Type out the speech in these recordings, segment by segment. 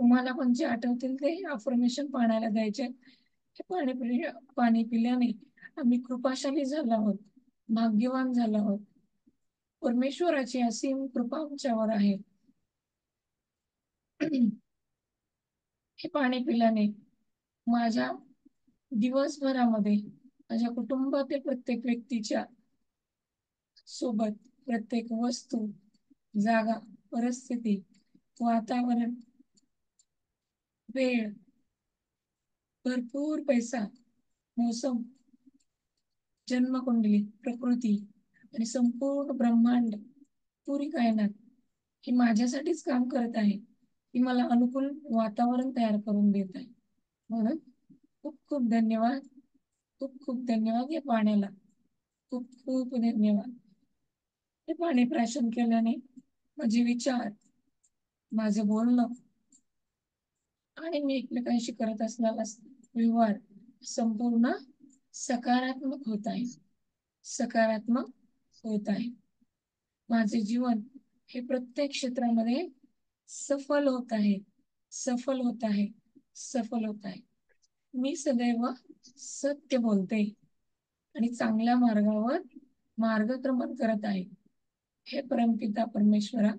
तुम्हाला पण जे आठवतील ते अफर्मेशन पाण्याला द्यायचे. हे पाणी पिल्याने आम्ही कृपाशाली झालो आहोत, भाग्यवान झालो आहोत. परमेश्वराची असीम कृपा आमच्यावर आहे. हे पाणी पिल्याने माझ्या दिवसभरामध्ये माझ्या कुटुंबातील प्रत्येक व्यक्तीच्या सोबत प्रत्येक वस्तू, जागा, परिस्थिती, वातावरण, वेळ, भरपूर पैसा, मोसम, जन्मकुंडली, प्रकृती आणि संपूर्ण ब्रह्मांड, पुरी कायनात ही माझ्यासाठीच काम करत आहे. ती मला अनुकूल वातावरण तयार करून देत आहे. म्हणून खूप खूप धन्यवाद. खूप खूप धन्यवाद या पाण्याला. खूप खूप धन्यवाद. हे पाणी प्राशन केल्याने माझे विचार, माझं बोलणं आणि मी एकमेकांशी करत असलेला व्यवहार संपूर्ण सकारात्मक होत आहे. सकारात्मक होत आहे. माझे जीवन हे प्रत्येक क्षेत्रामध्ये सफल होत आहे. सफल होत आहे. सफल होत आहे. मी सदैव सत्य बोलते आणि चांगल्या मार्गावर मार्गक्रमण करत आहे. हे परमपिता परमेश्वरा,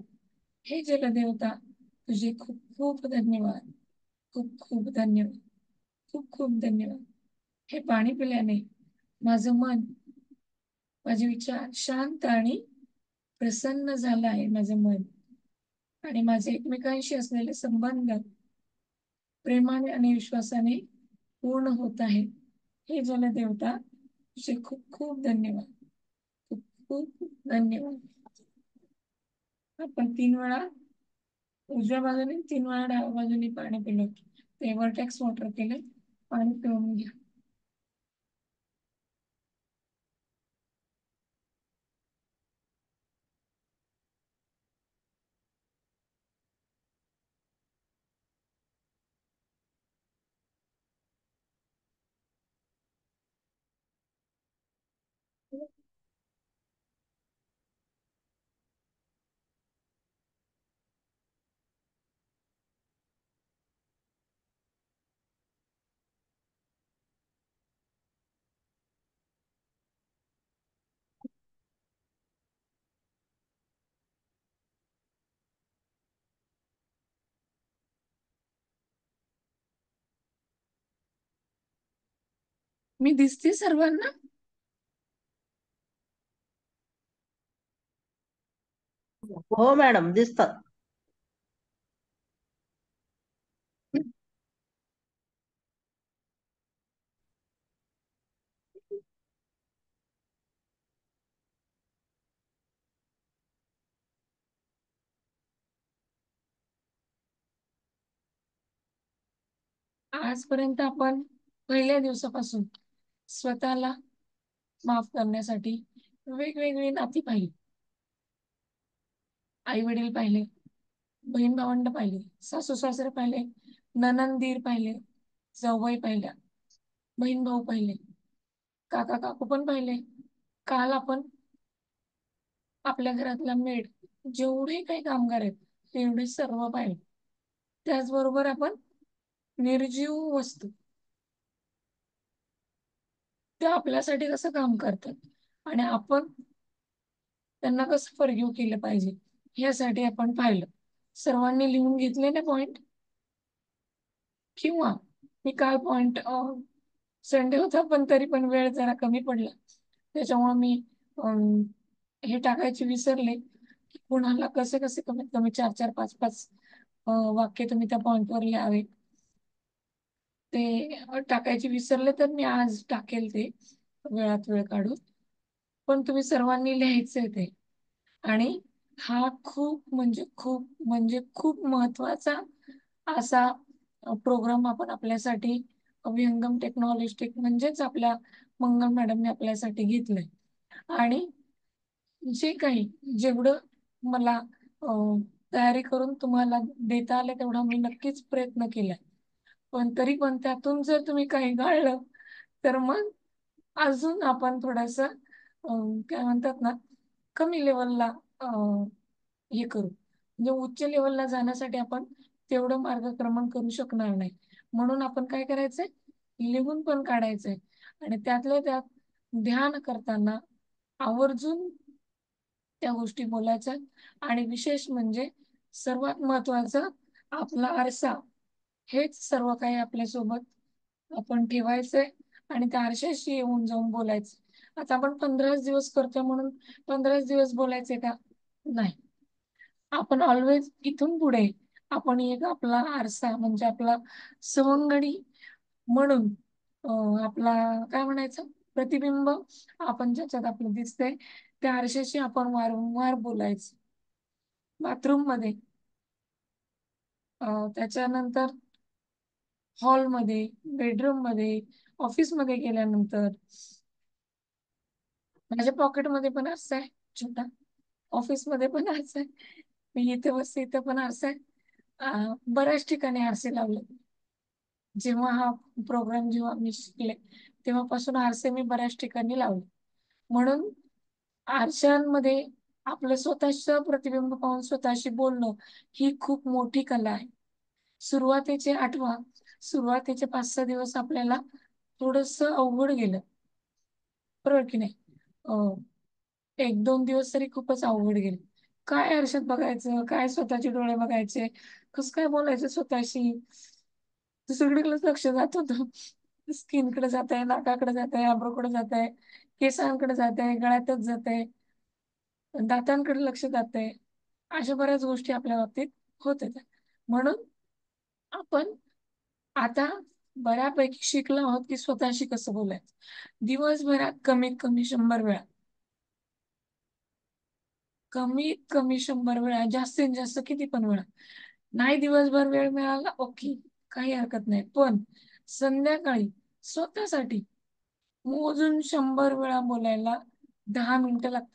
हे जलदेवता, तुझे खूप खूप धन्यवाद. खूप खूप धन्यवाद. खूप खूप धन्यवाद. हे पाणी पिल्याने माझं मन, माझे विचार शांत आणि प्रसन्न झालं आहे. माझं मन आणि माझे एकमेकांशी असलेले संबंध प्रेमाने आणि विश्वासाने पूर्ण होत आहे. हे जलदेवता, तुझे खूप खूप धन्यवाद. खूप खूप धन्यवाद. आपण 3 वेळा उजव्या बाजूने, 3 वेळा डाव्या बाजूने पाणी पिलं. ते वर्टेक्स वॉटर केले. पाणी पिऊन घ्या. मी दिसते सर्वांना? हो मॅडम, दिसतात. आजपर्यंत आपण पहिल्या दिवसापासून स्वतःला माफ करण्यासाठी वेगवेगळी नाती पाहिली. आई वडील पाहिले, बहीण भावंड पाहिले, सासू सासरे पाहिले, ननंदीर पाहिले, जाऊबाई पाहिल्या, बहीण भाऊ पाहिले, काका काकू पण पाहिले. काल आपण आपल्या घरातला मेड, जेवढे काही कामगार आहेत तेवढे सर्व पाहिले. त्याचबरोबर आपण निर्जीव वस्तू, ते आपल्यासाठी कसं काम करतात आणि आपण त्यांना कसं फॉरगिव्ह केलं पाहिजे यासाठी आपण पाहिलं. सर्वांनी लिहून घेतलेले पॉइंट, किंवा मी काल पॉइंट, संडे होता पण तरी पण वेळ जरा कमी पडला त्याच्यामुळे मी हे टाकायचे विसरले की कुणाला कसे कसे कमीत कमी 4-4, 5-5 वाक्य तुम्ही त्या पॉइंटवर लिहावे. ते टाकायचे विसरले तर मी आज टाकेल ते वेळात वेळ काढून. पण तुम्ही सर्वांनी लिहायचंय ते. आणि हा खूप म्हणजे खूप महत्वाचा असा प्रोग्राम आपण आपल्यासाठी विहंगम टेक्नॉलॉजी म्हणजेच आपल्या मंगल मॅडमने आपल्यासाठी घेतलंय. आणि जे काही जेवढं मला तयारी करून तुम्हाला देता आलं तेवढा मी नक्कीच प्रयत्न केलाय. पण तरी पण त्यातून जर तुम्ही काही गाळलं तर मग अजून आपण थोडस काय म्हणतात ना, कमी लेवलला हे करू. म्हणजे उच्च लेवलला जाण्यासाठी आपण तेवढं मार्गक्रमण करू शकणार नाही. म्हणून आपण काय करायचंय, लिहून पण काढायचंय. आणि त्यातल्या त्यात ध्यान करताना आवर्जून त्या गोष्टी बोलायच्या. आणि विशेष म्हणजे सर्वात महत्वाचं, आपला आरसा हेच सर्व काही आपल्यासोबत आपण ठेवायचंय आणि त्या आरशाशी येऊन जाऊन बोलायचं. आता आपण 15 दिवस करतोय म्हणून 15 दिवस बोलायचे का? नाही. आपण ऑलवेज इथून पुढे आपण एक आपला आरसा म्हणजे आपला सवंगडी म्हणून आपला काय म्हणायचं, प्रतिबिंब आपण ज्याच्यात आपलं दिसतंय त्या आरशाशी आपण वारंवार बोलायचं. बाथरूम मध्ये, त्याच्यानंतर हॉलमध्ये, बेडरूम मध्ये, ऑफिसमध्ये गेल्यानंतर. माझ्या पॉकेटमध्ये पण आरसा आहे छोटा, ऑफिसमध्ये पण आरसा आहे, मी इथे बसते इथं पण आरसा आहे. बऱ्याच ठिकाणी आरसे लावले. जेव्हा हा प्रोग्राम जेव्हा मी शिकले तेव्हापासून आरसे मी बऱ्याच ठिकाणी लावले. म्हणून आरशांमध्ये आपलं स्वतःच प्रतिबिंब पाहून स्वतःशी बोलणं ही खूप मोठी कला आहे. सुरुवातीचे आठवा, सुरुवातीचे 5-6 दिवस आपल्याला थोडस अवघड गेलं, बरोबर की नाही? 1-2 दिवस तरी खूपच अवघड गेले. काय आरशात बघायचं, काय स्वतःचे डोळे बघायचे, कसं काय बोलायचं स्वतःशी, दुसरीकडेच लक्ष जात होतं. स्किनकडे जात आहे, नाकाकडे जात आहे, आब्रूकडे जात आहे, केसांकडे जात आहे, गळ्यातच जात आहे, दातांकडे लक्ष जात आहे. अशा बऱ्याच गोष्टी आपल्या बाबतीत होत होत्या. म्हणून आपण आता बऱ्यापैकी शिकलो आहोत की स्वतःशी कसं बोलायचं. दिवसभरात कमीत कमी 100 वेळा, कमीत कमी 100 वेळा, जास्तीत जास्त किती पण वेळा. नाही दिवसभर वेळ मिळाला ओके, काही हरकत नाही, पण संध्याकाळी स्वतःसाठी मोजून 100 वेळा बोलायला 10 मिनिटं लागतात.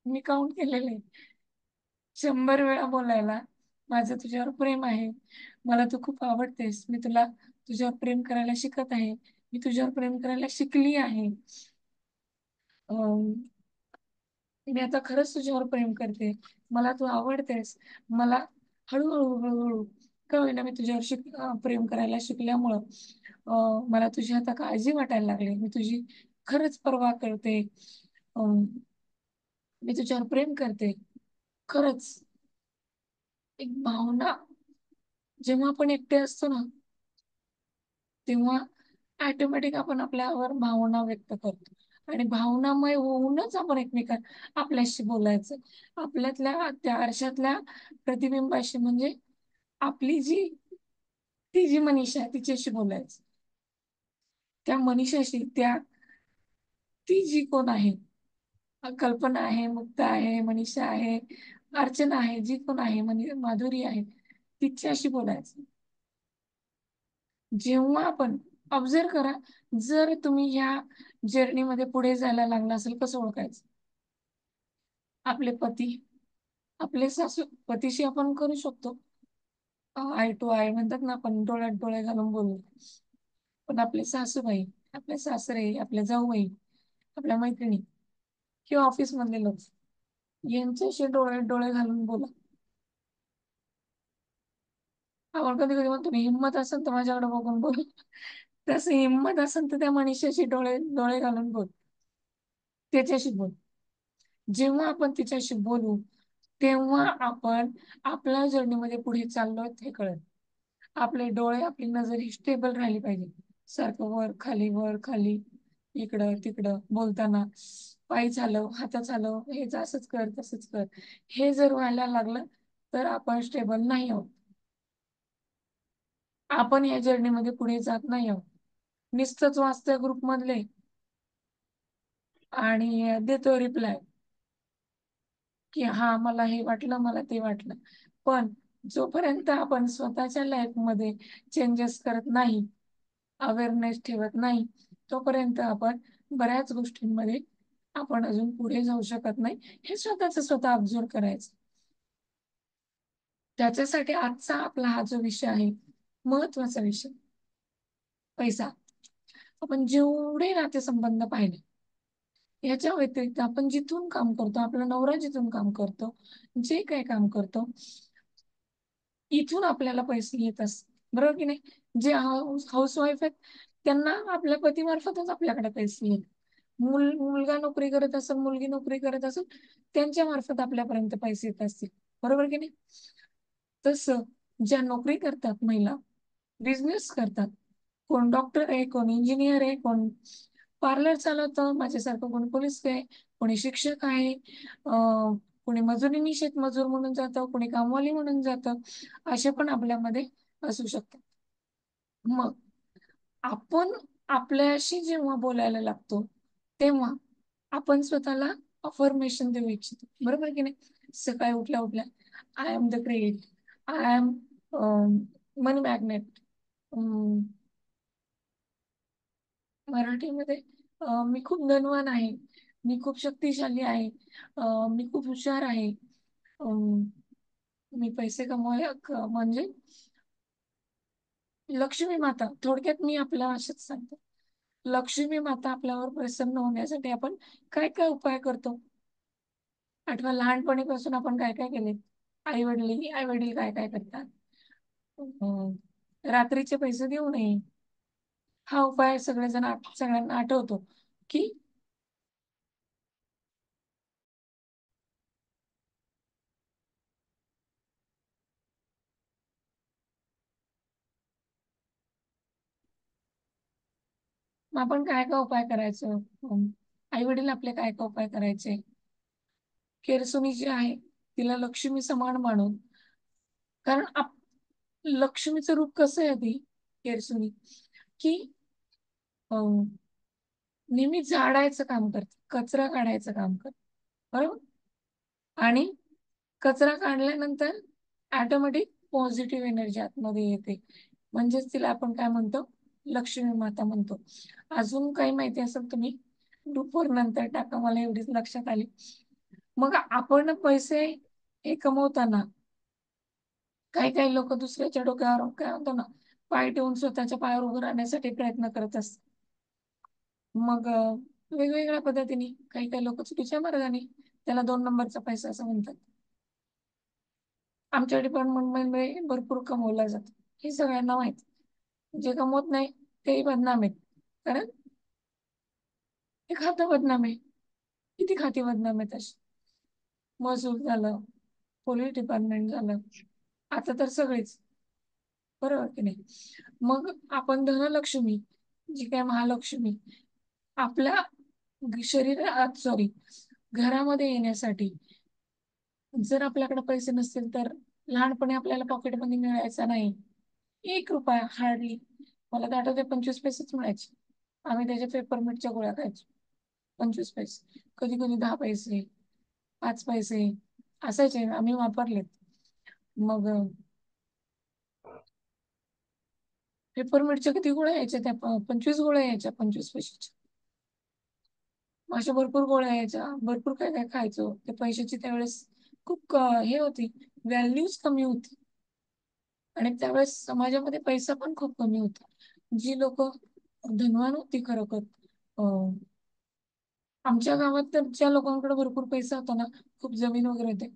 मी काउंट केलेले आहे. 100 वेळा बोलायला, माझं तुझ्यावर प्रेम आहे, मला तू खूप आवडतेस, मी तुला तुझ्यावर प्रेम करायला शिकत आहे, मी तुझ्यावर प्रेम करायला शिकली आहे, मी आता खरंच तुझ्यावर प्रेम करते, मला तू आवडतेस, मला हळूहळू हळूहळू का होईना मी तुझ्यावर प्रेम करायला शिकल्यामुळं मला तुझी आता काळजी वाटायला लागली, मी तुझी खरंच पर्वा करते, अं, मी तुझ्यावर प्रेम करते खरंच. एक भावना, जेव्हा आपण एकटे असतो ना तेव्हा ऑटोमॅटिक आपण आपल्यावर भावना व्यक्त करतो आणि भावनामय होऊनच आपण एकमेकां आपल्याशी बोलायचं. आपल्यातल्या त्या आरशातल्या प्रतिबिंबाशी म्हणजे आपली जी ती जी मनीषा आहे तिच्याशी बोलायचं. त्या मनीषाशी, ती जी कोण आहे, कल्पना आहे, मुक्ता आहे, मनीषा आहे, अर्चना आहे, जी कोण आहे, माधुरी आहे, तिच्याशी बोलायचं. जेव्हा आपण ऑब्झर्व करा, जर तुम्ही ह्या जर्नीमध्ये पुढे जायला लागला असेल, कसं ओळखायचं? आपले पती, आपले सासू, पतीशी आपण करू शकतो आय टू आय, म्हणतात ना आपण डोळ्यात डोळे घालून बोलू. पण आपले सासूबाई, आपले सासरे, आपल्या जाऊबाई, आपल्या मैत्रिणी किंवा ऑफिस मधले लोक, यांच्याशी डोळ्यात डोळे घालून बोला. आपण कधी कधी म्हणतो हिंमत असेल तर माझ्याकडे बघून बोल, तसं हिंमत असेल तर त्या मनुष्याशी डोळे डोळे घालून बोल, त्याच्याशी बोल. जेव्हा आपण तिच्याशी बोलू तेव्हा आपण आपल्या जर्नीमध्ये पुढे चाललोय हे कळत. आपले डोळे, आपली नजर ही स्टेबल राहिली पाहिजे. सारखं वर खाली, इकडं तिकडं बोलताना पाय चालव, हात चालव, हे असंच कर तसंच कर, हे जर व्हायला लागलं तर आपण स्टेबल नाही आहोत. आपण या जर्नीमध्ये पुढे जात नाही आहोत. नुसतंच वाचतोय ग्रुप मधले आणि देतो रिप्लाय की हा मला हे वाटलं, मला ते वाटलं, पण जोपर्यंत आपण स्वतःच्या लाईफ मध्ये चेंजेस करत नाही, अवेअरनेस ठेवत नाही, तोपर्यंत आपण बऱ्याच गोष्टींमध्ये आपण अजून पुढे जाऊ शकत नाही. हे स्वतःच स्वतः ऑब्झर्व करायचं. त्याच्यासाठी आजचा आपला हा जो विषय आहे, महत्वाचा विषय, पैसा. आपण जेवढे नातेसंबंध पाहिले याच्या व्यतिरिक्त आपण जिथून काम करतो, आपला नवरा जिथून काम करतो, जे काही काम करतो, इथून आपल्याला पैसे येत असतात, बरोबर की नाही? जे हाऊसवाईफ आहेत त्यांना आपल्या पतीमार्फतच आपल्याकडे पैसे येत. मुलगा नोकरी करत असेल, मुलगी नोकरी करत असेल, त्यांच्या मार्फत आपल्यापर्यंत पैसे येत असतील, बरोबर की नाही? तसं ज्या नोकरी करतात महिला, बिझनेस करतात, कोण डॉक्टर आहे, कोण इंजिनियर आहे, कोण पार्लर चालवतं माझ्यासारखं, कोणी पोलीस आहे, कोणी शिक्षक आहे, कोणी मजुरीनी शेतमजूर म्हणून जातं, कोणी कामवाली म्हणून जातं, असे पण आपल्यामध्ये असू शकतात. मग आपण आपल्याशी जेव्हा बोलायला लागतो तेव्हा आपण स्वतःला अफर्मेशन देऊ इच्छितो, बरोबर की नाही? सकाळी उठल्या उठल्या I am the great, I am money magnet, मराठीमध्ये मी खूप धनवान आहे, मी खूप शक्तिशाली आहे, मी खूप हुशार आहे, अं, मी पैसे म्हणजे लक्ष्मी माता, थोडक्यात मी आपल्या भाषेत सांगते, लक्ष्मी माता आपल्यावर प्रसन्न होण्यासाठी आपण काय काय उपाय करतो. आठवा, लहानपणीपासून आपण काय काय केले. आई वडील काय काय करतात. अं, रात्रीचे पैसे देऊ नये, हा उपाय सगळ्यांना आठवतो की मग आपण काय काय उपाय करायचो. आई वडील आपले काय काय उपाय करायचे. केरसुणी जी आहे तिला लक्ष्मी समान मानून, कारण लक्ष्मीचं रूप कसं आहे ती केरसुणी, की अं, नेहमी झाडायचं काम करते, कचरा काढायचं काम करते, बरोबर? आणि कचरा काढल्यानंतर ऑटोमॅटिक पॉझिटिव्ह एनर्जी आतमध्ये येते, म्हणजेच तिला आपण काय म्हणतो, लक्ष्मी माता म्हणतो. अजून काही माहिती असेल तुम्ही ग्रुपवर नंतर टाका, मला एवढीच लक्षात आली. मग आपण पैसे हे कमवताना काही काही लोक दुसऱ्याच्या डोक्यावर काय म्हणतो ना, पाय ठेवून स्वतःच्या पायावर उभं राहण्यासाठी प्रयत्न करत असतात. मग वेगवेगळ्या पद्धतीने काही काही लोक चुकीच्या मार्गाने, त्याला 2 नंबरचा पैसा असं म्हणतात. आमच्या डिपार्टमेंटमध्ये भरपूर कमवला जातो, हे सगळ्यांना माहिती. जे कमवत नाही तेही बदनाम आहेत, कारण ते खातं बदनाम आहे. किती खाती बदनाम आहेत अशी. महसूल झालं, पोलीस डिपार्टमेंट झालं, आता तर सगळेच, बरोबर की नाही? मग आपण धनलक्ष्मी, जी काय महालक्ष्मी, आपल्या शरीरात सॉरी घरामध्ये येण्यासाठी, जर आपल्याकडे पैसे नसतील तर लहानपणी आपल्याला पॉकेटमनी मिळायचा नाही 1 रुपया, हार्डली. मला तर आठवते 25 पैसेच मिळायचे. आम्ही त्याच्या पेपरमिंटच्या गोळ्या खायचो. 25 पैसे, कधी कधी 10 पैसे, 5 पैसे असायचे, आम्ही वापरलेत. मग पेपरमिंटच्या किती गोळ्या यायच्या, त्या 25 गोळ्या यायच्या 25 पैशाच्या. अशा भरपूर गोळ्या यायच्या, भरपूर काय काय खायचो. त्या पैशाची त्यावेळेस खूप हे होती, व्हॅल्यूच कमी होती. आणि त्यावेळेस समाजामध्ये पैसा पण खूप कमी होता. जी लोक धनवान होती खरोखर, अं, आमच्या गावात तर ज्या लोकांकडे भरपूर पैसा होता ना, खूप जमीन वगैरे होते,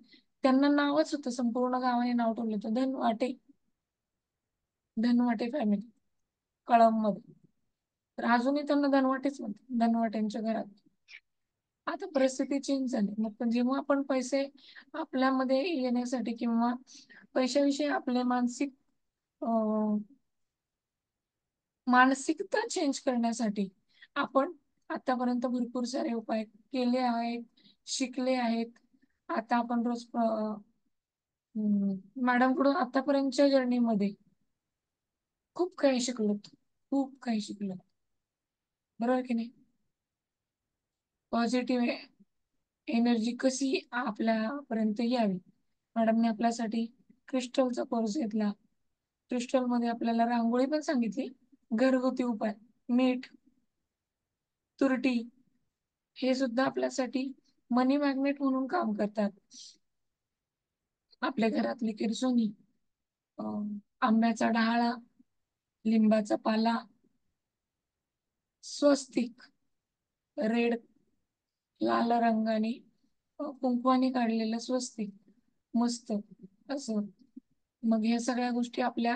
त्यांना नावच होतं, संपूर्ण गावाने नाव ठेवलं होतं, धनवाटे. धनवाटे फॅमिली, कळंब मध्ये. तर अजूनही त्यांना धनवाटेच म्हणतात, धनवाट्यांच्या घरात. आता परिस्थिती चेंज झाली. मग पण जेव्हा आपण पैसे आपल्यामध्ये येण्यासाठी किंवा पैशाविषयी आपले मानसिकता चेंज करण्यासाठी आपण आतापर्यंत भरपूर सारे उपाय केले आहेत, शिकले आहेत. आता आपण रोज मॅडम कडून आतापर्यंतच्या जर्नीमध्ये खूप काही शिकलो, खूप काही शिकलो, बरोबर की नाही? पॉझिटिव्ह एनर्जी कशी आपल्यापर्यंत यावी. मॅडमने आपल्यासाठी क्रिस्टलचा कोर्स घेतला. क्रिस्टल मध्ये आपल्याला रांगोळी पण सांगितली, घरगुती उपाय, मीठ, तुरटी, हे सुद्धा आपल्यासाठी मनी मॅग्नेट म्हणून काम करतात. आपल्या घरातली किरसोनी, आंब्याचा डहाळा, लिंबाचा पाला, स्वस्तिक, रेड लाल रंगाने कुंकवाने काढलेलं स्वस्तिक, मस्त असं. मग ह्या सगळ्या गोष्टी आपल्या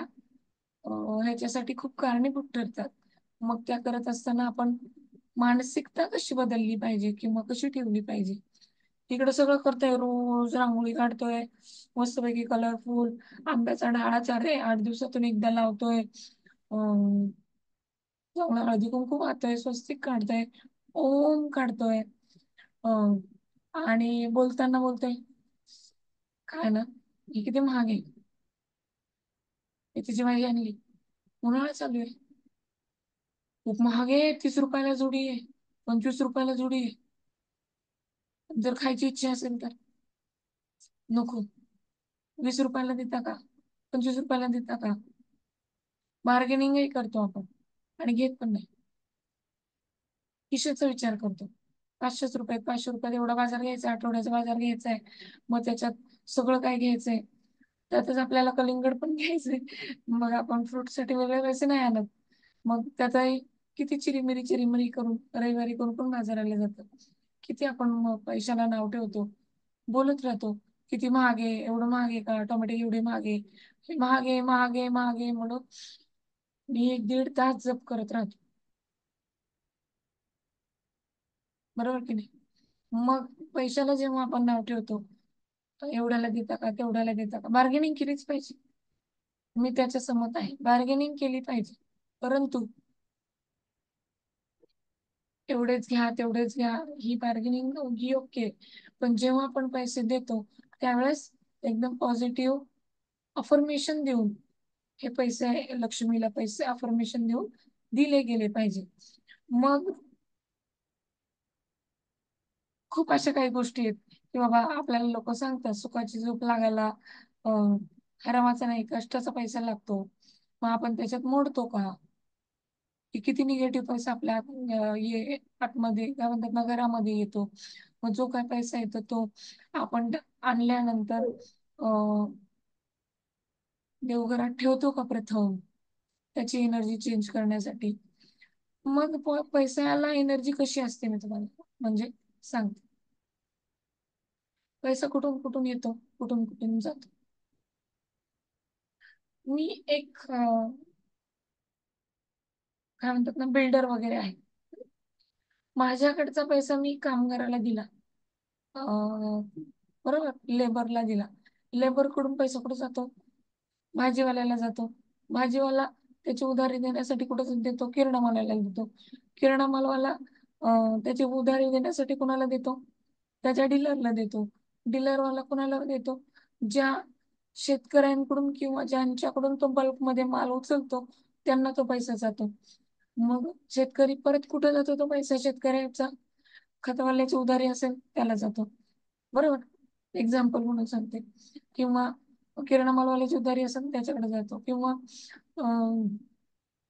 ह्याच्यासाठी खूप कारणीभूत ठरतात. मग त्या करत असताना आपण मानसिकता कशी बदलली पाहिजे किंवा कशी ठेवली पाहिजे. इकडं सगळं करतोय, रोज रांगोळी काढतोय, मस्तपैकी कलरफुल आंब्याचा डहाळाचा रे 8 दिवसातून एकदा लावतोय, अं, जाऊन हळदी कुंकू वाहतोय, स्वस्तिक काढतोय, ओम काढतोय, अं, आणि बोलताना बोलतोय काय ना, ही किती महाग आहे, ही तिची माझी आणली, उन्हाळा चालू आहे, खूप महाग आहे, 30 रुपयाला जोडी आहे, 25 रुपयाला जोडी आहे. जर खायची इच्छा असेल तर नको, 20 रुपयाला देता का, 25 रुपयाला देता का. बार्गेनिंगही करतो आपण आणि घेत पण नाही, खिशाचा विचार करतो. 500 रुपयात, 500 रुपयात एवढा बाजार घ्यायचा, आठवड्याचा बाजार घ्यायचा आहे, मग त्याच्यात सगळं काय घ्यायचंय, त्यातच आपल्याला कलिंगड पण घ्यायचंय, मग आपण फ्रूटसाठी वेगळे पैसे नाही आणत. मग त्याचाही किती चिरीमिरी चिरीमिरी करून रविवारी करून पण बाजाराला जातात. किती आपण मग पैशाला नाव ठेवतो, बोलत राहतो किती महाग आहे, एवढं महाग आहे का, टोमॅटो एवढे महाग आहे, हे महाग आहे, महाग आहे, महाग आहे म्हणून मी 1 दीड तास जप करत राहतो. बरोबर की नाही. मग पैशाला जेव्हा आपण नाव ठेवतो, एवढ्याला देता का, तेवढ्याला देता का, बार्गेनिंग केलीच पाहिजे. मी त्याच्या सहमत आहे, बार्गेनिंग केली पाहिजे. परंतु एवढेच घ्या, तेवढेच घ्या, ही बार्गेनिंग ही ओके. पण जेव्हा आपण पैसे देतो त्यावेळेस एकदम पॉझिटिव्ह अफर्मेशन देऊन, हे पैसे लक्ष्मीला पैसे अफर्मेशन देऊन दिले गेले पाहिजे. मग खूप अशा काही गोष्टी आहेत की बाबा आपल्याला लोक सांगतात सुखाची झोप लागायला हरामाचा नाही कष्टाचा पैसा लागतो. मग आपण त्याच्यात मोडतो का, की किती निगेटिव्ह पैसा आपल्या आतमध्ये काय म्हणतात ना घरामध्ये येतो. मग जो काय पैसा येतो तो आपण आणल्यानंतर अं, देवघरात ठेवतो का प्रथम, त्याची एनर्जी चेंज करण्यासाठी. मग पैशाला एनर्जी कशी असते मी तुम्हाला म्हणजे सांगते. पैसा कुठून कुठून येतो, कुठून कुठून जातो. मी एक काय म्हणतात ना बिल्डर वगैरे आहे, माझ्याकडचा पैसा मी कामगाराला दिला, बरोबर, लेबरला दिला. लेबर कडून पैसा कुठे जातो, भाजीवाल्याला जातो. भाजीवाला त्याची उधारी देण्यासाठी कुठे देतो, किराणा मालाला देतो. किराणा मालवाला त्याची उधारी देण्यासाठी कोणाला देतो, त्याच्या डीलरला देतो. डीलरवाला कोणाला देतो, ज्या शेतकऱ्यांकडून किंवा ज्यांच्याकडून तो बल्कमध्ये माल उचलतो त्यांना तो पैसा जातो. मग शेतकरी परत कुठे जातो तो पैसा, शेतकऱ्याचा खतवाल्याची उधारी असेल त्याला जातो, बरोबर, एक्झाम्पल म्हणून सांगते. किंवा किराणा मालवाल्याची उधारी असेल त्याच्याकडे जातो, किंवा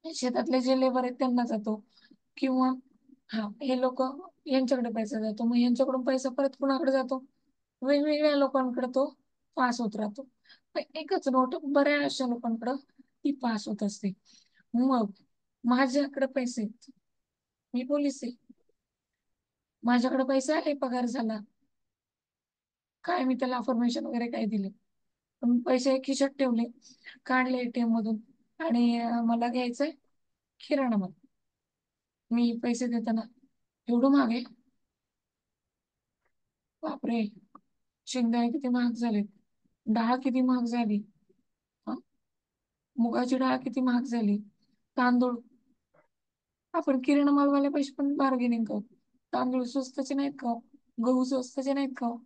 शेतातले जे लेबर आहेत त्यांना जातो, किंवा हा हे लोक यांच्याकडे पैसा जातो, मग यांच्याकडून पैसा परत कुणाकडे जातो, वेगवेगळ्या लोकांकडे तो पास होत राहतो. पण एकच नोट बऱ्याचशा लोकांकडे ती पास होत असते. मग माझ्याकडे पैसे आहेत, मी पोलीस आहे, माझ्याकडे पैसे आले, पगार झाला, काय मी त्याला अफर्मेशन वगैरे काय दिले, पण पैसे खिशात ठेवले, काढले एटीएम मधून, आणि मला घ्यायचंय किराणा माल. मी पैसे देताना एवढं महाग आहे, बापरे, शेंगदाणे किती महाग झाले, डाळ किती महाग झाली, हा? मुगाची डाळ किती महाग झाली, तांदूळ, आपण किराणा मालवाल्या पैसे पण बार्गेनिंग करू, तांदूळ स्वस्ताचे नाहीत का हो? गहू स्वस्ताचे नाहीत का हो?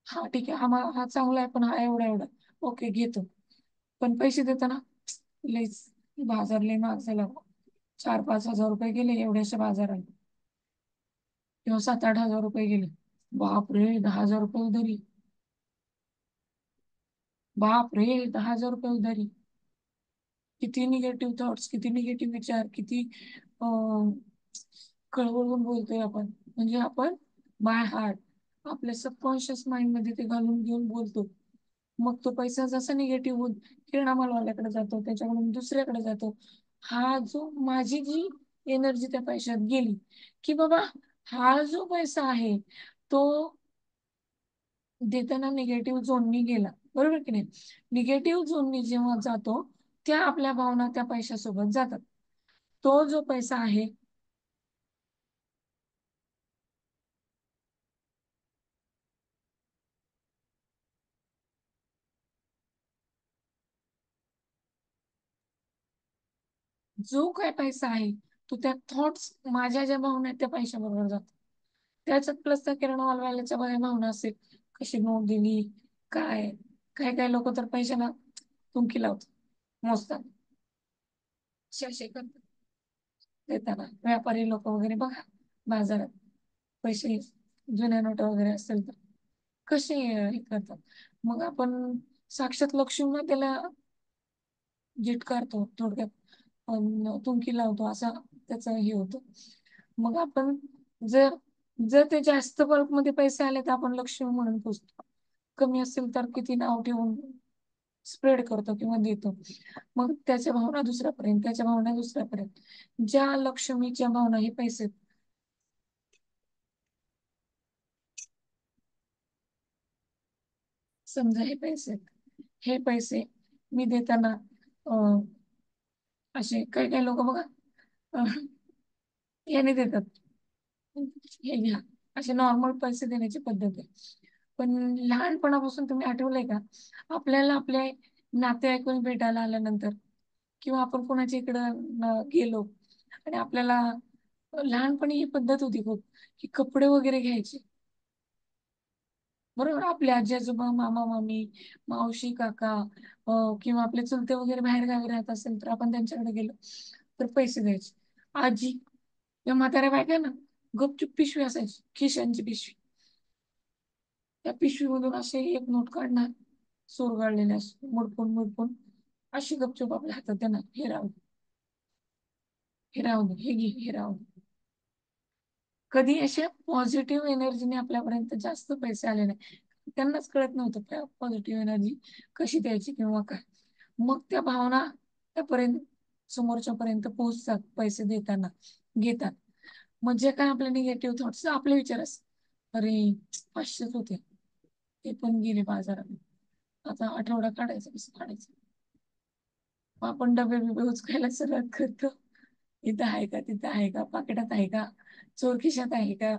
हा ठीक आहे, हा चांगला आहे पण हा एवढा एवढा, ओके घेतो. पण पैसे देताना लईच बाजार लई महाग झाला, 4-5 हजार रुपये गेले एवढ्याशा बाजारात, किंवा 7-8 हजार रुपये गेले, बापरे, 10 हजार रुपये उधारी, बापरे, 10 हजार रुपये उधारी. किती निगेटिव्ह थॉट्स, किती निगेटिव्ह विचार, किती अं, कळवळून बोलतोय आपण. म्हणजे आपण बाय हार्ट आपल्या सबकॉन्शियस माइंड मध्ये ते घालून घेऊन बोलतो. मग तो पैसा जसा निगेटिव्ह होऊन किराणा मालवाल्याकडे जातो, त्याच्याकडून दुसऱ्याकडे जातो. हा जो माझी जी एनर्जी त्या पैशात गेली, की बाबा हा जो पैसा आहे तो देताना निगेटिव्ह झोननी गेला, बरोबर की नाही? निगेटिव्ह झोननी जेव्हा जातो, त्या आपल्या भावना त्या पैशासोबत जातात. तो जो पैसा आहे, जो काय पैसा आहे, तो त्या थॉट्स, माझ्या ज्या भावना आहेत त्या पैशाबरोबर जातो. त्याच्यात प्लस त्या किरण वालवाल्याच्या बघा भावना असेल, कशी नोट दिली, काय, काय काय लोक तर पैशाला तुंकी लावतात, मोजतात, असे करतात देताना. व्यापारी लोक वगैरे बघा बाजारात, पैसे जुन्या नोटा वगैरे असेल तर कसे हे करतात. मग आपण साक्षात लक्ष्मी त्याला झिटकारतो थोडक्यात, तुंकी लावतो, असा त्याचं हे होतं. मग आपण जर जर ते जास्त बल्कमध्ये पैसे आले तर आपण लक्ष्मी म्हणून पुजतो, कमी असेल तर किती नाव ठेवून स्प्रेड करतो किंवा देतो. मग त्याच्या भावना दुसऱ्यापर्यंत, त्याच्या भावना दुसऱ्यापर्यंत. ज्या लक्ष्मीच्या भावना हे पैसे, समजा हे पैसे, हे पैसे मी देताना असे काही काही लोक बघा याने देतात, हे घ्या, असे नॉर्मल पैसे देण्याची पद्धत आहे. पण लहानपणापासून तुम्ही आठवलंय का, आपल्याला आपल्या नातेवाईक भेटायला आल्यानंतर किंवा आपण कोणाच्या इकडं गेलो आणि आपल्याला लहानपणी ही पद्धत होती खूप, की कपडे वगैरे घ्यायचे, बरोबर? आपले आजी आजोबा, मामा मामी, मावशी काका, किंवा आपले चुलते वगैरे बाहेर गावी राहत असेल तर आपण त्यांच्याकडे गेलो तर पैसे द्यायचे. आजी या म्हाताऱ्या बायका ना, गपचूप पिशवी असायची, खिशांची पिशवी, त्या पिशवीमधून असे एक नोट काढणार, चोर गाळलेले असे मुडपून मुडपून, अशी गपचूप आपल्या हातात देणार, हे राहू दे, हे राहू दे, हे घे, हे राहू दे. कधी अशा पॉझिटिव्ह एनर्जीने आपल्यापर्यंत जास्त पैसे आले नाही. त्यांनाच कळत नव्हतं पॉझिटिव्ह एनर्जी कशी द्यायची किंवा काय. मग त्या भावना त्यापर्यंत, समोरच्या पर्यंत पोहोचतात पैसे देताना, घेतात. मग जे काय आपले निगेटिव्ह थॉट्स, आपले विचार असतात, अरे 500च होते, ते पण गेले बाजारात, आता आठवडा काढायचा, कसं काढायचं? मग आपण डबे बिबे उचकायला सुरुवात करतो, इथं आहे का, तिथं आहे का, पाकिटात आहे का, चोर खिशात आहे का.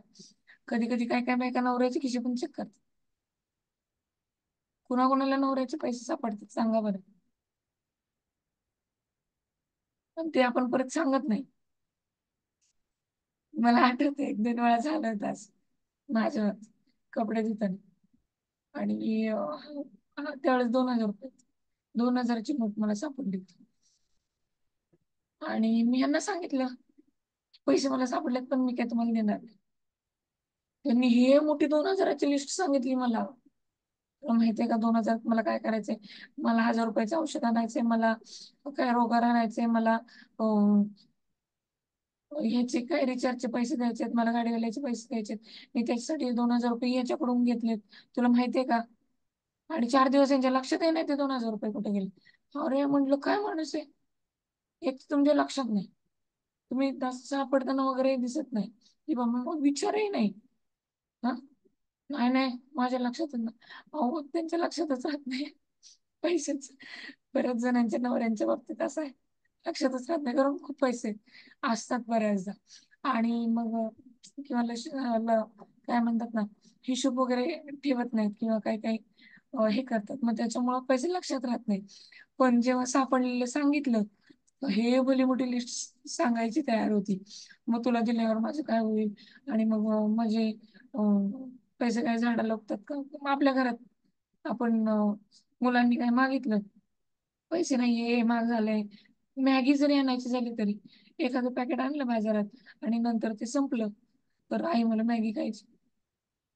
कधी कधी काय काय बायका नवऱ्याचे खिशे पण चेक करतात. कुणाकुणाला नवऱ्याचे पैसे सापडतात सांगा बरं? पण ते आपण परत सांगत नाही. मला आठवतं एक दोन वेळा झालं होतं असं माझ्या कपडे धुताना. आणि त्यावेळेस 2000 रुपये, 2000ची नोट मला सापडली होती. आणि मी यांना सांगितलं, पैसे मला सापडलेत पण मी काय तुम्हाला देणार नाही. त्यांनी हे मोठी 2000ची लिस्ट सांगितली मला. तुला माहितीये का 2000 मला काय करायचंय? मला 1000 रुपयाचं औषध आणायचंय, मला काय रोगार आणायचंय, मला ह्याचे काय रिचार्जचे पैसे द्यायचे आहेत, मला गाडीवाल्याचे पैसे द्यायचे आहेत. मी त्याच्यासाठी 2000 रुपये याच्याकडून घेतलेत, तुला माहितीये का? आणि 4 दिवस यांच्या लक्षात नाही ते 2000 रुपये कुठे गेले. अरे म्हटलं काय माणूस आहे, एक तर तुमच्या लक्षात नाही, तुम्ही सापडताना वगैरे दिसत नाही, की बाबा मग विचारही नाही. हा, नाही नाही माझ्या लक्षातच नाही. अहो त्यांच्या लक्षातच राहत नाही पैसेच. बऱ्याच जणांच्या नवऱ्यांच्या बाबतीत असं आहे, लक्षातच राहत नाही, कारण खूप पैसे असतात बऱ्याचदा. आणि मग किंवा काय म्हणतात ना, हिशोब वगैरे ठेवत नाहीत किंवा काही काही हे करतात, मग त्याच्यामुळे पैसे लक्षात राहत नाही. पण जेव्हा सापडलेलं सांगितलं, हे भली मोठी लिस्ट सांगायची तयार होती. मग तुला दिल्यावर माझं काय होईल, आणि मग माझे पैसे काय झाडाला लागतात का? मग आपल्या घरात आपण मुलांनी काय मागितलं, पैसे नाहीये, हे महाग झालंय, मॅगी जरी आणायची झाली तरी एखादं पॅकेट आणलं बाजारात आणि नंतर ते संपलं, तर आई मला मॅगी खायची.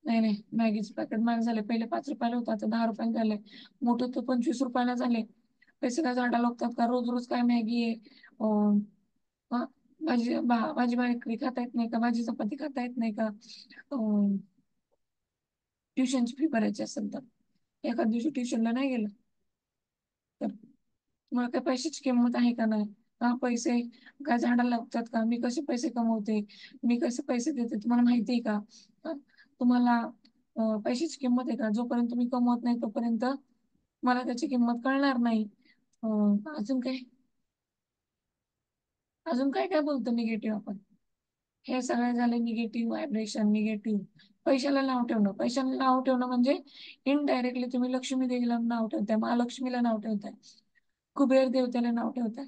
नाही नाही, मॅगीचं पॅकेट महाग झाले, पहिले 5 रुपयाला होतं, आता 10 रुपयाला झालंय, मोठं तर 25 रुपयाला झाले. पैसे काय झाडाला लागतात का? रोज रोज काय मॅगी आहे? हा, भाजी भाकरी खाता येत नाही का? भाजी चपाती खाता येत नाही का? ट्युशनची फी भरायची असेल तर एखाद दिवशी ट्युशनला नाही गेलं तर तुम्हाला काय पैशाची किंमत आहे का नाही? का पैसे काय झाडाला लागतात का, मी कसे पैसे कमवते, मी कसे पैसे देते, तुम्हाला माहिती आहे का? अ, तुम्हाला पैशाची किंमत आहे का? जोपर्यंत तुम्ही कमवत नाही तोपर्यंत मला त्याची किंमत कळणार नाही. अ, अजून काय, अजून काय काय बोलतो निगेटिव्ह आपण? हे सगळे झाले निगेटिव्ह व्हायब्रेशन, निगेटिव्ह. पैशाला नाव ठेवणं, पैशाला नाव ठेवणं म्हणजे इनडायरेक्टली तुम्ही लक्ष्मी देवीला नाव ठेवताय, महालक्ष्मीला नाव ठेवताय, कुबेर देवतेला नाव ठेवताय.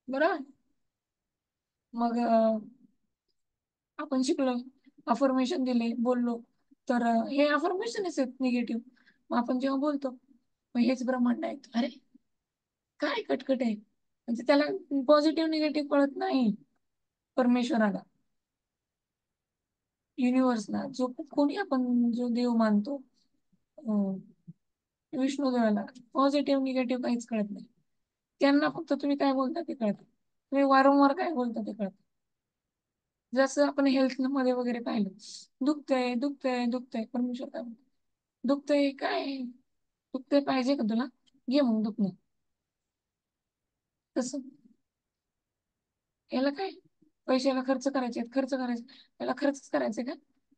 बरोबर. मग आपण शिकलो, अफर्मेशन दिले, बोललो, तर हे अफर्मेशनच आहेत निगेटिव्ह. मग आपण जेव्हा बोलतो, मग हेच ब्रह्मांड आहेत, अरे काय कटकट आहे, म्हणजे त्याला पॉझिटिव्ह निगेटिव्ह कळत नाही. परमेश्वराला, युनिव्हर्सला, जो कोणी आपण जो देव मानतो, अं, विष्णू देवाला, पॉझिटिव्ह निगेटिव्ह काहीच कळत नाही. त्यांना फक्त तुम्ही काय बोलता ते कळतं, तुम्ही वारंवार काय बोलता ते कळतं. जसं आपण हेल्थ मध्ये वगैरे पाहिलं, दुखतंय दुखतंय दुखतंय, परमेश्वर काय म्हणतो, दुखतंय काय, दुखतंय पाहिजे का तुला, घे मग दुखणं. तसं याला काय, पैशाला खर्च करायचे आहेत, खर्च करायचे, याला खर्चच करायचे का,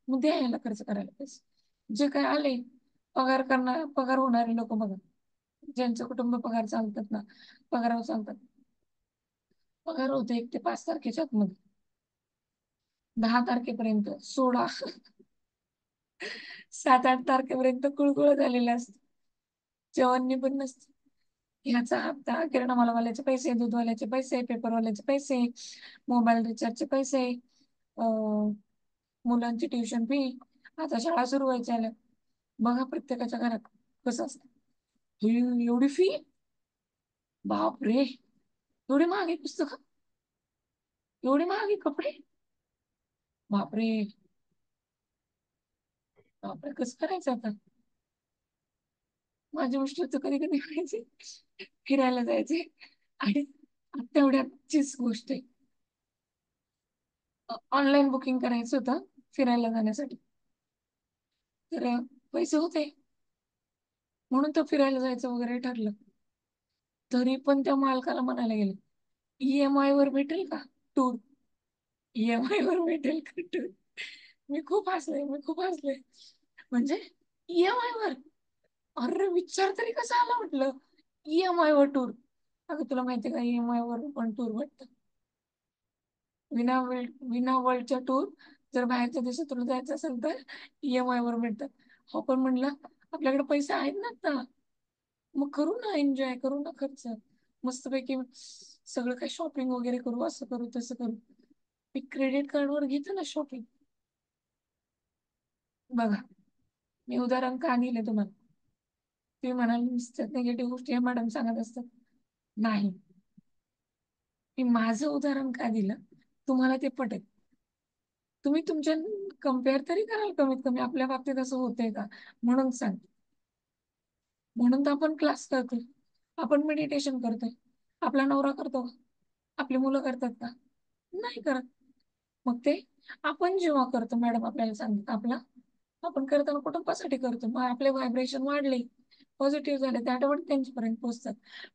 मग द्या याला खर्च करायला पैसे. जे काय आले, पगार करणार, पगार होणारे लोक बघा, ज्यांचं कुटुंब पगार चालतात ना, पगारावर चालतात, पगार होते 1 ते 5 तारखेच्या आतमध्ये, 10 तारखेपर्यंत सोडा, 7-8 तारखेपर्यंत कुळकुळ झालेलं असतं, जेवण पण नसतं. ह्याचा हप्ता, किराणामालावाल्याचे पैसे, दूधवाल्याचे पैसे, पेपरवाल्याचे पैसे, मोबाईल रिचार्जचे पैसे, मुलांची ट्युशन फी, आता शाळा सुरू व्हायच्या आल्या, बघा प्रत्येकाच्या घरात कसं असतं, एवढी फी, बाप रे, एवढी महागे पुस्तकं, एवढे महागे कपडे, बापरे, बापरे, कसं करायचं आता? माझ्या मिस्टर तर कधी कधी म्हणायचे फिरायला जायचे, आणि आता एवढ्याचीच गोष्ट आहे, ऑनलाईन बुकिंग करायचं होतं फिरायला जाण्यासाठी, तर पैसे होते, म्हणून तर फिरायला जायचं वगैरे ठरलं. तरी पण त्या मालकाला म्हणायला गेले, ईएमआय वर भेटेल का टूर, ईएमआय वर भेटेल का टूर. मी खूप हसले. म्हणजे ईएमआय वर, अरे विचार तरी कसा आला म्हटलं, ईएमआय वर टूर. अगं तुला माहितीये का, ईएमआय वर पण टूर भेटतात, विना वर्ल्डच्या टूर, जर बाहेरच्या देशात तुला जायचं असेल तर ईएमआय वर भेटतात. हो पण म्हणलं, आपल्याकडे पैसे आहेत ना आता, मग करू ना एन्जॉय, करू ना खर्च, मस्तपैकी सगळं काही शॉपिंग वगैरे करू, असं करू तसं करू. मी क्रेडिट कार्डवर घेते ना शॉपिंग. बघा, मी उदाहरण का दिले तुम्हाला, तुम्ही म्हणाल निगेटिव्ह गोष्टी मॅडम सांगत असतात, नाही, मी माझं उदाहरण का दिलं, तुम्हाला ते पटेल, तुम्ही तुमच्या कम्पेअर तरी कराल, कमीत कमी आपल्या बाबतीत असं होतंय का, म्हणून सांग. म्हणून तर आपण क्लास करतोय, आपण मेडिटेशन करतोय, आपला नवरा करतो का, आपली मुलं करतात का, नाही करत. मग ते आपण जेव्हा करतो, मॅडम आपल्याला सांगतात आपला, आपण करताना कुटुंबासाठी करतो, मग आपले व्हायब्रेशन वाढले, पॉझिटिव्ह झाले, ते ऑटोमॅटिक त्यांच्यापर्यंत पोहोचतात.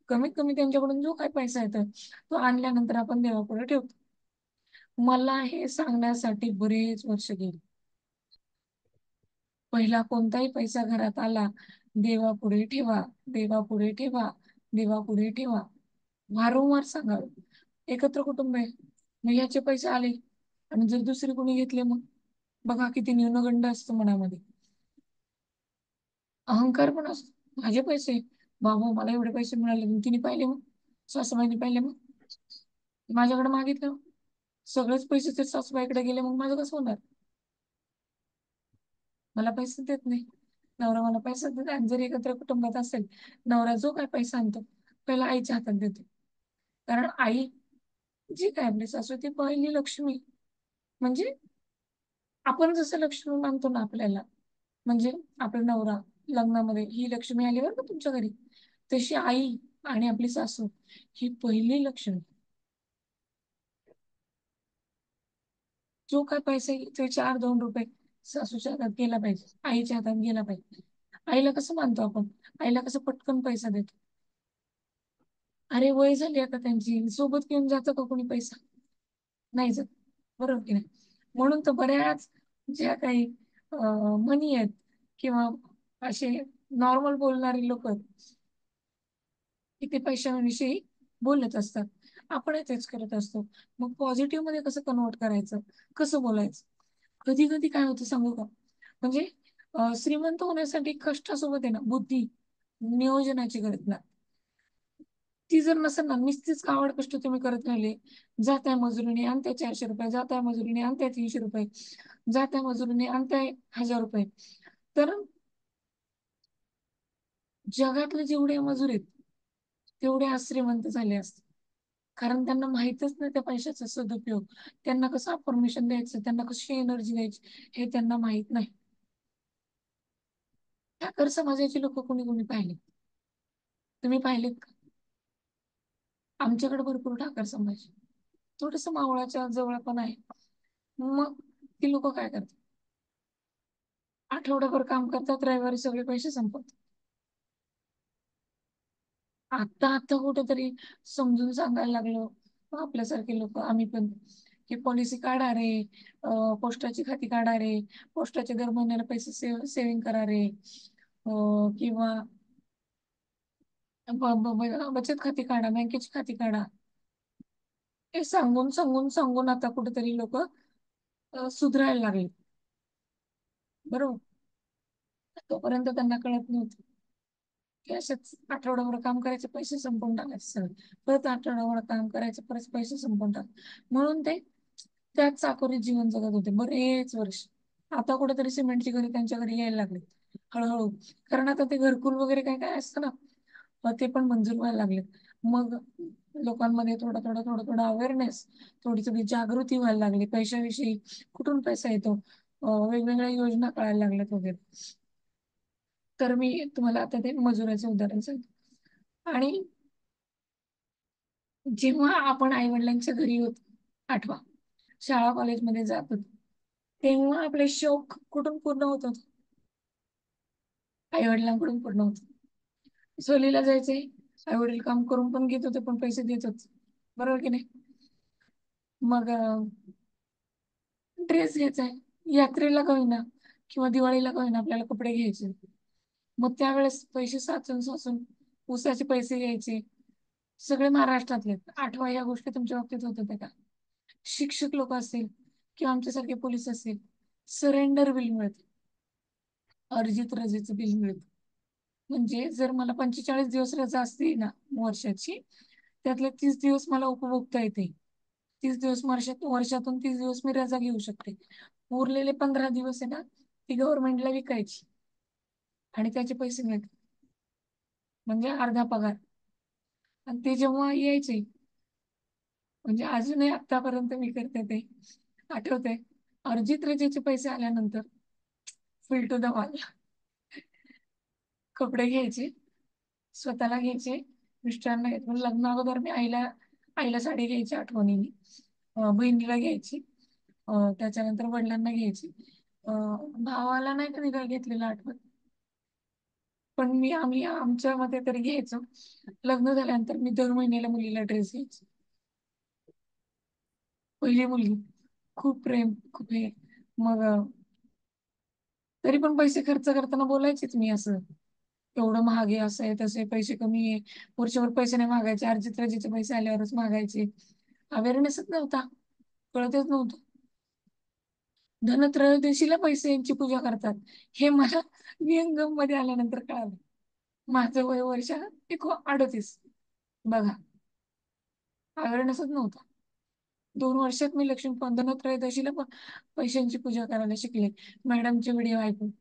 कमीत कमी त्यांच्याकडून जो काही पैसा येतो तो आणल्यानंतर आपण देवापुढे ठेवतो. मला हे सांगण्यासाठी बरेच वर्ष गेली. पहिला कोणताही पैसा घरात आला, देवापुढे ठेवा, देवापुढे ठेवा, देवापुढे ठेवा, वारंवार सांगावं. एकत्र कुटुंब आहे, मग ह्याचे पैसे आले आणि जर दुसरे कोणी घेतले, मग बघा किती न्यूनगंड असतो मनामध्ये, अहंकार पण असतो, माझे पैसे, बाबा मला एवढे पैसे मिळाले, मग तिने पाहिले, मग सासूबाईने पाहिले, मग माझ्याकडे मागितलं, सगळेच पैसे ते सासूबाईकडे गेले, मग माझं कसं होणार, मला पैसे देत नाही, नवरा मला पैसा देत, आणि जरी एकत्र कुटुंबात असेल, नवरा जो काय पैसा आणतो पहिला आईच्या हातात देतो, कारण आई जी काय आपली सासू ती पहिली लक्ष्मी. म्हणजे आपण जसं लक्ष्मी मानतो ना आपल्याला, म्हणजे आपला नवरा लग्नामध्ये ही लक्ष्मी आली बरं का तुमच्या घरी, तशी आई आणि आपली सासू ही पहिली लक्ष्मी. जो काय पैसे ते 4-2 रुपये सासूच्या हातात गेला पाहिजे, आईच्या हातात गेला पाहिजे. आईला कसं मानतो आपण, आईला कसं पटकन पैसा देतो, अरे वय झाली आता त्यांची, सोबत घेऊन जातं का कोणी पैसा? नाही जात. बरोबर की नाही? म्हणून तर बऱ्याच ज्या काही म्हणी आहेत किंवा असे नॉर्मल बोलणारी लोक की ते पैशाविषयी बोलत असतात. आपण तेच करत असतो. मग पॉझिटिव्ह मध्ये कसं कन्वर्ट करायचं, कसं बोलायचं? कधी कधी काय होतं सांगू का? म्हणजे श्रीमंत होण्यासाठी कष्टासोबत आहे ना बुद्धी, नियोजनाची गरज लागते. ती जर नसेल ना, नुसतीच कावड कष्ट तुम्ही करत राहिले, जाताय मजुरीने आणताय 400 रुपये, जाताय मजुरीने आणताय 300 रुपये, जाताय मजुरीने आणताय 1000 रुपये, तर जगातले जेवढे मजूर आहेत तेवढे आज श्रीमंत झाले असते. कारण त्यांना माहितच नाही त्या पैशाचा सदुपयोग, त्यांना कसं अफर्मेशन द्यायचं, त्यांना कशी एनर्जी द्यायची, हे त्यांना माहित नाही. ठाकर समाजाची लोक कोणी कोणी पाहिले? तुम्ही पाहिलेत का? आमच्याकडे भरपूर ठाकर समाज आहे. थोडस मावळाच्या जवळ पण आहे. मग ती लोक काय करतात? आठवडाभर काम करतात, रविवारी सगळे पैसे संपवतात. आता आता कुठेतरी समजून सांगायला लागलो आपल्यासारखे लोक, आम्ही पण, की पॉलिसी काढा रे, पोस्टाची खाती काढा रे, पोस्टाचे दर महिन्याला पैसे सेव्हिंग करा रे, किंवा बचत खाती काढा, बँकेची खाती काढा. हे सांगून सांगून सांगून आता कुठेतरी लोक सुधरायला लागले. बरोबर. तोपर्यंत त्यांना कळत नव्हतं की असेच आठवड्याभर काम करायचे, पैसे संपवून टाकायचे सगळे, परत आठवड्याभर काम करायचे, परत पैसे संपवून टाक, म्हणून ते त्याच चाकोरीत जीवन जगत होते बरेच वर्ष. आता कुठेतरी सिमेंटची घरी त्यांच्या घरी यायला लागले हळूहळू. कारण आता ते घरकुल वगैरे काय काय असतं ना, ते पण मंजूर व्हायला लागले. मग लोकांमध्ये थोडा थोडा थोडा थोडा अवेअरनेस, थोडी थोडी जागृती व्हायला लागली पैशाविषयी, कुठून पैसा येतो, वेगवेगळ्या योजना कळायला लागल्यात वगैरे. तर मी तुम्हाला आता ते मजुराचे उदाहरण सांगतो. आणि जेव्हा आपण आई वडिलांच्या घरी होतो, आठवा, शाळा कॉलेजमध्ये जात होतो, तेव्हा आपले शौक कुठून पूर्ण होत होते? आई वडिलांकडून पूर्ण होत. सहलीला जायचे, आई वडील काम करून पण घेत होते, पण पैसे देत होते. बरोबर की नाही? मग ड्रेस घ्यायचा आहे, यात्रेला का होईना किंवा दिवाळीला का होईना आपल्याला कपडे घ्यायचे. मग त्यावेळेस पैसे साचून साचून उसाचे पैसे घ्यायचे. सगळे महाराष्ट्रातले. आठवा, या गोष्टी तुमच्या बाबतीत होत होत्या का? शिक्षक लोक असतील किंवा आमच्यासारखे पोलीस असतील, सरेंडर बिल मिळते, अर्जित रजेचं बिल मिळतं. म्हणजे जर मला 45 दिवस रजा असते ना वर्षाची, त्यातले 30 दिवस मला उपभोगता येते. 30 दिवस वर्षातून 30 दिवस मी रजा घेऊ शकते. उरलेले 15 दिवस आहे ना, ती गव्हर्नमेंटला विकायची आणि त्याचे पैसे मिळतात, म्हणजे अर्धा पगार. आणि ते जेव्हा यायचे, म्हणजे अजूनही आतापर्यंत मी करते ते, आठवते, अर्जित रजेचे पैसे आल्यानंतर फील टू द वॉल, कपडे घ्यायचे, स्वतःला घ्यायचे, मिस्टरांना घ्यायचे. म्हणजे लग्न अगोदर मी आईला आईला साडी घ्यायची आठवणीने, बहिणीला घ्यायची, त्याच्यानंतर वडिलांना घ्यायची, भावाला नाही कधी काय घेतलेलं आठवत, पण आम्ही आमच्या मध्ये तरी घ्यायचो. लग्न झाल्यानंतर मी दर महिन्याला मुलीला ड्रेस घ्यायची. पहिली मुलगी, खूप प्रेम, खूप हे. मग तरी पण पैसे खर्च करताना बोलायचेच मी असं, एवढं महाग आहे, असं आहे, तसे पैसे कमी आहे, वर्षभर पैसे नाही मागायचे, अर्जित रजेचे पैसे आल्यावरच मागायचे. अवेअरनेसच नव्हता, कळतच नव्हतं. धनत्रयोदशीला पैशांची पूजा करतात हे मला विहंगम मध्ये आल्यानंतर कळालं. माझं वय वर्ष 38. बघा, अवेअरनेसच नव्हता. 2 वर्षात मी लक्ष्मी धनत्रयोदशीला पण पैशांची पूजा करायला शिकले, मॅडमचे व्हिडिओ ऐकून.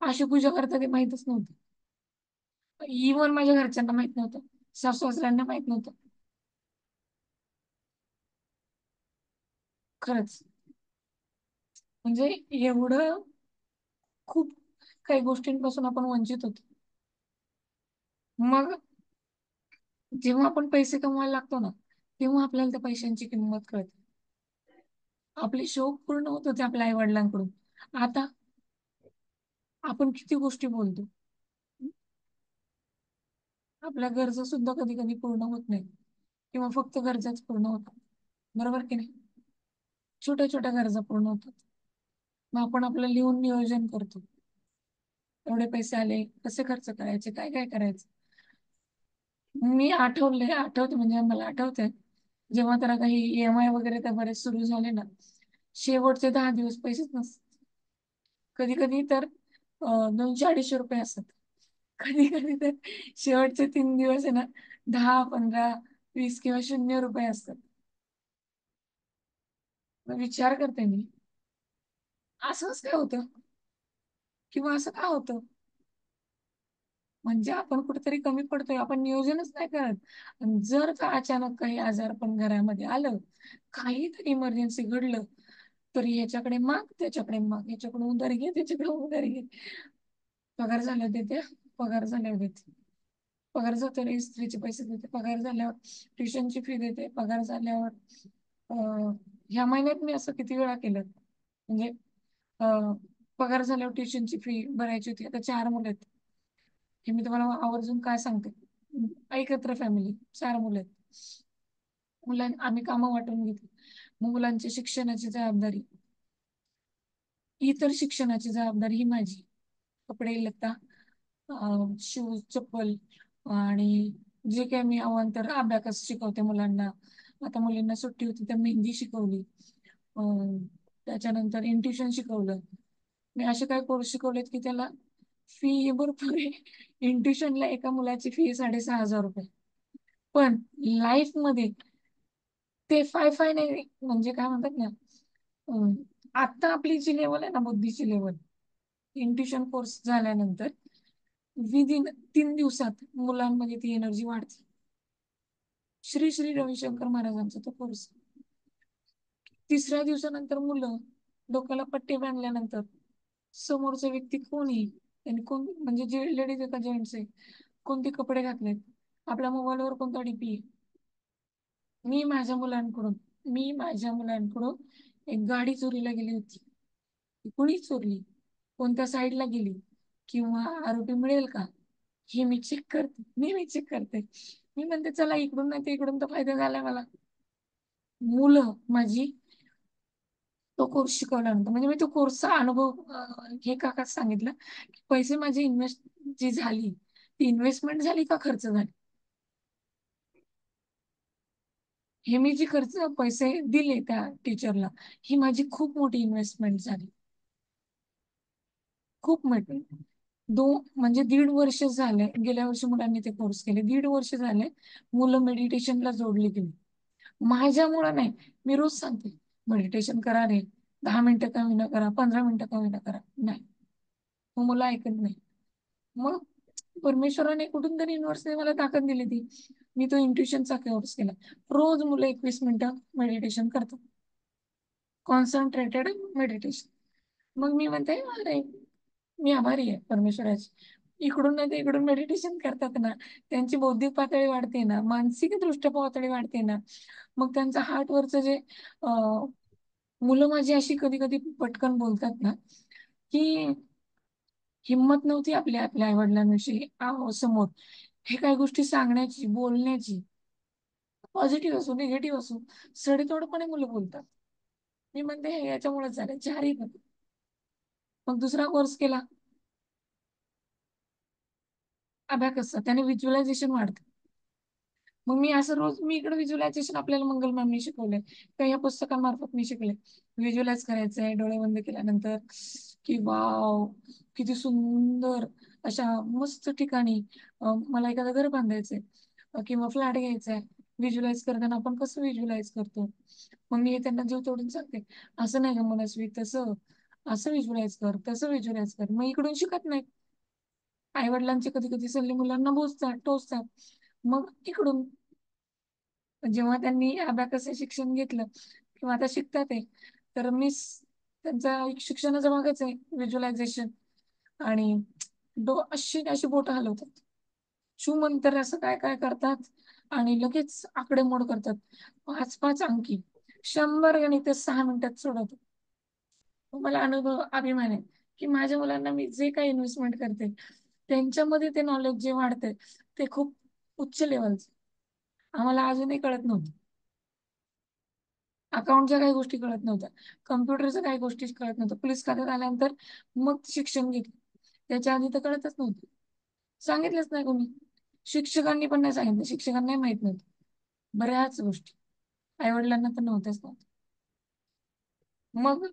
अशी पूजा करतात ते माहितच नव्हतं. इव्हन माझ्या घरच्यांना माहित नव्हतं, सासू सासऱ्यांना माहित नव्हतं. खरंच, म्हणजे एवढं खूप काही गोष्टींपासून आपण वंचित होतो. मग जेव्हा आपण पैसे कमवायला लागतो ना, तेव्हा आपल्याला त्या पैशांची किंमत कळते. आपले शौक पूर्ण होत होते आपल्या आई वडिलांकडून. आता आपण किती गोष्टी बोलतो. आपल्या गरजा सुद्धा कधी कधी पूर्ण होत नाही, किंवा फक्त गरजाच पूर्ण होतात. बरोबर की नाही? छोट्या छोट्या गरजा पूर्ण होतात. मग आपण आपलं लिहून नियोजन करतो, एवढे पैसे आले, कसे खर्च करायचे, काय काय करायचं. मी आठवते, म्हणजे मला आठवतंय, जेव्हा त्याला काही EMI वगैरे त्या बरेच सुरू झाले ना, शेवटचे 10 दिवस पैसेच नसतात. कधी कधी तर 200-250 रुपये असतात. कधी कधी तर शेवटचे 3 दिवस आहे ना, 10, 15, 20 किंवा 0 रुपये असतात. मग विचार करते मी, असंच काय होतं, किंवा असं का होतं? म्हणजे आपण कुठेतरी कमी पडतोय, आपण नियोजनच नाही करत. आणि जर का अचानक काही आजार पण घरामध्ये आलं, काहीतरी इमर्जन्सी घडलं, तर ह्याच्याकडे माग, त्याच्याकडे माग, ह्याच्याकडे उधार घे, त्याच्याकडे उधार घे. पगार झाल्यावर देते, पगार झाल्यावर देते, पगार जातो इस्त्रीचे पैसे देते, पगार झाल्यावर ट्युशनची फी देते, पगार झाल्यावर ह्या महिन्यात मी असं किती वेळा केलं. म्हणजे अं, पगार झाल्यावर ट्युशनची फी भरायची होती. आता 4 मुलं आहेत. हे मी तुम्हाला आवर्जून काय सांगते, एकत्र फॅमिली, 4 मुलं आहेत. आम्ही कामं वाटून घेतली. मग मुलांची शिक्षणाची जबाबदारी, इतर शिक्षणाची जबाबदारी ही माझी. कपडे लत्ता, शूज, चप्पल, आणि जे काही मी अवांतर अभ्यास शिकवते मुलांना. आता मुलींना सुट्टी होती तर मेहंदी शिकवली, अं, त्याच्यानंतर इंट्युशन शिकवलं. मी असे काही कोर्स शिकवलेत की त्याला फी भरपूर आहे. इंट्युशनला एका मुलाची फी 6,500 रुपये. पण लाईफ मध्ये ते फाय फाय नाही, म्हणजे काय म्हणतात ना, अं, आता आपली जी लेवल आहे ना, बुद्धीची लेवल, इंट्युशन कोर्स झाल्यानंतर विदिन 3 दिवसात मुलांमध्ये ती एनर्जी वाढते. श्री श्री रविशंकर महाराजांचा तो कोर्स. तिसऱ्या दिवसानंतर मुलं डोक्याला पट्टे बांधल्यानंतर, समोरचा व्यक्ती कोणी, त्यांनी कोण, म्हणजे जे लेडीज आहे का जेंट्स आहे, कोणते कपडे घातलेत, आपल्या मोबाईलवर कोणता डीपी आहे. मी माझ्या मुलांकडून मी माझ्या मुलांकडून एक गाडी चोरीला गेली होती, ती कुणी चोरली, कोणत्या साईडला गेली, किंवा आरोपी मिळेल का, हे मी चेक करते. मी चेक करते. मी म्हणते चला इकडून नाही तर इकडून तर फायदा झाला मला. मुलं माझी तो कोर्स शिकवल्यानंतर, म्हणजे मी तो कोर्सचा अनुभव हे काका सांगितलं की पैसे माझी इन्व्हेस्ट जी झाली, ती इन्व्हेस्टमेंट झाली का खर्च झाली. हे मी जी खर्च पैसे दिले त्या टीचरला, ही माझी खूप मोठी इन्व्हेस्टमेंट झाली. खूप मोठी. म्हणजे 1.5 वर्ष झाले, गेल्या वर्षी मुलांनी ते कोर्स केले, 1.5 वर्ष झाले मुलं मेडिटेशनला जोडली गेली. माझ्यामुळं नाही. मी रोज सांगते मेडिटेशन करा रे, 10 मिनिटं का होईना करा, 15 मिनिटं का होईना करा. नाही, मग मुलं ऐकत नाही. मग परमेश्वराने कुठून तरी युनिव्हर्सने मला ताकद दिली ती. मी तो इंट्युशनचा कोर्स केला. रोज मुलं 21 मिनिटं मेडिटेशन करतात, कॉन्सन्ट्रेटेड मेडिटेशन. मग मी म्हणते अरे, मी आभारी आहे परमेश्वराची. इकडून नाही तर इकडून मेडिटेशन करतात ना, त्यांची बौद्धिक पातळी वाढते ना, मानसिक दृष्ट्या पातळी वाढते ना. मग त्यांचा हार्टवरचं जे मुलं माझी अशी कधी कधी पटकन बोलतात ना, की हिंमत नव्हती आपल्या आपल्या आईवडिलांविषयी समोर हे काही गोष्टी सांगण्याची, बोलण्याची, पॉझिटिव्ह असो निगेटिव्ह असो, सडेतोडपणे मुलं बोलतात. मी म्हणते हे याच्यामुळेच झालं, चारही नको. मग दुसरा कोर्स केला अबॅकसचा, त्याने व्हिज्युअलायझेशन वाढतं. मग मी असं रोज, मी इकडे व्हिज्युअलायझेशन आपल्याला मंगल मॅमनी शिकवलंय, काही या पुस्तकांमार्फत मी शिकले. व्हिज्युअलाइज करायचंय डोळे बंद केल्यानंतर, की वाव किती सुंदर अशा मस्त ठिकाणी मला एखादं घर बांधायचंय, किंवा फ्लॅट घ्यायचाय. व्हिज्युअलाइज करताना आपण कसं व्हिज्युअलाइज करतो, मग मी हे त्यांना जीव तोडून सांगते, असं नाही का मनस्वी, तसं असं व्हिज्युअलाइज कर, तसं व्हिज्युअलाइज कर. मग इकडून शिकत नाही. आई वडिलांचे कधी कधी सल्ले मुलांना टोचतात. मग इकडून जेव्हा त्यांनी अबॅकसचं शिक्षण घेतलं, किंवा आता शिकतात आहे, तर त्यांचा एक शिक्षणाचा भागच आहे व्हिज्युअलायझेशन. आणि अशी अशी बोटं हलवतात, शू मंतर असं काय काय करतात, आणि लगेच आकडेमोड करतात, 5-5 अंकी, 100 गणित 6 मिनिटात सोडवतात. मग मला अभिमान आहे की माझ्या मुलांना मी जे काही इन्व्हेस्टमेंट करते, त्यांच्यामध्ये ते नॉलेज जे वाढतंय ते खूप उच्च लेवलचं. आम्हाला अजूनही कळत नव्हतं. अकाउंटच्या काही गोष्टी कळत नव्हत्या, कम्प्युटरच्या काही गोष्टी कळत नव्हत्या. पोलीस खात्यात आल्यानंतर मग शिक्षण घेतलं. त्याच्या आधी तर कळतच नव्हतं. सांगितलंच नाही कोणी. शिक्षकांनी पण नाही सांगितलं, शिक्षकांनाही माहित नव्हतं बऱ्याच गोष्टी. आई वडिलांना तर नव्हत्याच नव्हतं. मग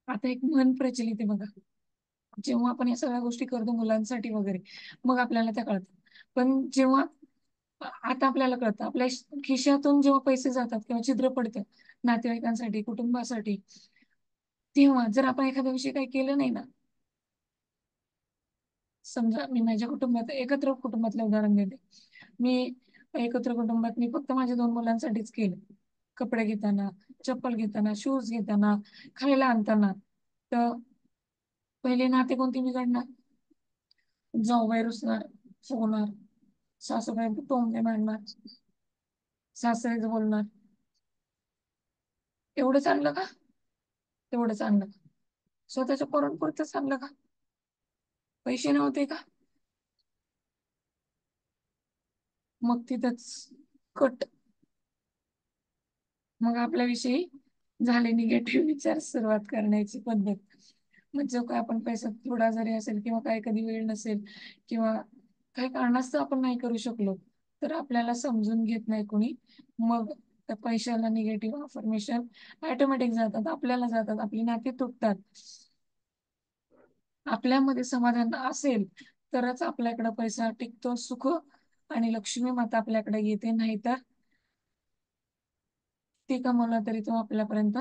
आता एक म्हण प्रचलित आहे बघा, जेव्हा आपण या सगळ्या गोष्टी करतो मुलांसाठी वगैरे, मग आपल्याला त्या कळतात. पण जेव्हा आता आपल्याला कळतं, आपल्या खिशातून जेव्हा पैसे जातात किंवा छिद्र पडतं नातेवाईकांसाठी, कुटुंबासाठी, तेव्हा जर आपण एखाद्या विषयी काही केलं नाही ना, समजा मी माझ्या कुटुंबात एकत्र कुटुंबातलं उदाहरण देते. मी एकत्र कुटुंबात मी फक्त माझ्या 2 मुलांसाठीच केलं. कपडे घेताना, चप्पल घेताना, शूज घेताना, खायला आणताना. तर पहिले नाते कोणते बिघडणार? जाऊबाई रुसणार, फुगणार, सासूबाई टोमणे मारणार, सासरेच बोलणार. एवढं चांगलं का? तेवढं चांगलं का? स्वतःच्या पोरांपुरतं चांगलं का? पैसे नव्हते का? मग तिथंच कट. मग आपल्याविषयी झाले निगेटिव्ह विचार सुरुवात करण्याची पद्धत. मग जो काय आपण पैसा थोडा जरी असेल किंवा काही कधी वेळ नसेल किंवा काही कारणास्तव आपण नाही करू शकलो, तर आपल्याला समजून घेत नाही कोणी. मग त्या पैशाला निगेटिव्ह अफर्मेशन ऑटोमॅटिक जातात, आपल्याला जातात, आपली नाती तुटतात. आपल्यामध्ये समाधान असेल तरच आपल्याकडे पैसा टिकतो, सुख आणि लक्ष्मी माता आपल्याकडे येते. नाहीतर ती कमवला तरी तो आपल्यापर्यंत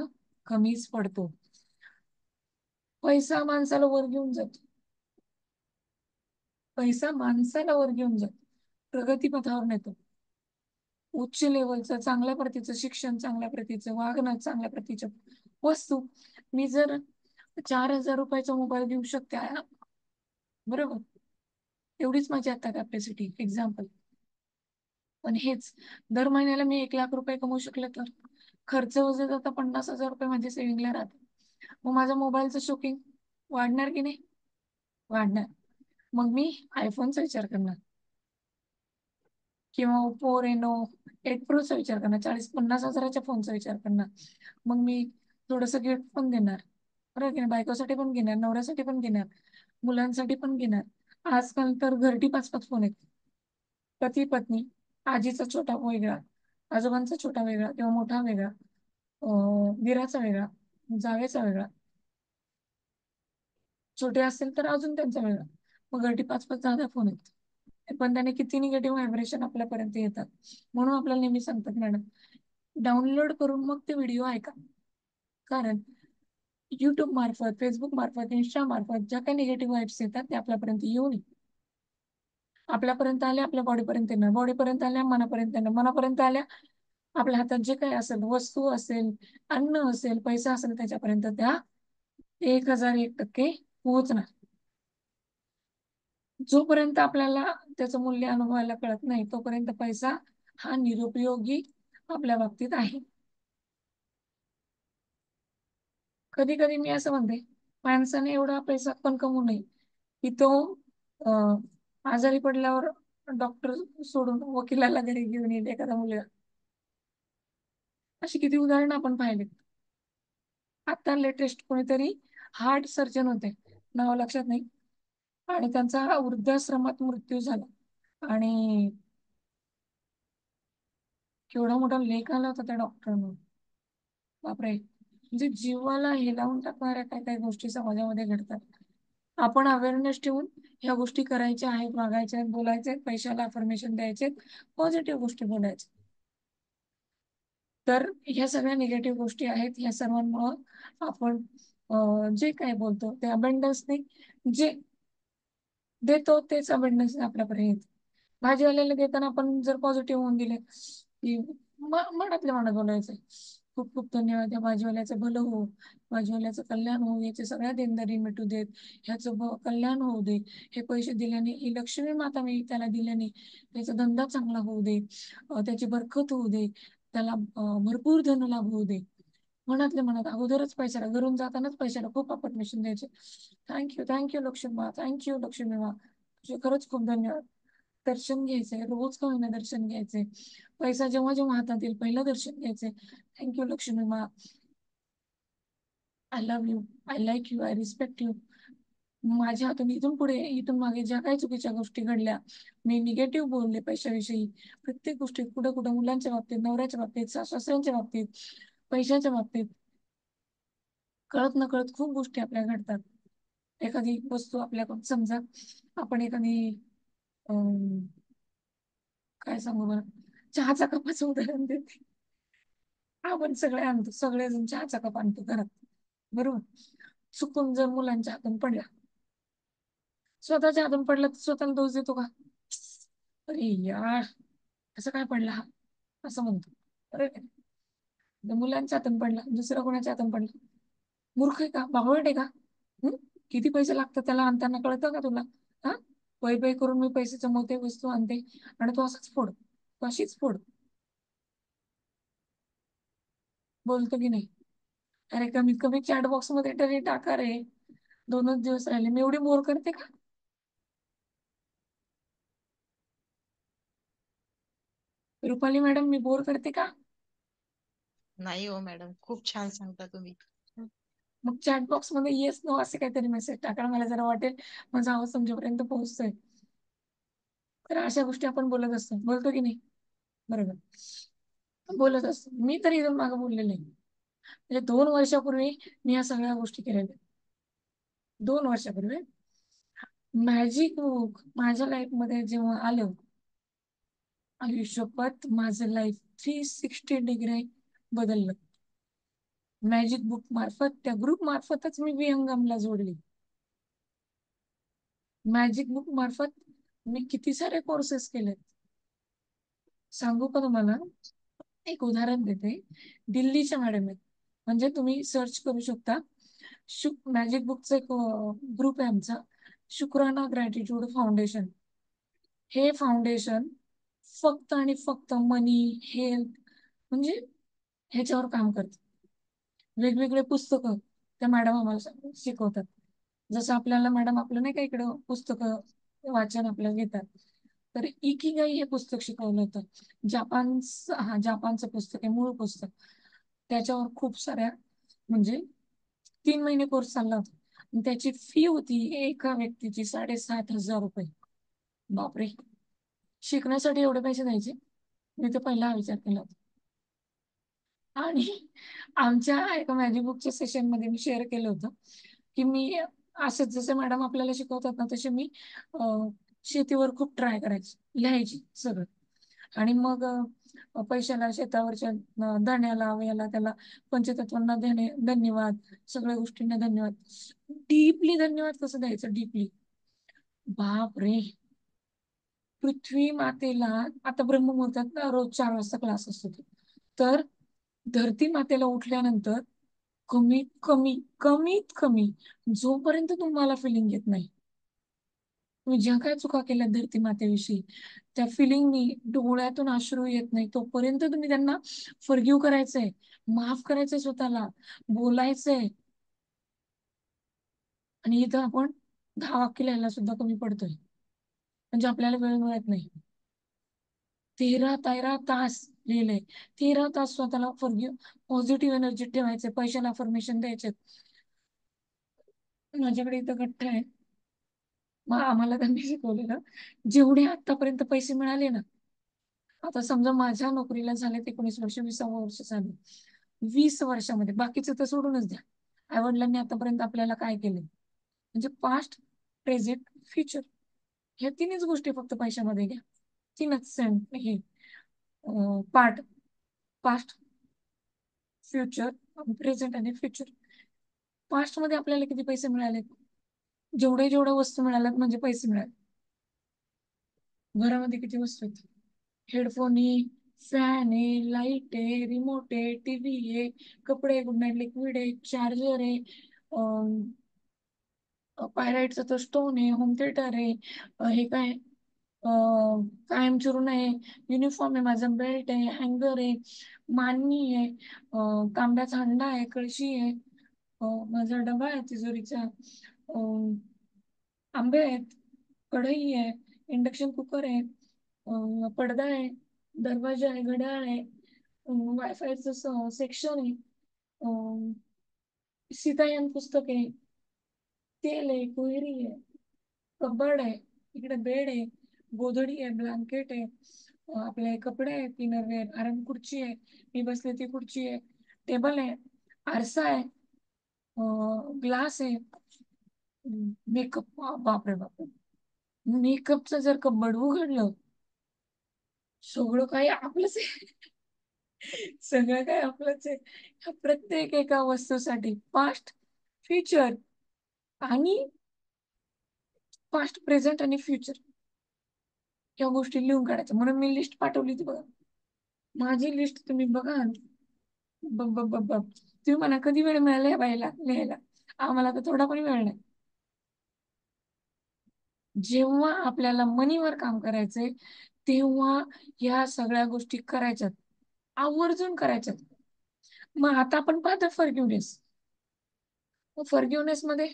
कमीच पडतो. पैसा माणसाला वर घेऊन जातो. पैसा माणसाला वर घेऊन जातो, प्रगतीपथावर नेतो. उच्च लेवलचं चांगल्या प्रतीचं शिक्षण, चांगल्या प्रतीचं वागणं, चांगल्या प्रतीच्या वस्तू. मी जर 4,000 रुपयाचा मोबाईल घेऊ शकते बरोबर, एवढीच माझी आता कॅपॅसिटी एक्झाम्पल. पण हेच दर महिन्याला मी 1,00,000 रुपये कमवू शकले तर खर्च वजा जाता 50,000 रुपये माझे सेव्हिंगला राहतात. मग माझ्या मोबाईलचं शोकिंग वाढणार की नाही? वाढणार. मग मी आयफोनचा विचार करणार किंवा ओप्पो रेनो 8 प्रोचा विचार करणार, 40-50 हजाराच्या फोनचा विचार करणार. मग मी थोडस गिफ्ट पण देणार, बरोबर की नाही? बायकोसाठी पण घेणार, नवऱ्यासाठी पण घेणार, मुलांसाठी पण घेणार. आजकाल तर घरटी 5-5 फोन आहेत. पती पत्नी, आजीचा छोटा वेगळा, आजोबांचा छोटा वेगळा किंवा मोठा वेगळा, दिराचा वेगळा, जावेचा वेगळा, छोटे असतील तर अजून त्यांचा वेगळा. मग घरटी 5-5 10 फोन आहेत. पण त्याने किती निगेटिव्ह व्हायब्रेशन आपल्यापर्यंत येतात. म्हणून आपल्याला नेहमी सांगतात मॅडम, डाउनलोड करून मग ते व्हिडिओ ऐका. कारण युट्यूब मार्फत, फेसबुक मार्फत, इंस्टा मार्फत ज्या काही निगेटिव्ह वाईब्स येतात ते आपल्यापर्यंत येऊ नये. आपल्यापर्यंत आल्या आपल्या बॉडीपर्यंत येणार, बॉडीपर्यंत आल्या मनापर्यंत येणार, मनापर्यंत आल्या आपल्या हातात जे काही असेल, वस्तू असेल, अन्न असेल, पैसा असेल, त्याच्यापर्यंत त्या 1,001% पोहोचणार. जोपर्यंत आपल्याला त्याचं मूल्य अनुभवायला कळत नाही तोपर्यंत पैसा हा निरुपयोगी आपल्या बाबतीत आहे. कधी कधी मी असं म्हणते, माणसाने एवढा पैसा पण कमवू नये की तो अं, आजारी पडल्यावर डॉक्टर सोडून वकिलाला घरी घेऊन येईल एखादा मुलगा. अशी किती उदाहरणं आपण पाहिले. आता लेटेस्ट कोणीतरी हार्ट सर्जन होते, नाव लक्षात नाही, आणि त्यांचा वृद्धाश्रमात मृत्यू झाला. आणि केवढा मोठा लेख आला होता त्या डॉक्टरांना. बापरे, म्हणजे जीवाला हेलावून टाकणाऱ्या काय काय गोष्टी समाजामध्ये घडतात. आपण अवेअरनेस ठेवून ह्या गोष्टी करायच्या आहेत, वागायच्या आहेत, बोलायचे आहेत, पैशाला अफर्मेशन द्यायचे, पॉझिटिव्ह गोष्टी बोलायच्या. तर ह्या सगळ्या निगेटिव्ह गोष्टी आहेत. ह्या सर्वांमुळं आपण जे काय बोलतो ते अबंडन्स नाही, जे देतो तेच अबंडन्स आपल्यापर्यंत येतं. भाजीवाल्याला देताना आपण जर पॉझिटिव्ह होऊन दिले की मनातल्या मनात बोलायचं, खूप खूप धन्यवाद, या भाजीवाल्याचं भलं हो, भाजीवाल्याचं कल्याण हो, याचे सगळ्या देणदारी मिटू देत, ह्याचं कल्याण होऊ दे, हे पैसे दिल्याने, ही लक्ष्मी माता मी त्याला दिल्याने त्याचा धंदा चांगला होऊ दे, त्याची बरकत होऊ दे, त्याला भरपूर धनलाभ होऊ दे. मनातल्या मनात अगोदरच पैशाला, घरून जातानाच पैशाला खूप अफर्मेशन द्यायचे. थँक्यू थँक्यू लक्ष्मी मा, थँक्यू लक्ष्मी मा. तुझे खरंच खूप धन्यवाद. दर्शन घ्यायचंय, रोज का होईना दर्शन घ्यायचंय. पैसा जेव्हा जेव्हा हातात येईल पहिलं दर्शन घ्यायचंय. थँक्यू लक्ष्मी मा. I love you. I like you. I respect you. माझ्या हातून इथून पुढे, इथून मागे ज्या काही चुकीच्या गोष्टी घडल्या, मी निगेटिव्ह बोलले पैशाविषयी, प्रत्येक गोष्टीत, कुठं कुठं मुलांच्या बाबतीत, नवऱ्याच्या बाबतीत, सासऱ्यांच्या बाबतीत, पैशाच्या बाबतीत, कळत नकळत खूप गोष्टी आपल्या घडतात. एखादी वस्तू आपल्याकडून, समजा आपण एखादी अं, काय सांगू बरं, चहाचा कपाचं उदाहरण देते. आपण सगळे आणतो, सगळेजण चहाचा कप आणतो घरात, बरोबर. चुकून जर मुलांच्या हातून पडला, स्वतःच्या हातून पडला तर स्वतःला दोष देतो का? अरे यार, असं काय पडला हा, असं म्हणतो. अरे, मुलांच्या हातून पडला, दुसऱ्या कोणाच्या हातून पडला, मूर्ख आहे का, बावळट आहे का? हं? किती पैसे लागतात त्याला आणताना, कळतं का तुला? हा, पै पै करून मी पैशाच्या मोठे वस्तू आणते आणि तू असंच फोड, तू अशीच फोड. बोलतो की नाही? अरे कमीत कमी चॅट बॉक्स मध्ये तरी टाका रे. 2च दिवस राहिले, मी एवढी बोर करते का? रुपाली मॅडम, मी बोर करते का? नाही हो मॅडम, खूप छान सांगता तुम्ही. मग चॅट बॉक्स मध्ये येस नो असे काहीतरी मेसेज टाका, मला जरा वाटेल माझा आवाज तुमच्यापर्यंत पोहोचतोय. तर अशा गोष्टी आपण बोलत असतो, बोलतो की नाही? बरोबर, बोलत असतो. मी तरी इथून मागे बोललेले आहे. म्हणजे 2 वर्षापूर्वी मी या सगळ्या गोष्टी केलेल्या. 2 वर्षापूर्वी मॅजिक बुक माझ्या लाईफ मध्ये जेव्हा आलं, आयुष्यपत माझं लाईफ 360 डिग्री बदललं. मॅजिक बुक मार्फत, त्या ग्रुप मार्फतच मी विहंगमला जोडली. मॅजिक बुक मार्फत मी किती सारे कोर्सेस केलेत, सांगू का तुम्हाला? एक उदाहरण देते. दिल्लीच्या मॅडम आहेत, म्हणजे तुम्ही सर्च करू शकता. मॅजिक बुकचा एक ग्रुप आहे आमचा, शुक्राना ग्रॅटिट्यूड फाउंडेशन. हे फाउंडेशन फक्त आणि फक्त मनी, हेल्थ, म्हणजे ह्याच्यावर काम करतं. वेगवेगळे पुस्तकं त्या मॅडम आम्हाला शिकवतात. जसं आपल्याला मॅडम आपलं नाही का इकडं पुस्तकं वाचन आपल्याला घेतात, तर इकिगाई हे पुस्तक शिकवलं होतं. जपानचं पुस्तक आहे, मूळ पुस्तक. त्याच्यावर खूप साऱ्या, म्हणजे 3 महिने कोर्स चालला होता. आणि त्याची फी होती एका व्यक्तीची 7,500 रुपये. बापरे, शिकण्यासाठी एवढे पैसे द्यायचे? मी तर पहिला हा विचार केला होता. आणि आमच्या एका मॅजिक बुकच्या सेशन मध्ये मी शेअर केलं होतं की मी असंच, जसे मॅडम आपल्याला शिकवतात ना तसे मी शेतीवर खूप ट्राय करायची, लिहायची सगळं. आणि मग पैशाला, शेतावरच्या धान्याला, याला त्याला, पंचतत्वांना धन्यवाद, सगळ्या गोष्टींना धन्यवाद. डीपली धन्यवाद कसं द्यायचं, डीपली. बाप रे, पृथ्वी मातेला, आता ब्रह्ममुहूर्तात रोज 4 वाजता क्लास असतो तो. तर धरती मातेला उठल्यानंतर कमीत कमी जोपर्यंत तुम्हाला फिलिंग येत नाही, तुम्ही ज्या काय चुका केल्या धरती मातेविषयी, त्या फिलिंगनी डोळ्यातून अश्रू येत नाही, तोपर्यंत तुम्ही त्यांना फॉरगिव्ह करायचंय, माफ करायचंय स्वतःला, बोलायचंय. आणि इथं आपण 10 वाक्य लिहायला सुद्धा कमी पडतोय, म्हणजे आपल्याला वेळ मिळत नाही. 13 तास लिहिले, 13 तास स्वतःला फॉरगिव्ह, पॉझिटिव्ह एनर्जी ठेवायचे, पैशाला अफर्मेशन द्यायचे. माझ्याकडे इथं गठ्ठा आहे, मग आम्हाला त्यांनी शिकवलेलं, जेवढे आतापर्यंत पैसे मिळाले ना, आता समजा माझ्या नोकरीला झाले 19 वर्ष, 20वे वर्ष झाले, 20 वर्षामध्ये बाकीचं तर सोडूनच द्या, आईवडिलांनी आतापर्यंत आपल्याला काय केले, म्हणजे पास्ट, प्रेझेंट, फ्युचर, ह्या तिन्हीच गोष्टी फक्त पैशामध्ये घ्या. तीनच सेंट हे पार्ट, पास्ट, फ्युचर, प्रेझेंट आणि फ्युचर. पास्ट मध्ये आपल्याला किती पैसे मिळाले? जेवढ्या वस्तू मिळाल्यात म्हणजे पैसे मिळाले. घरामध्ये किती वस्तू आहेत? हेडफोन आहे, फॅन आहे, लाईट आहे, रिमोट आहे, टीव्ही आहे, कपडे, गुड नाईट लिक्विड आहे, चार्जर आहे, पायराईटचा तो स्टोन आहे, होम थिएटर आहे, हे काय, कायमचूर्ण आहे, युनिफॉर्म आहे, माझा बेल्ट आहे, हँगर आहे, माननी आहे, तांब्याचा हंडा आहे, कळशी आहे, माझा डबा आहे तिजोरीचा, आंबे आहेत, कढई आहे, इंडक्शन कुकर आहे, पडदा आहे, दरवाजा आहे, घड्याळ आहे, वायफायचं सेक्शन आहे, सीतायन पुस्तक आहे, तेल आहे, कोयरी आहे, कबड आहे, इकडे बेड आहे, गोधडी आहे, ब्लँकेट आहे, आपले कपडे आहेत, इनरवेअर, आराम खुर्ची आहे, मी बसले ती खुर्ची आहे, टेबल आहे, आरसा आहे, ग्लास आहे, मेकअप, बापरे बापरे, मेकअपचं जर कबड उघडलं, सगळं काही आपलंच आहे. सगळं काही आपलंच आहे. ह्या प्रत्येक एका वस्तूसाठी पास्ट, फ्युचर आणि पास्ट, प्रेझेंट आणि फ्युचर या गोष्टी लिहून काढायच्या. म्हणून मी लिस्ट पाठवली ती बघा. माझी लिस्ट तुम्ही बघा. तुम्ही म्हणा कधी वेळ मिळाला या बाईला लिहायला. आम्हाला तर थोडा पण वेळ नाही. जेव्हा आपल्याला मनीवर काम करायचंय तेव्हा या सगळ्या गोष्टी करायच्यात, आवर्जून करायच्यात. मग आता आपण पाहतो फॉरगिव्हनेस. फॉरगिव्हनेस मध्ये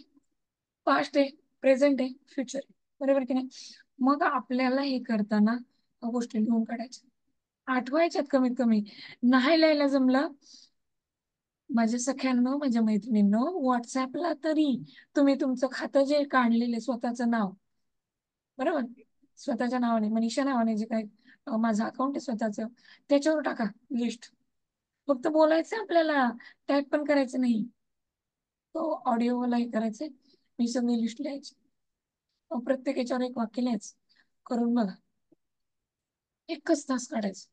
पास्ट आहे, प्रेझेंट आहे, फ्युचर आहे, बरोबर की नाही? मग आपल्याला हे करताना या गोष्टी लिहून काढायच्या, आठवायच्यात कमीत कमी. नाही लिहायला जमलं, माझ्या सख्यांनो, माझ्या मैत्रिणींनो, व्हॉट्सअपला तरी तुम्ही तुमचं खातं जे काढलेले स्वतःचं नाव, बरोबर, स्वतःच्या नावाने, मनीषा नावाने जे काही माझं अकाउंट आहे स्वतःचं, त्याच्यावर टाका लिस्ट. फक्त बोलायचं आपल्याला, टाईप पण करायचं नाही. तो ऑडिओला हे करायचंय, मी सगळी लिस्ट लिहायची. प्रत्येक याच्यावर एक वाक्य लिहायचं. करून बघा, एकच तास काढायचं.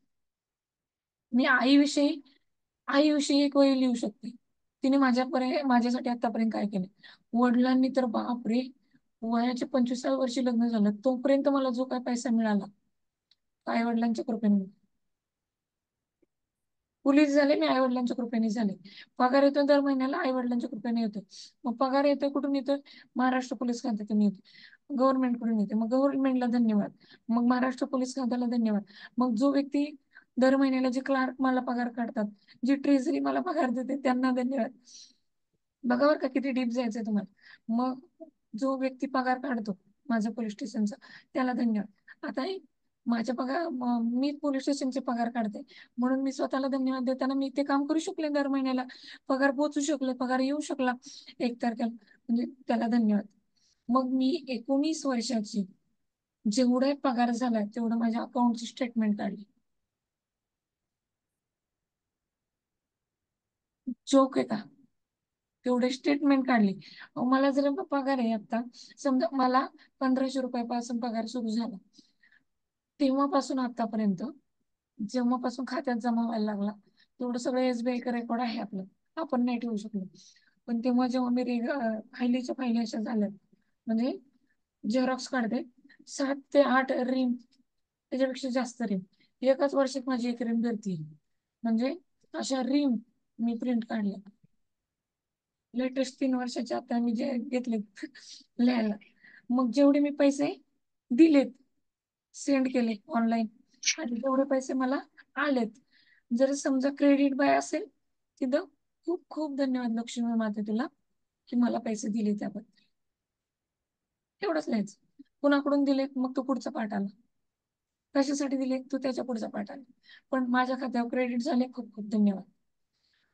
मी आईविषयी एक वही लिहू शकते. तिने माझ्यासाठी आतापर्यंत काय केलं. वडिलांनी तर बापरे, वयाच्या 25व्या वर्षी लग्न झालं तोपर्यंत मला जो काय पैसा मिळाला, आई वडिलांच्या कृपेने. पोलीस झाले मी आई वडिलांच्या कृपेने झाले. पगार येतो दर महिन्याला आई वडिलांच्या कृपेने येतो. मग पगार येतोय कुठून येतोय? महाराष्ट्र पोलीस खात्यातून येतो, गव्हर्नमेंट कडून येते. मग गव्हर्नमेंटला धन्यवाद, मग महाराष्ट्र पोलीस खात्याला धन्यवाद. मग जो व्यक्ती दर महिन्याला जे क्लार्क मला पगार काढतात, जी ट्रेझरी मला पगार देते, त्यांना धन्यवाद. बघा बरं का किती डीप जायचंय तुम्हाला. मग जो व्यक्ती पगार काढतो माझ्या पोलीस स्टेशनचा, त्याला धन्यवाद. आता माझ्या पगार मी पोलीस स्टेशनचे पगार काढते म्हणून मी स्वतःला धन्यवाद देताना मी ते काम करू शकले, दर महिन्याला पगार पोहोचू शकले, पगार येऊ शकला 1 तारखेला, म्हणजे त्याला धन्यवाद. मग मी 19 वर्षाची, जेवढा पगार झालाय तेवढं माझ्या अकाउंटची स्टेटमेंट काढली. जोक आहे का? तेवढे स्टेटमेंट काढली. मला जर पगार आहे आता, समजा मला 1500 रुपयापासून पगार सुरू झाला, तेव्हापासून आतापर्यंत जेव्हापासून खात्यात जमा व्हायला लागला, तेवढं सगळं SBI का रेकॉर्ड आहे आपलं, आपण नाही ठेवू शकलो. पण तेव्हा जेव्हा मी फायलीच्या फायली अशा झाल्या, म्हणजे झेरॉक्स काढते 7 ते 8 रिम, त्याच्यापेक्षा जास्त रिम एकाच वर्षात माझी एक रिम भरती, म्हणजे अशा रिम मी प्रिंट काढल्या. लेटेस्ट 3 वर्षाच्या आता मी जे घेतले लिहायला. मग जेवढे मी पैसे दिलेत, सेंड केले ऑनलाईन, आणि तेवढे पैसे मला आलेत. जर समजा क्रेडिट बाय असेल, तिथं खूप खूप धन्यवाद लक्ष्मी माते तुला, की मला पैसे दिले त्याबद्दल. एवढंच लिहायचं. कुणाकडून दिले मग तो पुढचा पाठ आला, कशासाठी दिले तू त्याच्या पुढचा पाठ आला. पण माझ्या खात्यावर क्रेडिट झाले, खूप खूप धन्यवाद.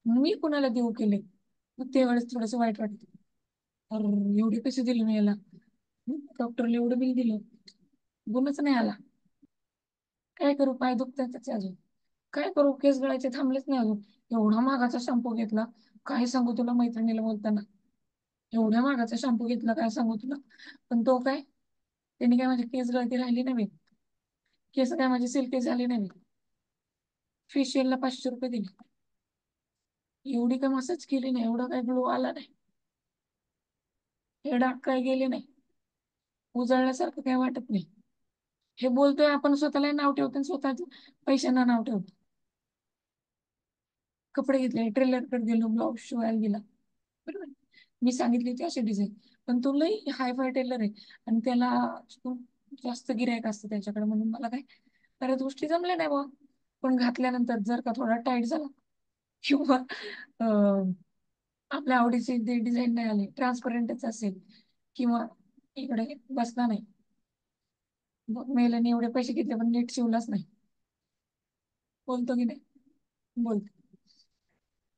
मी कुणाला देऊ केले, मग त्यावेळेस थोडस वाईट वाटत, अरे एवढे पैसे दिले मी याला, डॉक्टरला एवढं बिल दिलं, गुणच नाही आला. काय करू, पाय दुखतात त्याचे अजून, काय करू, केस गळायचे थांबलेच नाही अजून. एवढा महागाचा शॅम्पू घेतला, काय सांगू तुला, मैत्रिणीला बोलताना एवढ्या महागाचा शॅम्पू घेतला, काय सांगू तुला. पण तो काय, त्याने काय माझी केस गळती राहिली नाही, केस काय माझी सिल्की झाली नाही. फेशियलला 500 रुपये दिले, एवढी काय मसाज केली नाही, एवढा काय ग्लो आला नाही, हे डाग काय गेले नाही, उजळल्यासारखं काय वाटत नाही. हे बोलतोय आपण, स्वतःला नाव ठेवतो आणि स्वतःच पैशांना नाव ठेवतो. कपडे घेतले, टेलरकडे गेलो, ब्लाऊज शिवायला गेला, बरोबर, मी सांगितली होती अशी डिझाईन, पण तो लई हायफाय टेलर आहे आणि त्याला खूप जास्त गिरायक असतं त्याच्याकडे, म्हणून मला काय बऱ्याच गोष्टी जमल्या नाही बा. पण घातल्यानंतर जर का थोडा टाईट झाला किंवा आपल्या आवडीची डिझाईन नाही आली, ट्रान्सपरंटच असेल, किंवा इकडे बसला नाही, मग मेल्याने एवढे पैसे घेतले पण नीट शिवलाच नाही. बोलतो की नाही? बोलतो.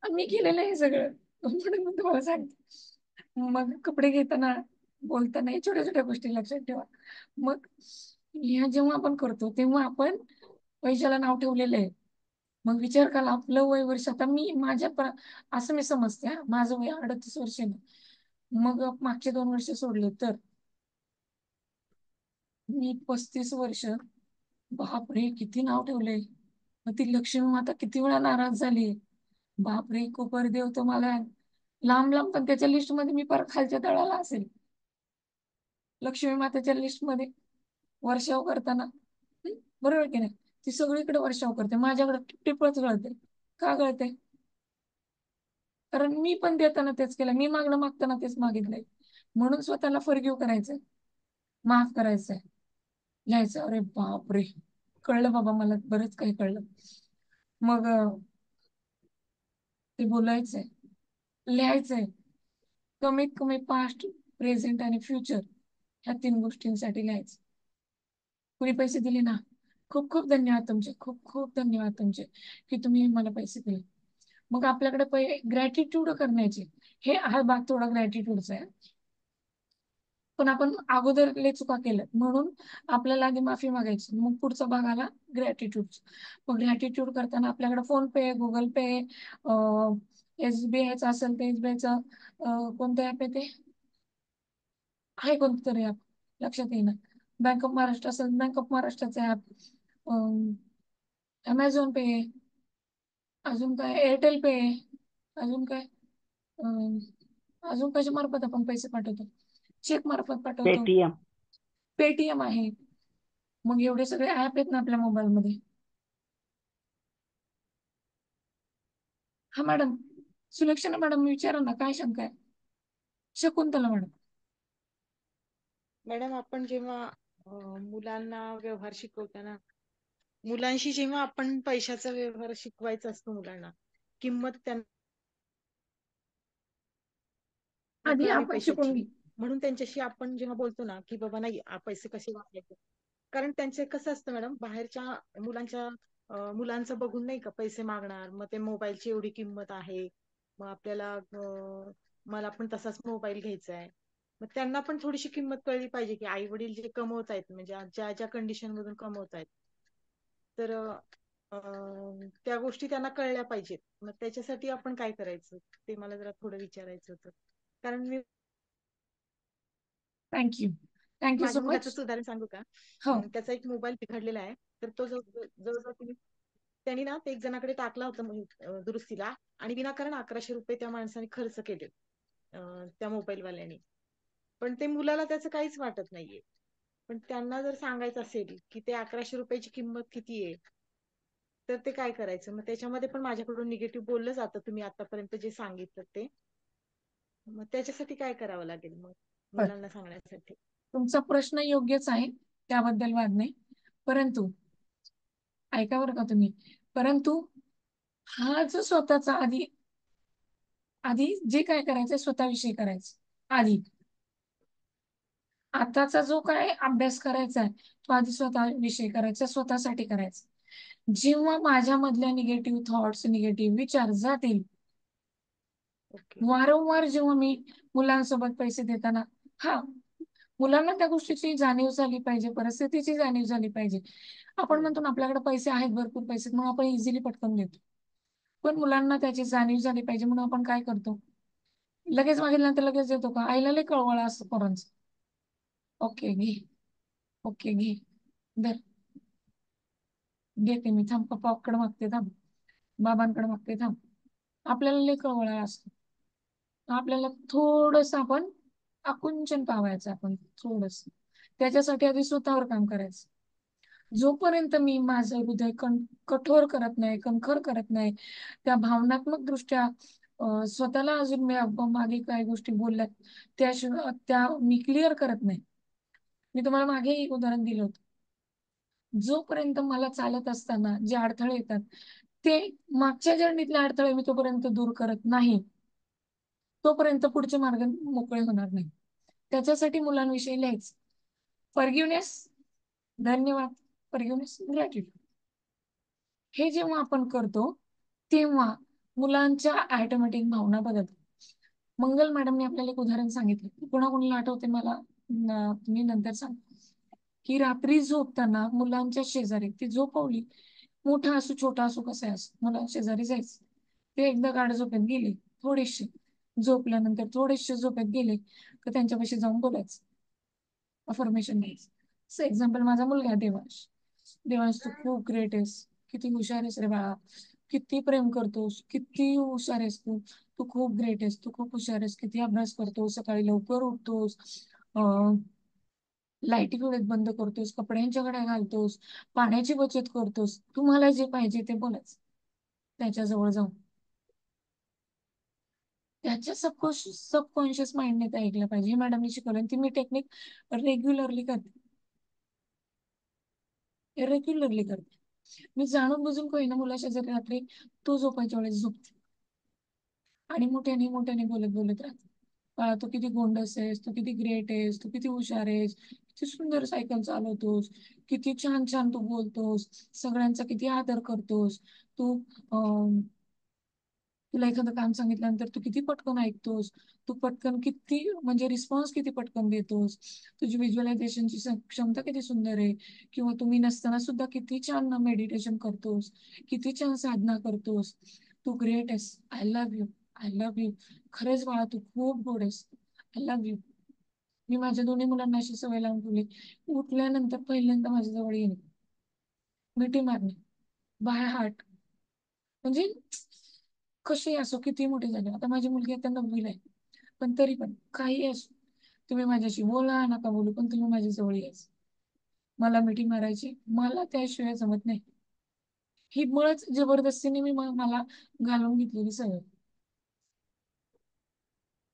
मी केलेलं आहे सगळं म्हणून मी तुम्हाला सांगते. मग कपडे घेताना बोलताना या छोट्या छोट्या गोष्टी लक्षात ठेवा. मग ह्या जेव्हा आपण करतो तेव्हा आपण पैशाला नाव ठेवलेलं आहे. मग विचार करा, आपलं वय वर्ष आता असं मी समजते, हा माझं वय 38 वर्ष आहे ना. मग मागचे 2 वर्ष सोडले तर मी 35 वर्ष. बापरे, किती नाव ठेवलंय. मग ती लक्ष्मी माता किती वेळा नाराज झाली. बापरे, कोपर देव तो मला लांब लांब, पण त्याच्या लिस्ट मध्ये मी परत खालच्या तळाला असेल. लक्ष्मी मातेच्या लिस्ट मध्ये वर्षाव करताना बरोबर की नाही? ती सगळीकडे वर्षाव करते, माझ्याकडे टिपळच गळते. का गळते? कारण मी पण देताना तेच केलं, मी मागणं मागताना तेच मागितलंय. म्हणून स्वतःला फॉरगिव्ह करायचंय, माफ करायचंय, लिहायचं. अरे बापरे, कळलं बाबा, मला बरंच काही कळलं. मग ते बोलायचंय, लिहायचंय. कमीत कमी पास्ट, प्रेझेंट आणि फ्युचर ह्या 3 गोष्टींसाठी लिहायचं. कुणी पैसे दिले ना, खूप खूप धन्यवाद तुमचे, खूप खूप धन्यवाद तुमचे की तुम्ही मला पैसे दिले. मग आपल्याकडे ग्रॅटिट्यूड करण्याचे, हा भाग थोडा ग्रॅटिट्यूडचा आहे. पण आपण अगोदर लय चुका केल्या म्हणून आपल्याला आधी माफी मागायची, मग पुढचा भाग आला ग्रॅटिट्यूड. मग ग्रॅटिट्यूड करताना आपल्याकडे फोन पे, गुगल पे, SBI असेल तर SBIचं कोणतं ऍप आहे ते, आहे कोणतं तरी ऍप, लक्षात येईना. बँक ऑफ महाराष्ट्र असेल, बँक ऑफ महाराष्ट्राचं ऍप, अमेझॉन पे, अजून काय एअरटेल पे, अजून काय, अं, अजून कशा मार्फत आपण पैसे पाठवतो? चेक मार्फत पाठवतो. पेटीएम. पेटीएम आहे. मग एवढे सगळे ऍप आहेत ना आपल्या मोबाईलमध्ये. हा मॅडम, सुलक्षणा मॅडम विचारा ना, काय शंका आहे? शकुंतला मॅडम. मॅडम, आपण जेव्हा मुलांना व्यवहार शिकवताना, मुलांशी जेव्हा आपण पैशाचा व्यवहार शिकवायचा असतो मुलांना, किंमत त्यांना आधी कळावी आपण शिकून पैशाची. घे. म्हणून त्यांच्याशी आपण जेव्हा बोलतो ना की बाबा नाही, पैसे कसे वापरायचे, कारण त्यांचे कसं असतं मॅडम, बाहेरच्या मुलांच्या मुलांचं बघून नाही का पैसे मागणार, मग ते मोबाईलची एवढी किंमत आहे, मग आपल्याला मला पण तसाच मोबाईल घ्यायचा आहे. मग त्यांना पण थोडीशी किंमत कळली पाहिजे की आई वडील जे कमवत आहेत, म्हणजे ज्या ज्या कंडिशन मधून कमवत आहेत, तर त्या गोष्टी त्यांना कळल्या पाहिजेत. मग त्याच्यासाठी आपण काय करायचं ते मला जरा थोडं विचारायचं होतं. कारण मी थँक्यू, थँक्यू सो माझ्या मच. मुलाचंच उदाहरण सांगू का? हो. त्याचा एक मोबाईल बिघडलेला आहे, तर तो जवळजवळ त्यांनी ना ते एक जणाकडे टाकला होता दुरुस्तीला, आणि विनाकारण 1100 रुपये त्या माणसाने खर्च केले त्या मोबाईल वाल्याने. पण ते मुलाला त्याचं काहीच वाटत नाहीये. पण त्यांना जर सांगायचं असेल की ते 1100 रुपयाची किंमत किती आहे, तर ते काय करायचं? मग त्याच्यामध्ये पण माझ्याकडून निगेटिव्ह बोललं जातं, तुम्ही आतापर्यंत जे सांगितलं ते. मग त्याच्यासाठी काय करावं लागेल मग बर, मुलांना सांगण्यासाठी? तुमचा प्रश्न योग्यच आहे, त्याबद्दल वाद नाही. परंतु ऐका बरं का तुम्ही, परंतु हा जो स्वतःचा आधी आधी जे काय करायचं स्वतःविषयी करायचं आधी. आताचा जो काय अभ्यास करायचा आहे तो आधी स्वतःविषयी करायचा, स्वतःसाठी करायचा. जेव्हा माझ्यामधल्या निगेटिव्ह थॉट्स, निगेटिव्ह विचार जातील, ओके. वारंवार जेव्हा मी मुलांसोबत पैसे देताना, हा, मुलांना त्या गोष्टीची जाणीव झाली पाहिजे, परिस्थितीची जाणीव झाली पाहिजे. आपण हो. म्हणतो ना आपल्याकडे पैसे आहेत, भरपूर पैसे आहेत, म्हणून आपण इझिली पटकन देतो. पण मुलांना त्याची जाणीव झाली पाहिजे म्हणून आपण काय करतो? लगेच मागितल्यानंतर लगेच देतो का? आईला लय कळवळा असतो पोरांचं. ओके घे, ओके घे, धर, देते मी, थांब, पप्पाकडे मागते, थांब, बाबांकडे मागते, थांब. आपल्याला लय कळवळा असतो. आपल्याला थोडस आपण आकुंचन पावायचं, आपण थोडस. त्याच्यासाठी आधी स्वतःवर काम करायचं. जोपर्यंत मी माझं हृदय कठोर करत नाही, कणखर करत नाही, त्या भावनात्मक दृष्ट्या स्वतःला अजून मी मागे काही गोष्टी बोलल्यात त्या मी क्लिअर करत नाही. मी तुम्हाला मागे एक उदाहरण दिलं होतं. जोपर्यंत मला चालत असताना जे अडथळे येतात, ते मागच्या जर्नीतले अडथळे मी तोपर्यंत दूर करत नाही, तोपर्यंत पुढचे मार्ग मोकळे होणार नाही. त्याच्यासाठी मुलांविषयी लिहायचं. फॉरगिव्हनेस धन्यवाद. फॉरगिव्हनेस, ग्रॅटिट्यूड. हे जेव्हा आपण करतो तेव्हा मुलांच्या ऑटोमॅटिक भावना बदलतात. मंगल मॅडमने आपल्याला एक उदाहरण सांगितलं, कोणाकोणाला आठवते मला तुम्ही नंतर सांग, की रात्री झोपताना मुलांच्या शेजारी ती झोपवली, मोठा असो छोटा असो कसा असो, मुलांच्या शेजारी जायचं. ते एकदा गाढ झोपेत गेले, थोडेसे झोपल्यानंतर थोडेसे झोपेत गेले तर त्यांच्यापाशी जाऊन बोलायचं, अफर्मेशन द्यायचं. असं एक्झाम्पल माझा मुलगा आहे देवांश. देवांश, तू खूप ग्रेट आहेस, किती हुशार आहेस रे बाळा, किती प्रेम करतोस, किती हुशार आहेस तू, तू खूप ग्रेट आहेस, तू खूप हुशार आहेस, किती अभ्यास करतोस, सकाळी लवकर उठतोस, लाईटी वेळेत बंद करतोस, कपड्यांच्या घड्या घालतोस, पाण्याची बचत करतोस. तुम्हाला जे पाहिजे ते बोलायचं त्याच्याजवळ जाऊन. त्याच्या सबकॉन्शियस माइंडने ते ऐकलं पाहिजे. हे मॅडमनी शिकवलं आणि ती मी टेक्निक रेग्युलरली करते. मी जाणून बुजून काही ना मुलाच्या जर रात्री तो झोपायच्या वेळेस झोपते आणि मोठ्याने मोठ्याने बोलत बोलत राहते, बाळा तू किती गोंडस आहेस, तू किती ग्रेट आहेस, तू किती हुशार आहेस, किती सुंदर सायकल चालवतोस, किती छान छान तू बोलतोस, सगळ्यांचा किती आदर करतोस तू, तुला एखादं काम सांगितल्यानंतर तू किती पटकन ऐकतोस, तू पटकन किती म्हणजे रिस्पॉन्स किती पटकन देतोस, तुझी व्हिज्युअलायझेशनची क्षमता किती सुंदर आहे, किंवा तुम्ही नसताना सुद्धा किती छान मेडिटेशन करतोस, किती छान साधना करतोस, तू ग्रेट आहेस, I love you, I love you, खरंच बाळा तू खूप गोड आहेस, आय लव्ह यू. मी माझ्या दोन्ही मुलांना अशी सवय लावून ठेवली, उठल्यानंतर पहिल्यांदा माझ्या जवळ येणे, मिठी मारणे, बाय हार्ट. म्हणजे कशी असो, किती मोठे झाले, आता माझी मुलगी आता 9वीला आहे, पण तरी पण काही असो, तुम्ही माझ्याशी बोला नका बोलू, पण तुम्ही माझ्या जवळ यायचं, मला मिठी मारायची, मला त्याशिवाय जमत नाही. ही मुळच जबरदस्तीने मला घालून घेतलेली सवय.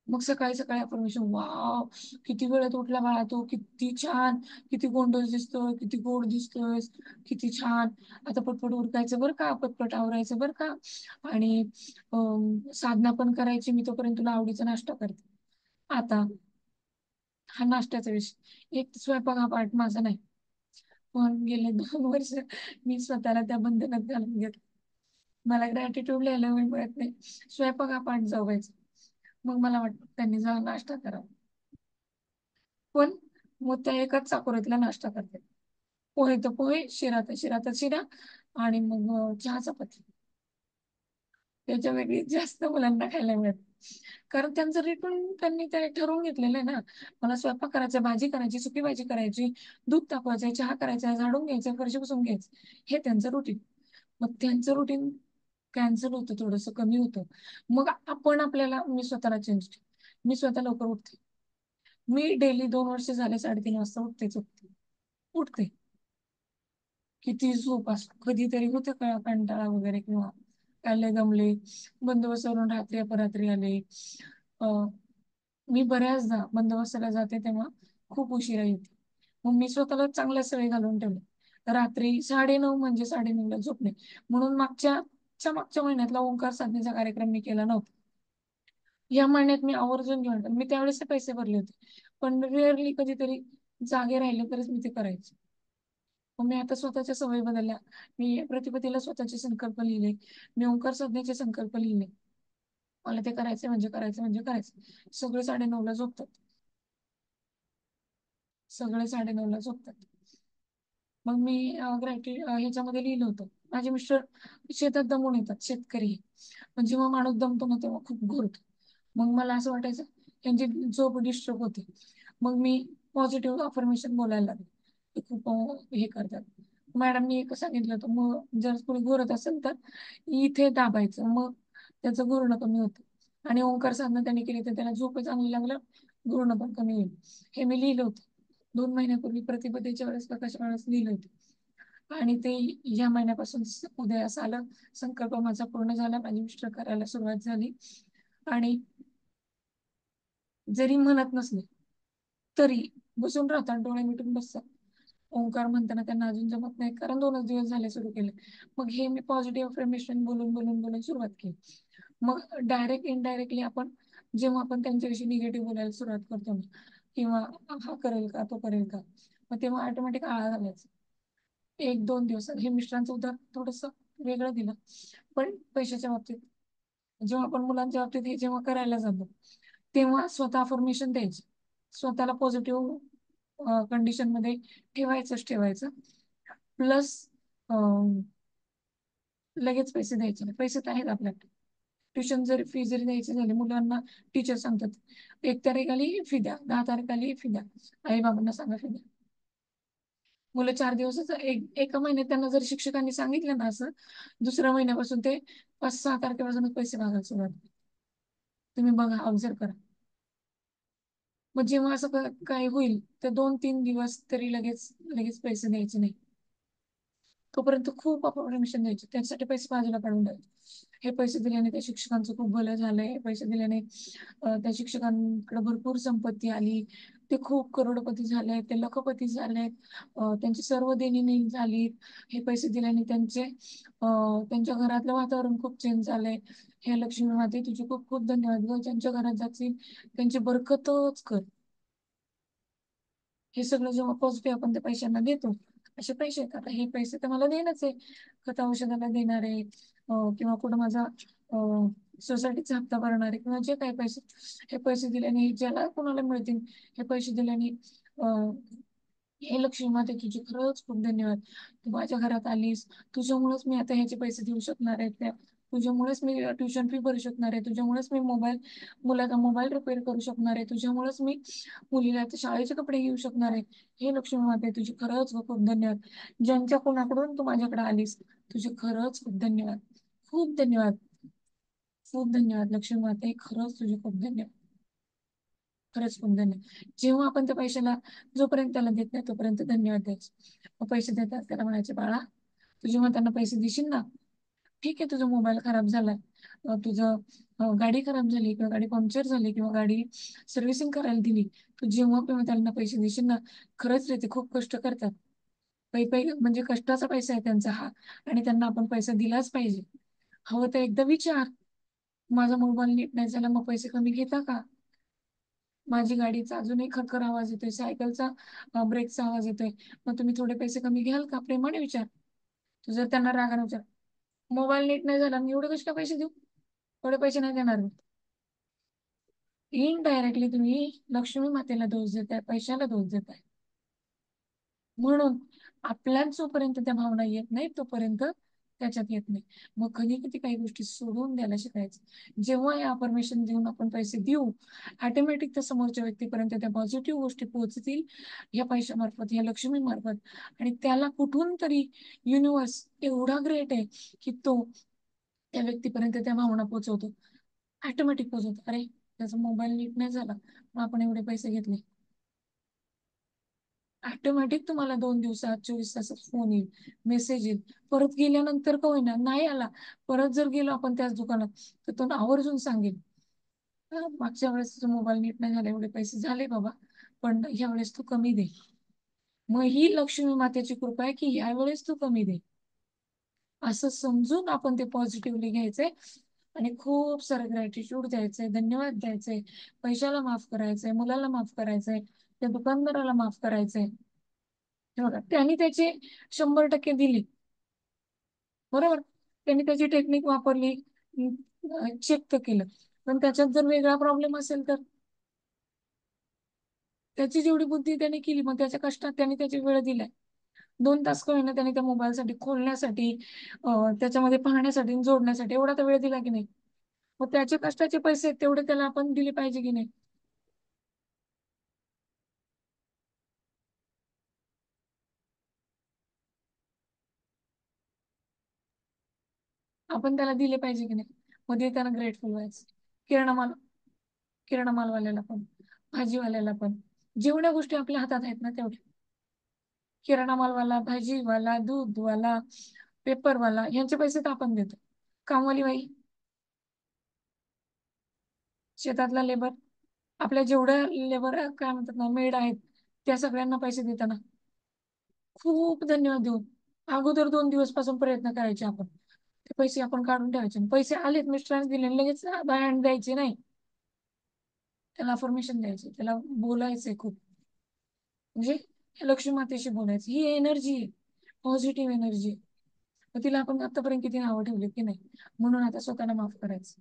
मग सकाळी सकाळी अफर्मेशन, वाव किती वेळात उठला बाळा तो, किती छान, किती गोंडस दिसतोय, किती गोड दिसतोय, किती छान, आता पटपट उरकायचं बरं का, पटपट आवरायचं बरं का, आणि साधना पण करायची, मी तोपर्यंत तुला आवडीचा नाश्ता करते. आता हा नाश्त्याचा विषय, एक स्वयंपाक हा पाठ माझा नाही, पण गेले 2 वर्ष मी स्वतःला त्या बंधनात घालून घेतलं. मला ग्रॅटिट्यूड लिहायला वेळ मिळत नाही, स्वयंपाक हा पाठ जावायचा. मग मला वाटतं त्यांनी जा नाश्ता करावा, पण मग त्या एकाच चाकोरीतला नाश्ता करते, पोहे तर पोहे, शिरा तर शिरा तर शिरा, आणि मग चहा चपाती. त्याच्या वेगळी जास्त मुलांना खायला मिळत, कारण त्यांचं रिटून त्यांनी ते ठरवून घेतलेलं आहे ना, मला स्वयंपाक करायचा, भाजी करायची, सुकी भाजी करायची, दूध तापवायचं, चहा करायचा, झाडून घ्यायचं, फरशी पुसून घ्यायचं, हे त्यांचं रुटीन. मग त्यांचं रुटीन कॅन्सल होतं, थोडंसं कमी होतं. मग आपण आपल्याला, मी स्वतःला चेंज केलं, मी स्वतः लवकर उठते. मी डेली 2 वर्ष झाले 3:30 वाजता उठते. किती झोप असो, कधीतरी होतं का कंटाळा वगैरे, किंवा काढले दमले, बंदोबस्तावरून रात्री अपरात्री आले. मी बऱ्याचदा बंदोबस्ताला जाते तेव्हा खूप उशिरा येते. मग मी स्वतःला चांगल्या सवयी घालून ठेवले, रात्री 9:30 म्हणजे 9:30ला झोपणे. म्हणून मागच्या महिन्यातला ओंकार साधनेचा कार्यक्रम मी केला नव्हता. या महिन्यात मी आवर्जून घेऊन, मी त्यावेळेस पैसे भरले होते, पण रेअरली कधीतरी जागे राहिले तरच मी ते करायचे. मग मी आता स्वतःच्या सवयी बदलल्या, मी प्रतिपतीला स्वतःचे संकल्प लिहिले, मी ओंकार साधनेचे संकल्प लिहिले, मला ते करायचे म्हणजे करायचं म्हणजे करायचं. सगळे 9:30ला झोपतात, सगळे 9:30ला झोपतात. मग मी ह्याच्यामध्ये लिहिलं होतं, माझे मिस्टर शेतात दमून येतात, शेतकरी आहे. पण जेव्हा माणूस दमतो ना तेव्हा खूप घोरतो. मग मला असं वाटायचं त्यांची झोप डिस्टर्ब होते, मग मी पॉझिटिव्ह अफर्मेशन बोलायला लागले, ते खूप हे करतात. मॅडमनी एक सांगितलं होतं, मग जर कोणी घोरत असेल तर इथे दाबायचं, मग त्याचं घोरणं कमी होतं, आणि ओंकार साधना त्यांनी केली तर त्याला झोप चांगली लागलं, घोरणं पण कमी होईल. हे मी लिहिलं होतं 2 महिन्यापूर्वी, प्रतिपदेच्या वेळेस प्रकाश वेळेस लिहिलं होतं, आणि ते या महिन्यापासून उदयास आलं. संकल्प माझा पूर्ण झाला, माझी मिस्टर करायला सुरुवात झाली, आणि जरी म्हणत नसले तरी बसून राहतात, डोळे मिटून बसतात. ओंकार म्हणताना त्यांना अजून जमत नाही, कारण 2च दिवस झाले सुरू केले. मग हे मी पॉझिटिव्ह अफर्मेशन बोलून बोलून बोलून सुरुवात केली. मग डायरेक्ट इनडायरेक्टली आपण जेव्हा आपण त्यांच्याविषयी निगेटिव्ह बोलायला सुरुवात करतो ना, किंवा हा करेल का, तो करेल का, मग तेव्हा ऑटोमॅटिक आळा घालायचं. 1-2 दिवस. हे मिस्टरांचं उदाहरण थोडस वेगळं दिलं, पण पैशाच्या बाबतीत जेव्हा आपण मुलांच्या बाबतीत हे जेव्हा करायला जातो, तेव्हा स्वतः अफर्मेशन द्यायची, स्वतःला पॉझिटिव्ह कंडिशन मध्ये ठेवायचं. प्लस लगेच पैसे द्यायचे नाही. पैसे तर आहेत आपल्याकडे. ट्युशन जरी फी जरी द्यायची झाली, मुलांना टीचर सांगतात 1 तारीख आली फी द्या, 10 तारीख आली फी द्या, आई बाबांना सांगा फी द्या. मुलं 4 दिवसाचं एका महिन्यात त्यांना जर शिक्षकांनी सांगितलं ना असं, दुसऱ्या महिन्यापासून ते 5-6 तारखेपासूनच पैसे मागायला सुरुवात करतात. तुम्ही बघा, ऑब्झर्व करा. मग जेव्हा असं काय होईल तर 2-3 दिवस तरी लगेच लगेच पैसे द्यायचे नाही. तोपर्यंत खूप परमिशन द्यायचे, त्यासाठी पैसे बाजूला काढून द्यायचे. हे पैसे दिल्याने त्या शिक्षकांचं खूप भलं झालंय, हे पैसे दिल्याने त्या शिक्षकांकडे भरपूर संपत्ती आली, ते खूप करोडपती झाले, ते लखपती झाले, त्यांची सर्व देणी नील झाली, हे पैसे दिल्याने त्यांच्या घरातलं वातावरण खूप चेंज झालंय. हे लक्ष्मी माते तुझे खूप खूप धन्यवाद ग, ज्यांच्या घरात जातील त्यांची बरकतच कर. हे सगळं जेव्हा पॉझिटिव्ह आपण त्या पैशांना देतो, असे पैसे येतात. आता हे पैसे तर मला देणंच आहे, खत औषधाला देणार आहे, किंवा कुठं माझा सोसायटीचा हप्ता भरणार आहे, किंवा जे काही पैसे, हे पैसे दिल्याने ज्याला कोणाला मिळतील, हे पैसे दिल्याने हे लक्ष्मी माते तुझे खरंच खूप धन्यवाद. तू माझ्या घरात आलीस, तुझ्यामुळेच मी आता ह्याचे पैसे देऊ शकणार आहे, त्या तुझ्यामुळेच मी ट्युशन फी भरू शकणार आहे, तुझ्यामुळेच मी मुलाचा मोबाईल रिपेअर करू शकणार आहे, तुझ्यामुळेच मी मुलीला आता शाळेचे कपडे घेऊ शकणार आहे. हे लक्ष्मी माते तुझे खरंच खूप धन्यवाद. ज्यांच्या कोणाकडून तू माझ्याकडे आलीस, तुझे खरंच खूप धन्यवाद. खूप धन्यवाद. खूप धन्यवाद लक्ष्मी माते, खरंच तुझे खूप धन्यवाद. खरंच खूप धन्यवाद. जेव्हा आपण त्या पैशाला जोपर्यंत त्याला देत नाही तोपर्यंत धन्यवाद द्यायचे. मग पैसे देतात त्याला म्हणायचे, बाळा तू जेव्हा त्यांना पैसे देशील ना, ठीक आहे तुझा मोबाईल खराब झालाय, तुझं गाडी खराब झाली, किंवा गाडी पंक्चर झाली, किंवा गाडी सर्व्हिसिंग करायला दिली, तू जेव्हा केव्हा त्यांना पैसे देशील ना, खरंच रे ते खूप कष्ट करतात. म्हणजे कष्टाचा पैसा आहे त्यांचा हा, आणि त्यांना आपण पैसा दिलाच पाहिजे. हवं तर एकदा विचार, माझा मोबाईल नीट नाही झाला मग पैसे कमी घेता का? माझी गाडीचा अजूनही खरखर आवाज येतोय, सायकलचा ब्रेकचा आवाज येतोय, मग तुम्ही थोडे पैसे कमी घ्याल का? प्रेमाने विचार. तू जर त्यांना रागाने विचार, मोबाईल नीट नाही झाला मी एवढे कसे काय पैसे देऊ, एवढे पैसे नाही देणार मी. इनडायरेक्टली तुम्ही लक्ष्मी मातेला दोष देताय, पैशाला दोष देताय. म्हणून आपल्यात जोपर्यंत त्या भावना येत नाही तोपर्यंत त्याच्यात येत नाही. मग कधी कधी काही गोष्टी सोडून द्यायला शिकायचं. जेव्हा या परमिशन देऊन आपण पैसे देऊ, ऑटोमॅटिक त्या समोरच्या व्यक्तीपर्यंत त्या पॉझिटिव्ह गोष्टी पोहोचतील, या पैशामार्फत, या लक्ष्मी मार्फत. आणि त्याला कुठून तरी युनिवर्स एवढा ग्रेट आहे की तो त्या व्यक्तीपर्यंत त्या भावना पोहोचवतो, ऑटोमॅटिक पोहोचवतो. अरे त्याचा मोबाईल नीट नाही झाला, मग आपण एवढे पैसे घेतले, ऑटोमॅटिक तुम्हाला 2 दिवसात 24 तासात फोन येईल, मेसेज येईल. परत गेल्यानंतर का होईना, नाही आला, परत जर गेलो आपण त्याच दुकानात, तर तो आवर्जून सांगेल, मागच्या वेळेस तुझा मोबाईल नीट नाही झाला, एवढे पैसे झाले बाबा, पण ह्या वेळेस तू कमी दे." मग ही लक्ष्मी मातेची कृपा आहे की ह्या वेळेस तू कमी दे, असं समजून आपण ते पॉझिटिव्हली घ्यायचंय, आणि खूप सारं ग्रॅटिट्यूड द्यायचंय, धन्यवाद द्यायचंय, पैशाला माफ करायचंय, मुलाला माफ करायचंय, त्या दुकानदाराला माफ करायचंय. हे बघा, त्यांनी त्याचे 100% दिले, बरोबर, त्यांनी त्याची टेक्निक वापरली, चेक तर केलं, पण त्याच्यात जर वेगळा प्रॉब्लेम असेल तर त्याची जेवढी बुद्धी त्याने केली, मग त्याच्या कष्टात त्यांनी त्याची वेळ दिलाय, 2 तास का होईना त्याने त्या मोबाईलसाठी खोलण्यासाठी, त्याच्यामध्ये पाहण्यासाठी आणि जोडण्यासाठी एवढा तर वेळ दिला की नाही. मग त्याचे कष्टाचे पैसे आहेत, तेवढे त्याला आपण दिले पाहिजे की नाही. आपण त्याला दिले पाहिजे की नाही. मग देताना ग्रेटफुल व्हायचं. किराणा माल किराणा मालवाल्याला पण, भाजीवाल्याला पण, जेवढ्या गोष्टी आपल्या हातात आहेत ना तेवढ्या, किराणा मालवाला, भाजीवाला, दूधवाला, पेपरवाला, यांचे पैसे तर आपण देतो. कामवाली बाई, शेतातला लेबर, आपल्या जेवढ्या लेबर काय म्हणतात ना, मेड आहेत, त्या सगळ्यांना पैसे देताना खूप धन्यवाद देऊन अगोदर 2 दिवस पासून प्रयत्न करायचे आपण, ते पैसे आपण काढून ठेवायचे. पैसे आलेत मिस्टरांनी दिले, लगेच बाहेर द्यायचे नाही, त्याला अफर्मेशन द्यायचे, त्याला बोलायचंय खूप. म्हणजे हे लक्ष्मी मातेशी बोलायचं. ही एनर्जी आहे, पॉझिटिव्ह एनर्जी आहे. तर तिला आपण आतापर्यंत किती नावं ठेवली की नाही, म्हणून आता स्वतःला माफ करायचं.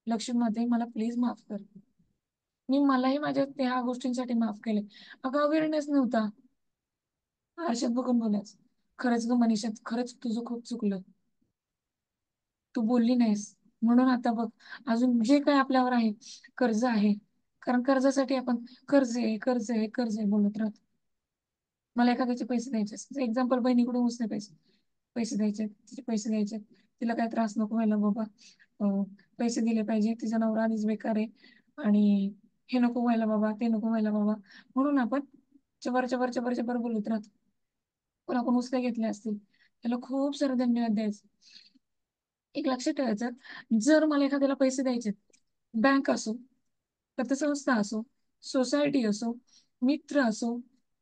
लक्ष्मी माते मला प्लीज माफ कर. मी मलाही माझ्या त्या गोष्टींसाठी माफ केले. अगं अवेअरनेस नव्हता. आरशात बघून बोलायचं, खरंच ग मनीषा, खरंच तुझं खूप चुकलं, तू बोलली नाहीस म्हणून आता बघ अजून जे काय आपल्यावर आहे, कर्ज आहे. कारण कर्जासाठी आपण कर्ज आहे, कर्ज आहे, कर्ज आहे बोलत राहतो. मला एखाद्याचे पैसे द्यायचे, एक्झाम्पल बहिणीकडून उसने पैसे पैसे द्यायचे, तिचे पैसे द्यायचे, तिला काही त्रास नको व्हायला बाबा, पैसे दिले पाहिजे, तिचा नवरा आधीच बेकार आहे, आणि हे नको व्हायला बाबा, ते नको व्हायला बाबा, म्हणून आपण चबर चबर चबर चबर बोलत राहतो. पण आपण उसने घेतले असतील त्याला खूप सारं धन्यवाद द्यायचं. एक लक्षात ठेवायचं, जर मला एखाद्याला पैसे द्यायचे, बँक असो, पतसंस्था असो, सोसायटी असो, मित्र असो,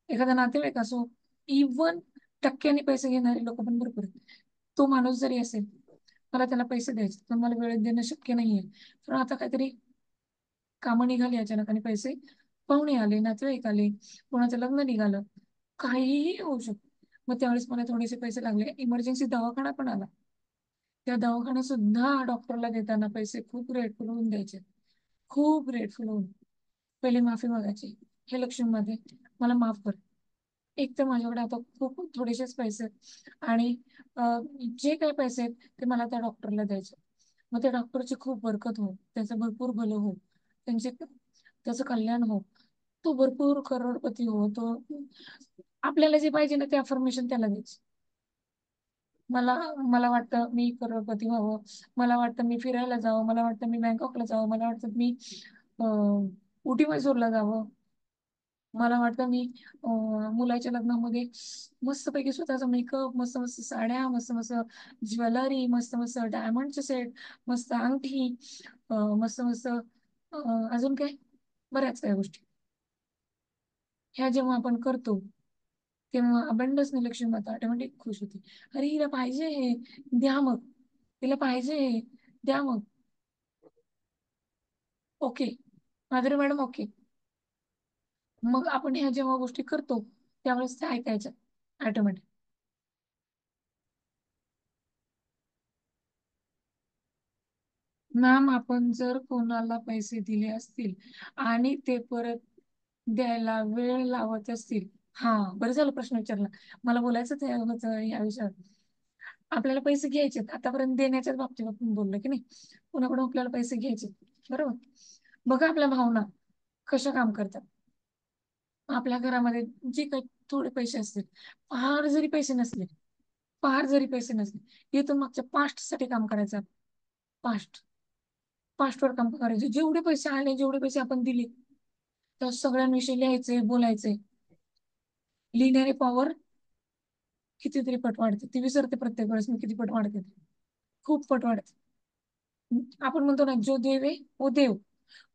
एखादा नातेवाईक असो, इवन टक्क्याने पैसे घेणारे लोक पण भरपूर आहेत. तो माणूस जरी असेल, मला त्याला पैसे द्यायचे पण मला वेळेत देणं शक्य नाहीये, पण आता काहीतरी कामं निघाली अचानक आणि पैसे, पाहुणे आले, नातेवाईक आले, कोणाचं लग्न निघालं, काहीही होऊ शकतं. मग त्यावेळेस मला थोडेसे पैसे लागले, इमर्जन्सी दवाखाना पण आला, त्या दवाखान्यात सुद्धा डॉक्टरला देताना पैसे खूप ग्रेटफुल होऊन द्यायचे, खूप ग्रेटफुल होऊन पहिले माफी मागायची, हे लक्ष्मीमध्ये मला माफ कर. एक तर माझ्याकडे आता खूप थोडेसेच पैसे आहेत, आणि जे काही पैसे आहेत ते मला त्या डॉक्टरला द्यायचे. मग त्या डॉक्टरची खूप बरकत हो, त्याचं भरपूर भलं हो, त्याचं कल्याण हो, तो भरपूर करोडपती हो, तो आपल्याला जे पाहिजे ना ते अफर्मेशन त्याला द्यायचे. मला मला वाटतं मी करोडपती व्हावं, मला वाटतं मी फिरायला जावं, मला वाटतं मी बँकॉकला जावं, मला वाटतं मी उटी मैसूरला जावं, मला वाटतं मी मुलाच्या लग्नामध्ये मस्तपैकी स्वतःचा मेकअप, मस्त मस्त साड्या, मस्त मस्त ज्वेलरी, मस्त मस्त डायमंडचे सेट, मस्त अंगठी, मस्त मस्त अजून काय, बऱ्याच काही गोष्टी ह्या जेव्हा आपण करतो तेव्हा अबंडन्स लक्ष्मी माता ऑटोमॅटिक खुश होते. अरे हिला पाहिजे हे, द्या मग, तिला पाहिजे हे, द्या मग. Okay Madhuri madam, okay. मग आपण ह्या जेव्हा गोष्टी करतो त्यावेळेस ते ऐकायचं ऑटोमॅटिक. मॅम, आपण जर कोणाला पैसे दिले असतील आणि ते परत द्यायला वेळ लावत असतील, हा बरं झालं प्रश्न विचारला, मला बोलायचंच होतं या विषयावर. आपल्याला पैसे घ्यायचे, आतापर्यंत देण्याच्याच बाबतीत आपण बोललो की नाही, कोणाकडून आपल्याला पैसे घ्यायचे, बरोबर. बघा आपल्या भावना कशा काम करतात. आपल्या घरामध्ये जे काही थोडे पैसे असतील, फार जरी पैसे नसले, फार जरी पैसे नसले, इथून मागच्या पास्ट साठी काम करायचं. पास्ट पास्टवर काम करायचे, जेवढे पैसे आले, जेवढे पैसे आपण दिले, त्या सगळ्यांविषयी लिहायचे, बोलायचे. लिहिणारी पॉवर कितीतरी पट वाढते, ती विसरते प्रत्येक वेळेस मी किती पट वाढते ते. खूप पट वाढते. आपण म्हणतो ना, जो देव आहे वो देव,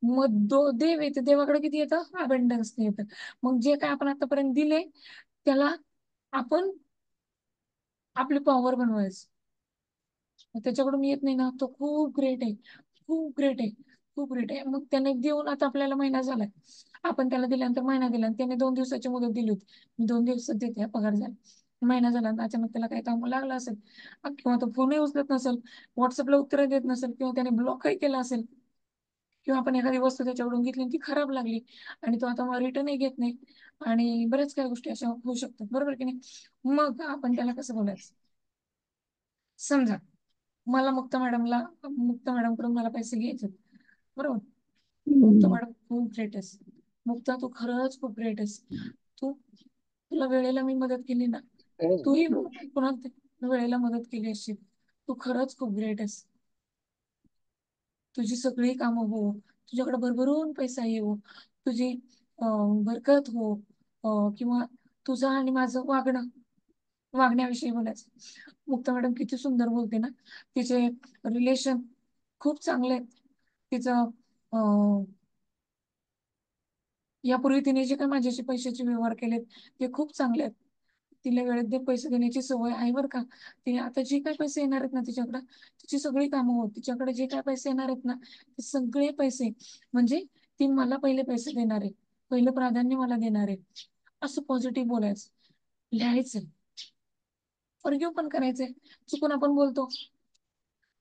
मग देव आहे, देवाकडे किती येतं, अबंडन्स येतं. मग जे काय आपण आतापर्यंत दिले त्याला आपण आपली पॉवर बनवायचं. मग त्याच्याकडून येत नाही ना, तो खूप ग्रेट आहे, खूप ग्रेट आहे, खूप ग्रेट आहे. मग त्याने देऊन आता आपल्याला महिना झालाय, आपण त्याला दिल्यानंतर महिना दिला, आणि त्याने 2 दिवसाची मुदत दिली होती, मी 2 दिवसात देते पगार झाला. महिना झाला, अचानक त्याला काही काम लागलं असेल, किंवा तो फोनही उचलत नसेल, व्हॉट्सअपला उत्तर देत नसेल, किंवा त्याने ब्लॉकही केला असेल, किंवा आपण एखादी वस्तू त्याच्याकडून घेतली आणि ती खराब लागली आणि तो आता रिटर्नही घेत नाही, आणि बऱ्याच काही गोष्टी अशा होऊ शकतात, बरोबर की नाही. मग आपण त्याला कसं बोलायचं. समजा मला मुक्ता मॅडम कडून मला पैसे घ्यायचे, बरोबर. मुक्ता मॅडम खूप ग्रेट आहेस, मुक्ता तू खरंच खूप ग्रेट आहेस, तुला वेळेला मी मदत केली ना, तूही पुन्हा वेळेला मदत केली असशील, तू खरंच खूप ग्रेट आहेस. तुझी सगळी कामं हो, तुझ्याकडे भरभरून पैसा येऊ, तुझी बरकत हो, किंवा तुझं आणि माझं वागण्याविषयी बोलायचं. मुक्ता मॅडम किती सुंदर बोलते ना, तिचे रिलेशन खूप चांगले आहेत. तिचं यापूर्वी तिने जे काही माझ्याशी पैशाचे व्यवहार केलेत ते खूप चांगले आहेत. तिला वेळेत पैसे देण्याची सवय आहे बरं का. तिने आता जे काही पैसे येणार आहेत ना तिच्याकडं, तिची सगळी कामं होत, तिच्याकडे जे काही पैसे येणार आहेत ना ते सगळे पैसे, म्हणजे ती मला पहिले पैसे देणार आहे, पहिलं प्राधान्य मला देणार आहे, असं पॉझिटिव्ह बोलायचं, लिहायचं, फॉरगिव्ह पण करायचंय. चुकून आपण बोलतो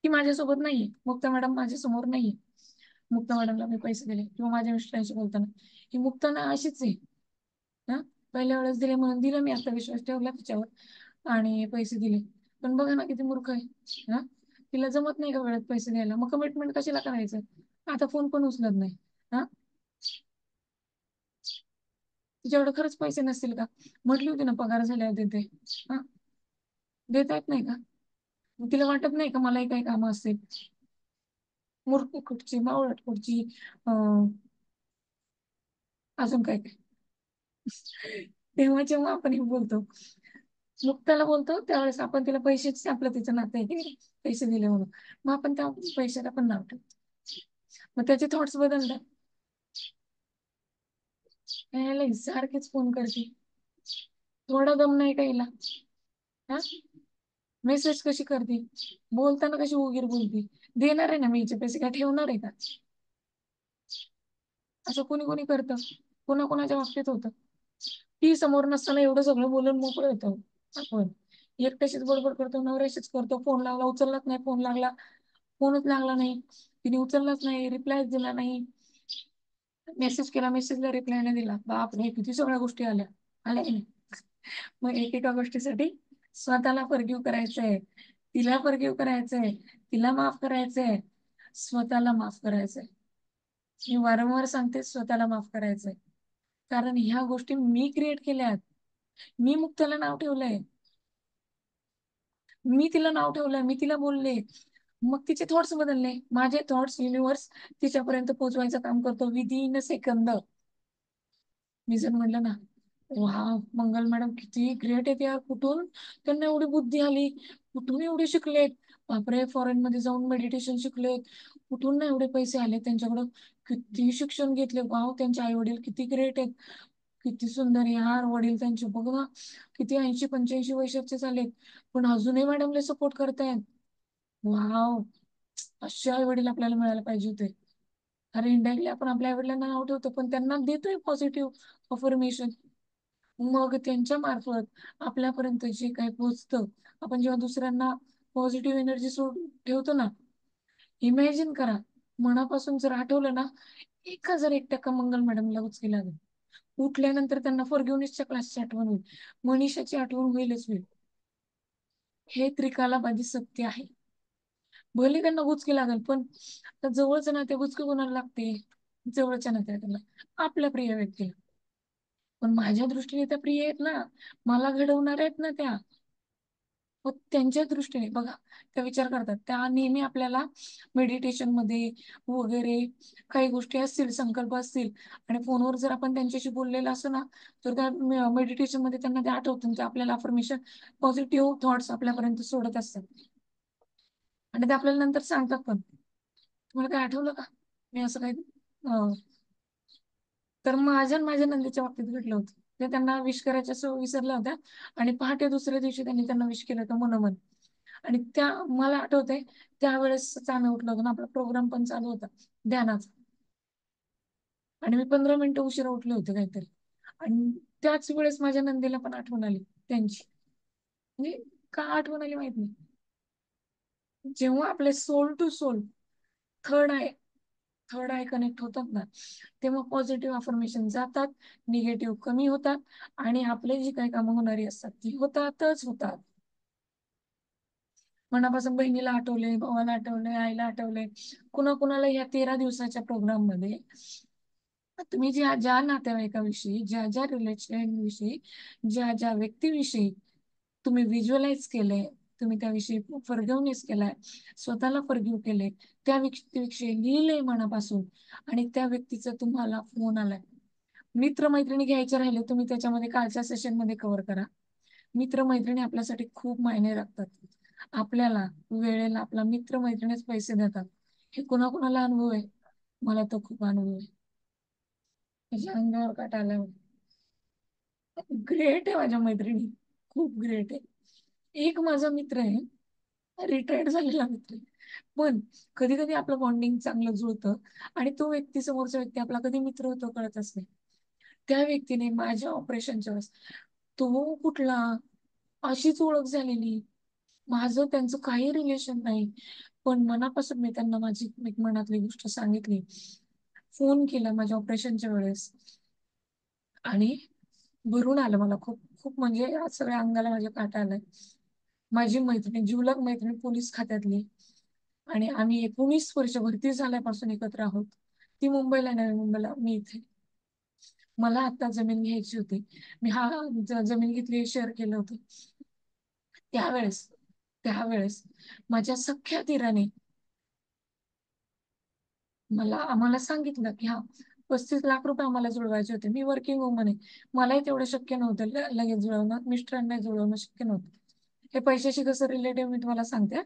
की माझ्यासोबत नाहीये, मुक्ता मॅडम माझ्यासमोर नाहीये, मुक्ता मॅडमला मी पैसे दिले, किंवा माझ्या मिस्टरांशी बोलताना ही मुक्ता ना अशीच आहे ना, पहिल्या वेळेस दिले म्हणून दिलं मी, आता विश्वास ठेवला तिच्यावर आणि पैसे दिले. पण बघा ना किती मूर्ख आहे ना, तिला जमत नाही का वेळेत पैसे द्यायला, मग कमिटमेंट कशाला करायचं. आता फोन पण उचलत नाही. हा, तिच्याकडे खरंच पैसे नसतील का, म्हटली होती ना पगार झाल्यावर देते. हा, देता येत नाही का, मग तिला वाटत नाही का मलाही काही कामं असतील. मूर्ख कुठची, मावळट कुठची, अजून काय काय. तेव्हा जेव्हा आपण हे बोलतो, मुक्ताला बोलतो त्यावेळेस आपण तिला पैशाची, आपलं तिचं नातं आहे की नाही, पैसे दिले म्हणून, मग आपण त्या पैशाला पण नाव ठेवतो, मग त्याचे थॉट्स बदलतात. यायला सारखेच फोन करते, थोडा दम नाही का हिला. हा, मेसेज कशी करते, बोलताना कशी उगीर बोलते. देणार आहे ना मी हिचे पैसे, काय ठेवणार आहे का. असं कोणी कोणी करतं, कोणाकोणाच्या बाबतीत होतं. ती समोर नसताना एवढं सगळं बोलून मोकळं होतं आपण, एकट्याशीच बडबड करतो, नवऱ्याशीच करतो. फोन लागला उचललाच नाही, फोन लागला फोनच लागला नाही, तिने उचललाच नाही, रिप्लाय दिला नाही, मेसेज केला मेसेजला रिप्लाय नाही दिला. बापरे, किती सगळ्या गोष्टी आल्या आल्या की नाही. मग एकेका गोष्टीसाठी स्वतःला फॉरगिव्ह करायचंय, तिला फॉरगिव्ह करायचंय, तिला माफ करायचंय, स्वतःला माफ करायचंय. मी वारंवार सांगते, स्वतःला माफ करायचंय, कारण ह्या गोष्टी मी क्रिएट केल्यात. मी मुक्ताला नाव ठेवलंय, मी तिला नाव ठेवलंय, मी तिला बोलले, मग तिचे थॉट्स बदलले. माझे थॉट्स युनिव्हर्स तिच्यापर्यंत पोहोचवायचं काम करतो विदिन अ सेकंद. मी जर म्हणलं ना, वा मंगल मॅडम किती ग्रेट आहेत यार, कुठून त्यांना एवढी बुद्धी आली, कुठून एवढे शिकलेत, बापरे फॉरेन मध्ये जाऊन मेडिटेशन शिकलेत, कुठून ना एवढे पैसे आले त्यांच्याकडं, किती शिक्षण घेतले, वाव त्यांचे आई वडील किती ग्रेट आहेत, किती सुंदर यार वडील त्यांचे, बघ ना किती 80-85 वर्षाचे झालेत, पण अजूनही मॅडमला सपोर्ट करतायत. वाव, असे आई वडील आपल्याला मिळायला पाहिजे होते. अरे इंडायरेक्टली आपण आपल्या आई वडिलांना नाव ठेवतो, पण त्यांना देतोय पॉझिटिव्ह अफर्मेशन, मग त्यांच्या मार्फत आपल्यापर्यंत जे काही पोहोचतं. आपण जेव्हा दुसऱ्यांना पॉझिटिव्ह एनर्जी ठेवतो ना, इमॅजिन करा, मनापासून जर आठवलं ना, 1,001% मंगल मॅडमला उचकी लागेल. उठल्यानंतर त्यांना फॉरगिव्हनेसच्या क्लासची आठवण होईल, मनीषाची आठवण होईलच होईल. हे त्रिकालाबाधी सत्य आहे. भले त्यांना गुचकी लागेल, पण जवळचं नाते गुचकी कोणाला लागते, जवळच्या नात्याला, आपल्या प्रिय व्यक्तीला. पण माझ्या दृष्टीने त्या प्रिय आहेत ना, मला घडवणार आहेत ना त्या, मग त्यांच्या दृष्टीने बघा, त्या विचार करतात, त्या नेहमी आपल्याला मेडिटेशन मध्ये वगैरे काही गोष्टी असतील, संकल्प असतील, आणि फोनवर जर आपण त्यांच्याशी बोललेलं असं ना, तर त्या मेडिटेशन मध्ये त्यांना ते आठवतं, ते आपल्याला अफर्मेशन, पॉझिटिव्ह थॉट्स आपल्यापर्यंत सोडत असतात, आणि ते आपल्याला नंतर सांगतात पण, तुम्हाला काय आठवलं का मी असं काही. तर माझ्या नंदीच्या बाबतीत घडलं होतं, ते त्यांना विश करायच्या सो विसरल्या होत्या, आणि पहाटे दुसऱ्या दिवशी त्यांनी त्यांना विश केलं होतं मनोमन. आणि त्या मला आठवतंय, त्यावेळेस आम्ही उठलो होतो ना, आपला प्रोग्राम पण चालू होता ध्यानाचा, आणि मी 15 मिनिटं उशिरा उठले होते काहीतरी, आणि त्याच वेळेस माझ्या नंदीला पण आठवण आली त्यांची, म्हणजे का आठवण आली माहित नाही. जेव्हा आपले soul to soul, third eye third eye connect होतात ना, तेव्हा पॉझिटिव्ह अफर्मेशन जातात, निगेटिव्ह कमी होतात, आणि आपले जी काही कामं होणारी असतात ती होतातच होतात. मनापासून बहिणीला आठवले, भावाला आठवले, आईला आठवले, कुणाकुणाला या 13 दिवसाच्या प्रोग्राम मध्ये तुम्ही ज्या ज्या नातेवाईकाविषयी, ज्या ज्या रिलेशन विषयी, ज्या ज्या व्यक्तीविषयी तुम्ही व्हिज्युअलाइज केले, तुम्ही त्याविषयी फॉरगिव्हनेस केलाय, स्वतःला फॉरगिव्ह केले, त्या व्यक्तीविषयी लिहिलंय मनापासून, आणि त्या व्यक्तीचा तुम्हाला फोन आलाय. मित्रमैत्रिणी घ्यायचे राहिले, तुम्ही त्याच्यामध्ये कालच्या सेशन मध्ये कव्हर करा. मित्रमैत्रिणी आपल्यासाठी खूप मायने राखतात. आपल्याला वेळेला आपला मित्रमैत्रिणीच पैसे देतात. हे कुणाकुणाला अनुभव आहे, मला तर खूप अनुभव आहे. माझ्या अंगावर काटा आला. ग्रेट आहे माझ्या मैत्रिणी, खूप ग्रेट आहे. एक माझा मित्र आहे, रिटायर्ड झालेला मित्र आहे, पण कधी कधी आपलं बॉन्डिंग चांगलं जुळतं, आणि तो व्यक्ती, समोरचा व्यक्ती आपला कधी मित्र होतो कळतच नाही. त्या व्यक्तीने माझ्या ऑपरेशनच्या वेळेस, तो कुठला, अशीच ओळख झालेली. माझं त्यांचं काही रिलेशन नाही, पण मनापासून मी त्यांना माझी एक मनातली गोष्ट सांगितली. फोन केला माझ्या ऑपरेशनच्या वेळेस आणि भरून आलं मला खूप खूप, म्हणजे आज सगळ्या अंगाला माझ्या काटा आलाय. माझी मैत्रीण, जिवलग मैत्रीण, पोलीस खात्यातली, आणि आम्ही 19 वर्ष भरती झाल्यापासून एकत्र आहोत. ती मुंबईला, नाही मुंबईला, मी इथे. मला आता जमीन घ्यायची होती. मी जमीन घेतली, शेअर केलं होतं. त्यावेळेस त्यावेळेस माझ्या सख्या दिराने आम्हाला सांगितलं की 35 लाख रुपये आम्हाला जुळवायचे होते. मी वर्किंग वुमन आहे, मलाही तेवढं शक्य नव्हतं लगेच जुळवणं, मिस्टरांना जुळवणं शक्य नव्हतं. हे पैशाशी कसं रिलेटिव्ह मी तुम्हाला सांगते.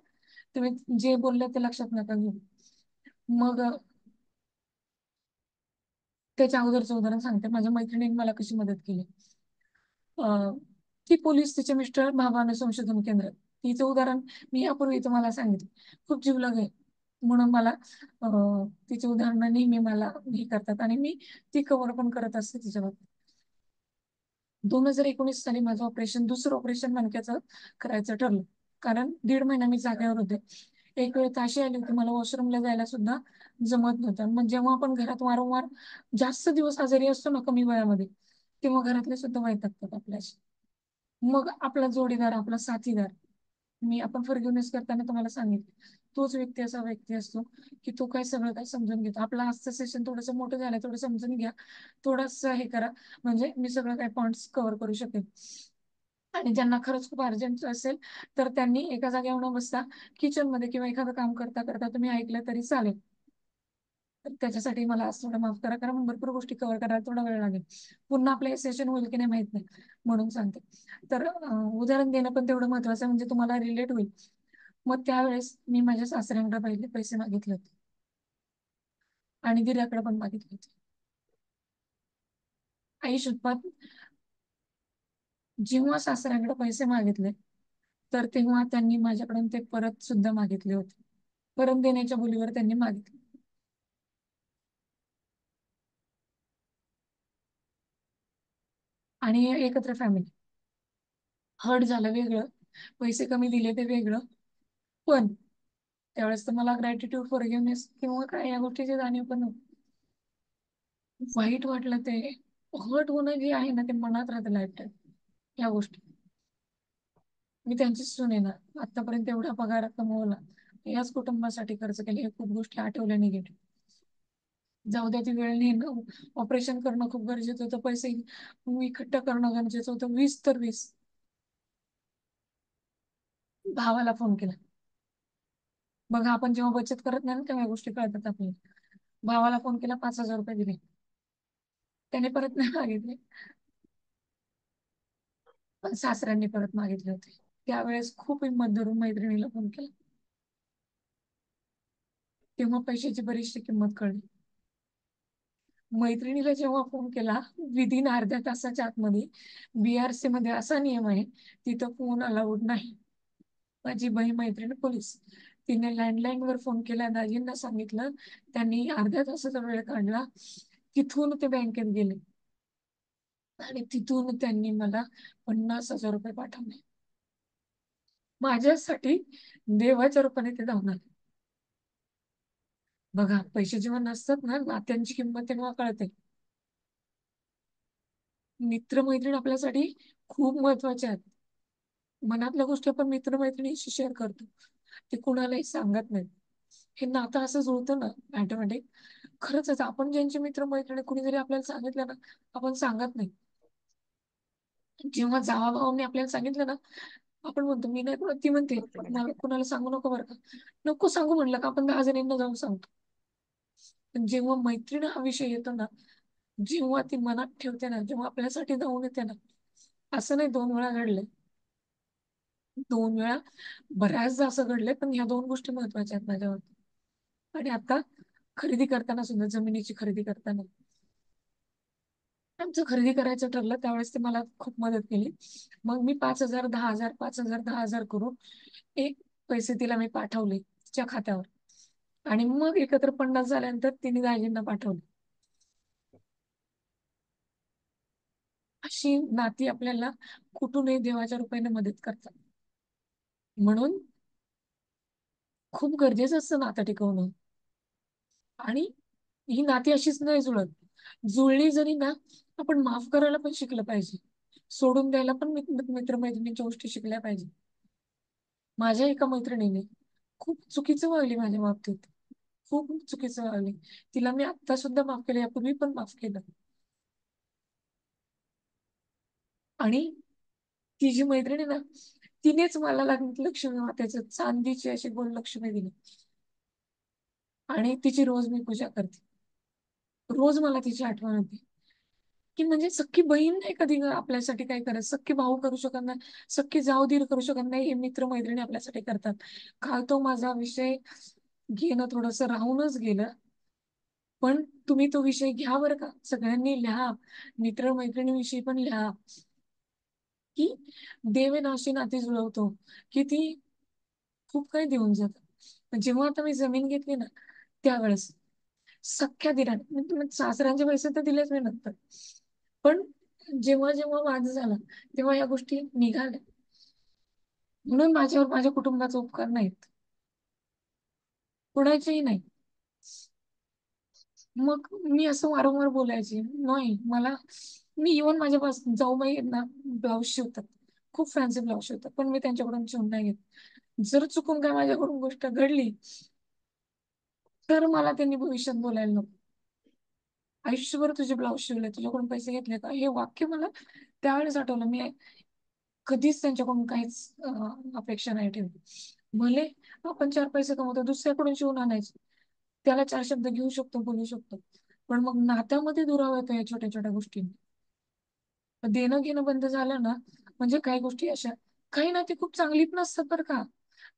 तुम्ही जे बोलले ते लक्षात नका घेऊ. मग त्याच्या अगोदरचं उदाहरण सांगते, माझ्या मैत्रिणीने मला कशी मदत केली. ती पोलीस, तिचे मिस्टर भावाने संशोधन केंद्र, तिचं उदाहरण मी यापूर्वी तुम्हाला सांगितलं. खूप जीवलग आहे म्हणून मला तिचे उदाहरण नेहमी मला हे करतात आणि मी ती कव्हर पण करत असते तिच्याबाबतीत. 2019 साली माझं ऑपरेशन, दुसरं ऑपरेशन मणक्याचं करायचं ठरलं, कारण 1.5 महिना मी जागेवर होते. एक वेळ अशी आली होती मला वॉशरूमला जायला सुद्धा जमत नव्हतं. मग जेव्हा आपण घरात वारंवार जास्त दिवस आजारी असतो ना कमी वयामध्ये, तेव्हा घरातले सुद्धा वैतागतात आपल्याशी. मग आपला जोडीदार, आपला साथीदार, आपण फॉरगिव्हनेस करताना तुम्हाला सांगितलं, तोच व्यक्ती असा व्यक्ती असतो की तो काय सगळं काय समजून घेतो. आपलं आजचं सेशन थोडंसं मोठं झालं, थोडं समजून घ्या, थोडस हे करा, म्हणजे मी सगळं काय पॉइंट्स कव्हर करू शकेन. आणि ज्यांना खरंच खूप अर्जंट असेल तर त्यांनी एका जागेवर न बसता किचन मध्ये किंवा एखादं काम करता करता तुम्ही ऐकलं तरी चालेल. तर त्याच्यासाठी मला आज थोडं माफ करा, कारण भरपूर गोष्टी कव्हर करायला थोडा वेळ लागेल. पुन्हा आपलं सेशन होईल की नाही माहित नाही, म्हणून सांगते. तर उदाहरण देणं पण तेवढं महत्वाचं आहे, म्हणजे तुम्हाला रिलेट होईल. मग त्यावेळेस मी माझ्या सासऱ्यांकडे पहिले पैसे मागितले होते आणि दिराकडे पण मागितले होते. आई शपथ, जेव्हा सासऱ्यांकडे पैसे मागितले तर तेव्हा त्यांनी माझ्याकडून ते परत सुद्धा मागितले होते. परत देण्याच्या बोलीवर त्यांनी मागितले. आणि एकत्र फॅमिली, हर्ट झालं वेगळं, पैसे कमी दिले ते वेगळं, पण त्यावेळेस तर मला ग्रॅटिट्यूड, फॉरगिव्हनेस किंवा काय या गोष्टीची जाणीव पण नव्हती. वाईट वाटलं ते, हर्ट होणं जे आहे ना ते मनात राहतं लाईफ टाईम. या गोष्टी मी त्यांचीच सून आहे ना, आतापर्यंत एवढा पगार कमवला, याच कुटुंबासाठी खर्च केले, हे खूप गोष्टी आठवल्या निगेटिव्ह. जाऊ द्या, ती वेळ नाही, ऑपरेशन करणं खूप गरजेचं होतं, पैसे इकट्ठा करणं गरजेचं होतं. 20 तर 20. भावाला फोन केला. बघा, आपण जेव्हा बचत करत नाही ना तेव्हा या गोष्टी कळतात आपल्याला. भावाला फोन केला, 5,000 रुपये दिले, त्याने परत नाही मागितले, पण सासऱ्यांनी परत मागितले होते. त्यावेळेस खूप हिंमत धरून मैत्रिणीला फोन केला, तेव्हा पैशाची बरीचशी किंमत कळली. मैत्रिणीला जेव्हा फोन केला, विदिन अर्ध्या तासाच्या आतमध्ये, BRC मध्ये असा नियम आहे, तिथं फोन अलाउड नाही. माझी बहीण मैत्रीण पोलीस, तिने लँडलाईन वर फोन केला, दाजींना सांगितलं, त्यांनी अर्ध्या तासाचा वेळ काढला, तिथून ते बँकेत गेले आणि तिथून त्यांनी मला 50,000 रुपये पाठवले. माझ्यासाठी देवाच्या रूपाने ते धावून आले. बघा, पैसे जेव्हा नसतात ना, नात्यांची किंमत तेव्हा कळते. मित्रमैत्रीण आपल्यासाठी खूप महत्वाचे आहेत. मनातल्या गोष्टी आपण मित्रमैत्रिणीशी शेअर करतो, ते कुणालाही सांगत नाही. हे नातं असं जुळतं ना ऑटोमॅटिक. खरंच आहे, आपण ज्यांचे मित्रमैत्रिणी कुणी जरी आपल्याला सांगितलं ना, आपण सांगत नाही. जेव्हा जावा भावाने आपल्याला सांगितलं ना, आपण म्हणतो मी नाही, ती म्हणते होते मॅडम. मला कुणाला सांगू नको बरं का. नको सांगू म्हणलं का आपण 10 जणींना जाऊन सांगतो. पण जेव्हा मैत्रीण हा विषय येतो ना, जेव्हा ती मनात ठेवते ना, जेव्हा आपल्यासाठी धावून येते ना, असं नाही 2 वेळा घडलंय, 2 वेळा, बऱ्याचदा असं घडलंय, पण ह्या 2 गोष्टी महत्वाच्या आहेत माझ्यावर. आणि आता खरेदी करताना सुद्धा, जमिनीची खरेदी करताना आमचं खरेदी करायचं ठरलं, त्यावेळेस ते मला खूप मदत केली. मग मी 5,000, 10,000, 5,000, 10,000 करून एक पैसे तिला मी पाठवले तिच्या खात्यावर, आणि मग एकत्र 50 झाल्यानंतर तिने दाजींना पाठवले. अशी नाती आपल्याला कुठूनही देवाच्या रूपाने मदत करतात. म्हणून खूप गरजेचं असतं नातं टिकवणं. आणि ही नाती अशीच नाही जुळत. जुळली जरी ना, आपण माफ करायला पण शिकलं पाहिजे. सोडून द्यायला पण मित्रमैत्रिणींच्या गोष्टी शिकल्या पाहिजे. माझ्या एका मैत्रिणीने खूप चुकीचं वागली माझ्या बाबतीत. खूप चुकीचं वागली. तिला मी आता सुद्धा माफ केलं, यापूर्वी पण माफ केलं. आणि ती जी मैत्रीण आहे ना, तिनेच मला लक्ष्मी मातेचं चांदीची अशी गोल लक्ष्मी दिली. आणि तिची रोज मी पूजा करते. रोज मला तिची आठवण होते. की म्हणजे सख्खी बहीण नाही कधी आपल्यासाठी काय करत, सख्खी भाऊ करू शकत नाही, सख्खी जाऊ दीर करू शकत नाही, हे मित्र मैत्रिणी आपल्यासाठी करतात. काल तो माझा विषय घेणं थोडंसं राहूनच गेलं. पण तुम्ही तो विषय घ्या बरं का, सगळ्यांनी लिहा, मित्र मैत्रिणीविषयी पण लिहा, की देव आहे ना अशी नाती जुळवतो की ती खूप काही देऊन जातात. जेव्हा आता मी जमीन घेतली ना, त्यावेळेस सख्ख्या दिराने म्हणजे सासऱ्यांचे पैसे तर दिलेच मी नंतर, पण जेव्हा जेव्हा वाद झाला तेव्हा या गोष्टी निघाल्या. म्हणून माझ्यावर माझ्या कुटुंबाचा उपकार नाहीत, कोणाचेही नाही. मग मी असं वारंवार बोलायचे नाही मला. मी इव्हन माझ्या जाऊबाई ना ब्लाऊज शिवतात, खूप फॅन्सी ब्लाऊज शिवतात, पण मी त्यांच्याकडून शिवून नाही घेत. जर चुकून काय माझ्याकडून गोष्ट घडली तर मला त्यांनी भविष्यात बोलायला नको. आयुष्यभर तुझे ब्लाऊज शिवले, तुझ्याकडून पैसे घेतले का, हे वाक्य मला त्यावेळेस आठवलं. मी कधीच त्यांच्याकडून काहीच अपेक्षा नाही ठेवली. भले आपण चार पैसे कमवतो, दुसऱ्याकडून शिवून आणायचे, त्याला चार शब्द घेऊ शकतो, बोलू शकतो, पण मग नात्यामध्ये दुरावा येतो या छोट्या छोट्या गोष्टींनी. देणं घेणं बंद झालं ना, म्हणजे काही गोष्टी अशा, काही नाती खूप चांगलीच नसतात बरं का.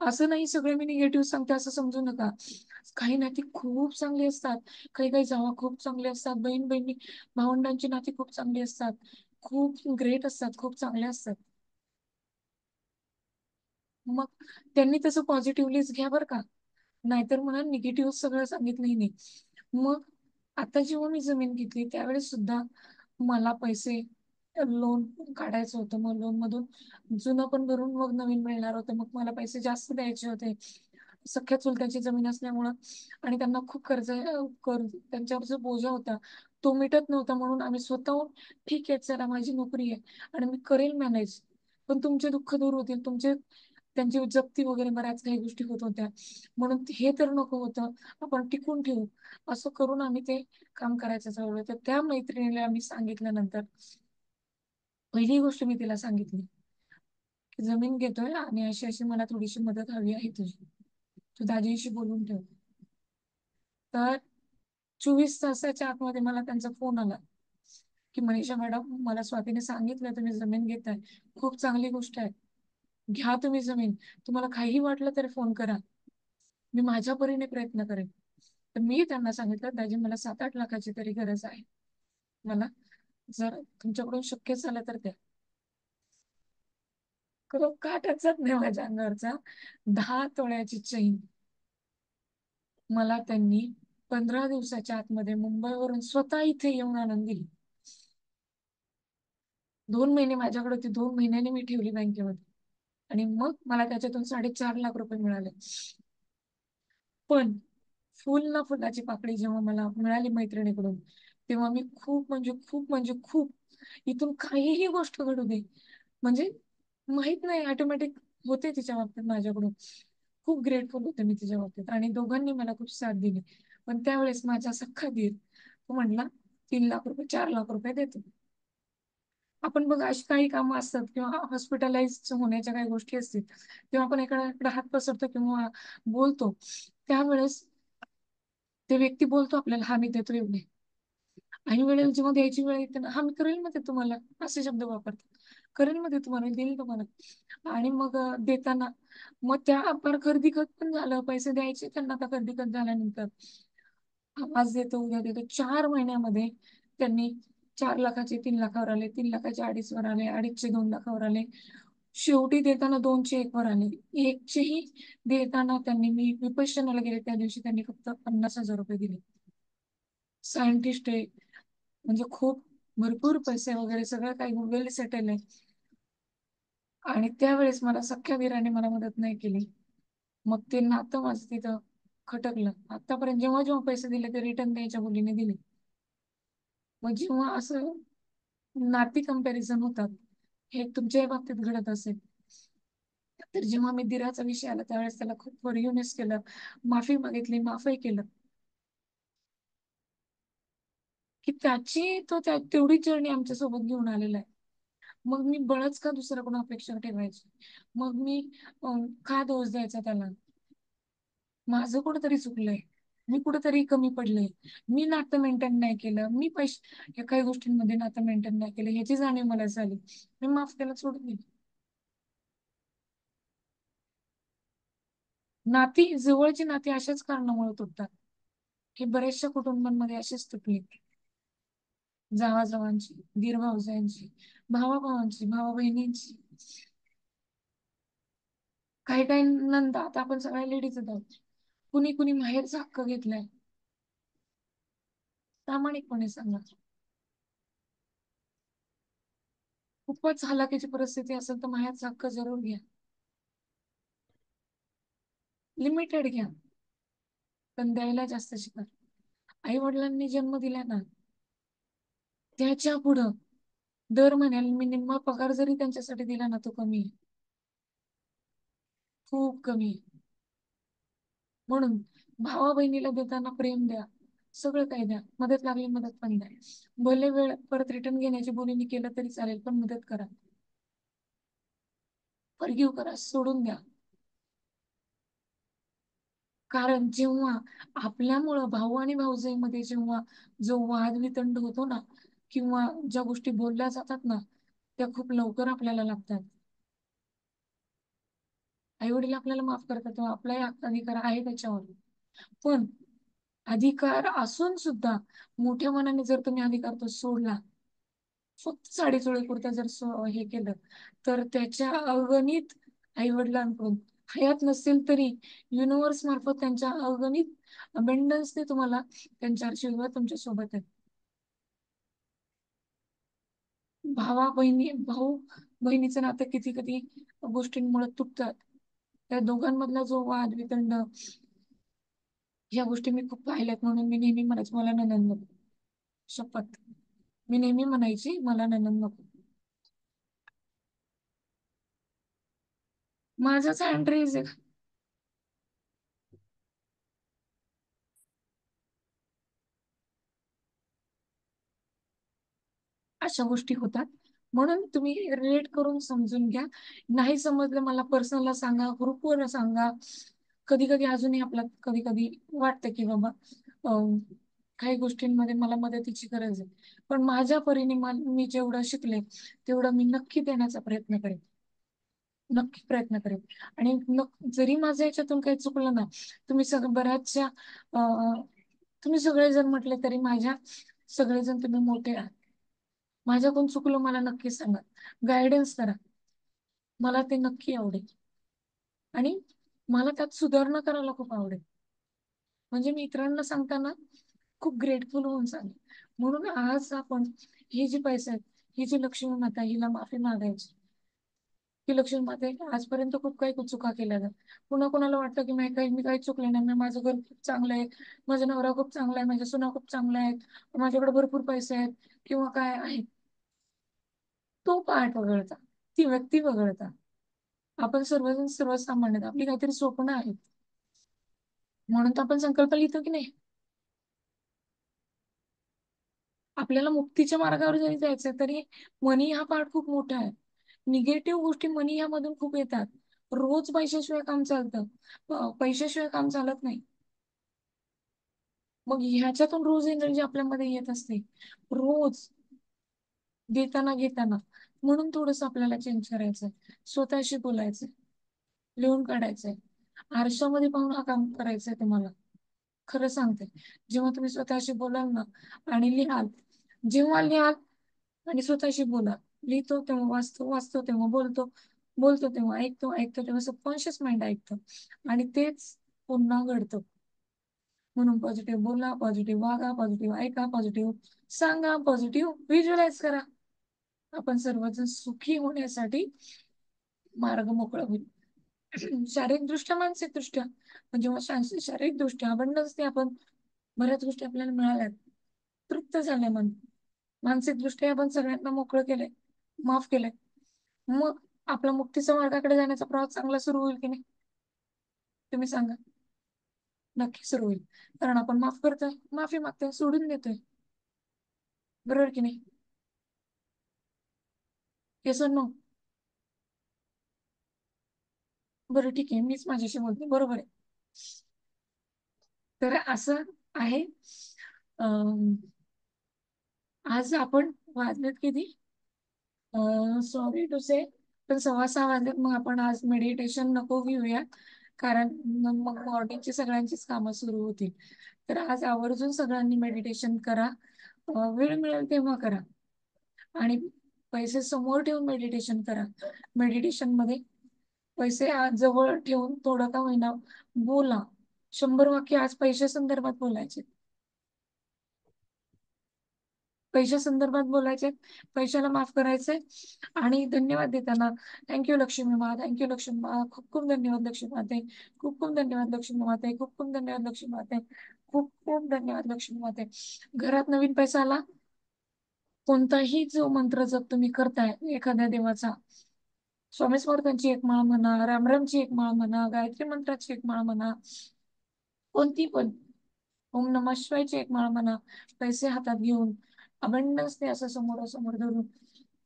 असं नाही सगळे मी निगेटिव्ह सांगते असं समजू नका. काही नाती खूप चांगली असतात. काही काही जावा खूप चांगले असतात, बहीण बहिणी भावंडांची नाती खूप चांगली असतात, खूप ग्रेट असतात, खूप चांगले असतात. मग त्यांनी तसं पॉझिटिव्हलीच घ्या बरं का, नाहीतर मला निगेटिव्ह सगळं सांगितलंही नाही. मग आता जेव्हा मी जमीन घेतली त्यावेळेस सुद्धा मला पैसे लोन काढायचं होतं, मग लोन मधून जुनं पण भरून मग नवीन मिळणार होतं, मग मला पैसे जास्त द्यायचे होते. सख्या चुलत्याची जमीन असल्यामुळं आणि त्यांना खूप कर्ज त्यांच्यावर जो बोजा होता तो मिटत नव्हता, म्हणून आम्ही स्वतःहून ठीक आहे चला माझी नोकरी आहे आणि मी करेल मॅनेज, पण तुमचे दुःख दूर होतील, तुमचे त्यांची जप्ती वगैरे बऱ्याच काही गोष्टी होत होत्या, म्हणून हे तर नको होतं, आपण टिकून ठेवू. असं करून आम्ही ते काम करायचं ठरवलं. तर त्या मैत्रिणीला आम्ही सांगितल्यानंतर पहिली गोष्ट मी तिला सांगितली की जमीन घेतोय आणि अशी अशी मला थोडीशी मदत हवी आहे तुझी, तू दाजींशी बोलून ठेव. तर 24 तासाच्या आतमध्ये मला त्यांचा फोन आला की मनीषा मॅडम, मला स्वातीने सांगितलं तुम्ही जमीन घेताय, खूप चांगली गोष्ट आहे, घ्या तुम्ही जमीन, तुम्हाला काहीही वाटलं तर फोन करा, मी माझ्या परीने प्रयत्न करेन. तर मी त्यांना सांगितलं दाजी मला 7-8 लाखाची तरी गरज आहे, मला जर तुमच्याकडून शक्य झालं तर द्या. काटच जात नाही माझ्या अंगावरचा. 10 तोळ्याची चैन मला त्यांनी 15 दिवसाच्या आतमध्ये मुंबईवरून स्वतः इथे येऊन आणून दिली. 2 महिने माझ्याकडे होती, 2 महिन्याने मी ठेवली बँकेमध्ये आणि मग मला त्याच्यातून 4.5 लाख रुपये मिळाले. पण फुल ना फुलाची पाकळी जेव्हा मला मिळाली मैत्रिणीकडून, तेव्हा मी खूप म्हणजे खूप म्हणजे खूप, इथून काहीही गोष्ट घडू दे, म्हणजे माहित नाही ऑटोमॅटिक होते तिच्या बाबतीत माझ्याकडून. खूप ग्रेटफुल होते मी तिच्या बाबतीत आणि दोघांनी मला खूप साथ दिली. पण त्यावेळेस माझा सख्खा दीर तो म्हणला 3 लाख रुपये 4 लाख रुपये देतो. आपण बघा अशी काही कामं असतात किंवा हॉस्पिटलाइज होण्याच्या काही गोष्टी असतील तेव्हा आपण एखाद्याकडे हात पसरतो किंवा बोलतो, त्यावेळेस ते व्यक्ती बोलतो आपल्याला हा मी देतो एवढे, आणि वेळेला जेव्हा द्यायची वेळ येते ना, हा मी करेल मध्ये तुम्हाला, असे शब्द वापरतात, करेल मध्ये तुम्हाला, देईल तुम्हाला. आणि मग देताना मग त्या आपण खरेदी खत पण झालं, पैसे द्यायचे त्यांना, आता खरेदी खत झाल्यानंतर आज देतो उद्या देतो, 4 महिन्यामध्ये त्यांनी 4 लाखाचे 3 लाखावर आले, 3 लाखाचे 2.5 वर आले, 2.5चे 2 लाखावर आले, शेवटी देताना 2चे 1 वर आले. 1चेही देताना त्यांनी, मी विपश्यनाला गेले त्या दिवशी, त्यांनी फक्त 50,000 रुपये दिले. सायंटिस्ट आहे, म्हणजे खूप भरपूर पैसे वगैरे सगळं काही वेल सेटल आहे. आणि त्यावेळेस मला सख्या वीराने मला मदत नाही केली. मग ते नातं माझं तिथं खटकलं. आतापर्यंत जेव्हा जेव्हा पैसे दिले ते रिटर्न द्यायच्या मुलीने दिले. मग जेव्हा असं नाती कंपॅरिझन होतात, हे तुमच्याही बाबतीत घडत असेल, तर जेव्हा मी दिराचा विषय आला त्यावेळेस त्याला खूप फॉरगिव्हनेस केलं, माफी मागितली, माफही केलं, की त्याची तो तेवढीच जर्नी आमच्या सोबत घेऊन आलेला आहे. मग मी बळच का दुसऱ्याकडून अपेक्षा ठेवायची? मग मी का दोष द्यायचा त्याला? माझं कुठेतरी चुकलंय, मी कुठेतरी कमी पडले, मी नातं मेंटेन नाही केलं, मी पैसे या काही गोष्टींमध्ये नातं मेंटेन नाही केलं, ह्याची जाणीव मला झाली. मी माफ केलं, सोडून दिली. नाती, जवळची नाती अशाच कारणामुळे तुटतात. हे बऱ्याचशा कुटुंबांमध्ये अशीच तुटली. जावाजावांची, दीर भावजांची, भावाभावांची, भावा बहिणींची, काही काही नंदा, आता आपण सगळ्या लेडीज आहोत, कुणी कुणी माहेरचा हक्क घेतलाय. प्रामाणिकपणे सांगा, खूपच हलाखीची परिस्थिती असेल तर माहेरचा हक्क जरूर घ्या. लिमिटेड घ्या, पण द्यायला जास्त शिका. आई वडिलांनी जन्म दिला ना, त्याच्या पुढं दर महिन्याला मी निम्मा पगार जरी त्यांच्यासाठी दिला ना, तो कमी आहे, खूप कमी आहे. म्हणून भावा बहिणीला देताना प्रेम द्या, सगळं काही द्या, मदत लागली मदत पण द्या. भले वेळ परत रिटर्न घेण्याची बोलीने केलं तरी चालेल, पण मदत करा, फॉरगिव्ह करा, सोडून द्या. कारण जेव्हा आपल्यामुळं भाऊ आणि भाऊजाईमध्ये जेव्हा जो वाद वितंड होतो ना, किंवा ज्या गोष्टी बोलल्या जातात ना, त्या खूप लवकर आपल्याला लागतात. आई वडील आपल्याला माफ करतात तेव्हा आपलाही अधिकार आहे त्याच्यावर. पण अधिकार असून सुद्धा मोठ्या मनाने जर तुम्ही अधिकार तो सोडला, फक्त साडी चोळी कुर्ता जर हे केलं, तर त्याच्या अगणित आई वडिलांकडून हयात नसेल तरी युनिव्हर्स मार्फत त्यांच्या अगणित अबंडन्सने तुम्हाला त्यांच्या आशीर्वाद तुमच्या सोबत आहेत. भावा बहिणी, भाऊ बहिणीचं नातं किती कधी गोष्टींमुळे तुटतात. त्या दोघांमधला जो वाद वितंड, ह्या गोष्टी मी खूप पाहिल्यात. म्हणून मी नेहमी म्हणायची मला नणंद नको, शपथ, मी नेहमी म्हणायची मला नणंद नको. माझाच हँड आहे. अशा गोष्टी होतात. म्हणून तुम्ही रिलेट करून समजून घ्या. नाही समजलं मला पर्सनलला सांगा, ग्रुपवर सांगा. कधी कधी अजूनही आपल्याला कधी कधी वाटतं की बाबा काही गोष्टींमध्ये मला मदतीची गरज आहे, पण माझ्या परीने मी जेवढं शिकले तेवढं मी नक्की देण्याचा प्रयत्न करेन, नक्की प्रयत्न करेन. आणि जरी माझ्या याच्यातून काही चुकलं ना, तुम्ही बऱ्याचशा तुम्ही सगळेजण म्हटले तरी माझ्या सगळेजण तुम्ही मोठे आहात. माझ्याकडून चुकलं मला नक्की सांगा, गायडन्स करा, मला ते नक्की आवडेल. आणि मला त्यात सुधारणा करायला खूप आवडेल. म्हणजे मी इतरांना सांगताना खूप ग्रेटफुल होऊन सांगेन. म्हणून आज आपण ही जी पैसे आहेत, ही जी लक्ष्मी माता, हिला माफी मागायची. की लक्ष्मी माते आजपर्यंत खूप काही चुका केल्या जात. पुन्हा कोणाला वाटतं की मी काही चुकले नाही, माझं घर खूप चांगलं आहे, माझा नवरा खूप चांगला आहे, माझ्या सुना खूप चांगल्या आहेत, माझ्याकडे भरपूर पैसे आहेत किंवा काय आहेत. तो पार्ट वगळता, ती व्यक्ती वगळता, आपण सर्वजण सर्वसामान्य आहेत. आपली काहीतरी स्वप्न आहेत, म्हणून तर आपण संकल्प लिहितो की नाही. आपल्याला मुक्तीच्या मार्गावर जरी जायचं तरी मनी हा पार्ट खूप मोठा आहे. निगेटिव्ह गोष्टी मनी ह्यामधून खूप येतात. रोज पैशाशिवाय काम चालतं, पैशाशिवाय काम चालत नाही. मग ह्याच्यातून रोज एनर्जी आपल्यामध्ये येत असते, रोज देताना घेताना. म्हणून थोडस आपल्याला चेंज करायचंय, स्वतःशी बोलायचंय, लिहून काढायचंय, आरशामध्ये पाहून हा काम करायचंय तुम्हाला. खरं सांगते, जेव्हा तुम्ही स्वतःशी बोलाल ना आणि लिहाल, जेव्हा लिहाल आणि स्वतःशी बोला, लिहितो तेव्हा वाचतो, वाचतो तेव्हा बोलतो, बोलतो तेव्हा ऐकतो, ऐकतो तेव्हा सबकॉन्शियस माइंड ऐकतो, आणि तेच पुन्हा घडतं. म्हणून पॉझिटिव्ह बोला, पॉझिटिव्ह वागा, पॉझिटिव्ह ऐका, पॉझिटिव्ह सांगा, पॉझिटिव्ह व्हिज्युअलाइज करा. आपण सर्वजण सुखी होण्यासाठी मार्ग मोकळा होईल. शारीरिक दृष्ट्या, मानसिक दृष्ट्या, म्हणजे शारीरिक दृष्ट्या आपण नसते, आपण बऱ्याच गोष्टी आपल्याला मिळाल्यात, तृप्त झाले मन. मानसिक दृष्ट्या आपण सगळ्यांना मोकळं केलंय, माफ केलंय. मग आपला मुक्तीच्या मार्गाकडे जाण्याचा प्रवास चांगला सुरू होईल की नाही? तुम्ही सांगा. नक्की सुरू होईल, कारण आपण माफ करतोय, माफी मागतोय, सोडून देतोय. बरोबर की नाही? Yes no? बरं ठीक आहे, मीच माझ्याशी बोलते, बरोबर आहे. तर असं आहे. आज आपण वाजलेत किती? सॉरी टू से, पण 6:15 वाजलेत. मग आपण आज मेडिटेशन नको घेऊया, कारण मग मॉर्निंगची सगळ्यांचीच कामं सुरू होतील. तर आज आवर्जून सगळ्यांनी मेडिटेशन करा. वेळ मिळेल तेव्हा करा, आणि पैसे समोर ठेवून मेडिटेशन करा. मेडिटेशन मध्ये पैसे आज जवळ ठेवून थोडं का होईना बोला. 100 वाक्य आज पैशा संदर्भात बोलायचे, पैशा संदर्भात बोलायचे, पैशाला माफ करायचे. आणि धन्यवाद देताना थँक्यू लक्ष्मी मा, थँक्यू लक्ष्मी मा, खूप खूप धन्यवाद लक्ष्मी माते, खूप खूप धन्यवाद लक्ष्मी माते, खूप खूप धन्यवाद लक्ष्मी माते, खूप खूप धन्यवाद लक्ष्मी माते. घरात नवीन पैसा आला, कोणताही जो मंत्र जप तुम्ही करताय एखाद्या देवाचा, स्वामी समर्थांची एक माळ म्हणा, रामरामची एक माळ म्हणा, गायत्री मंत्राची एक माळ म्हणा, कोणती पण, ओम नमः शिवायची एक माळ म्हणा, पैसे हातात घेऊन अबंडन्स ते असं समोरासमोर धरून,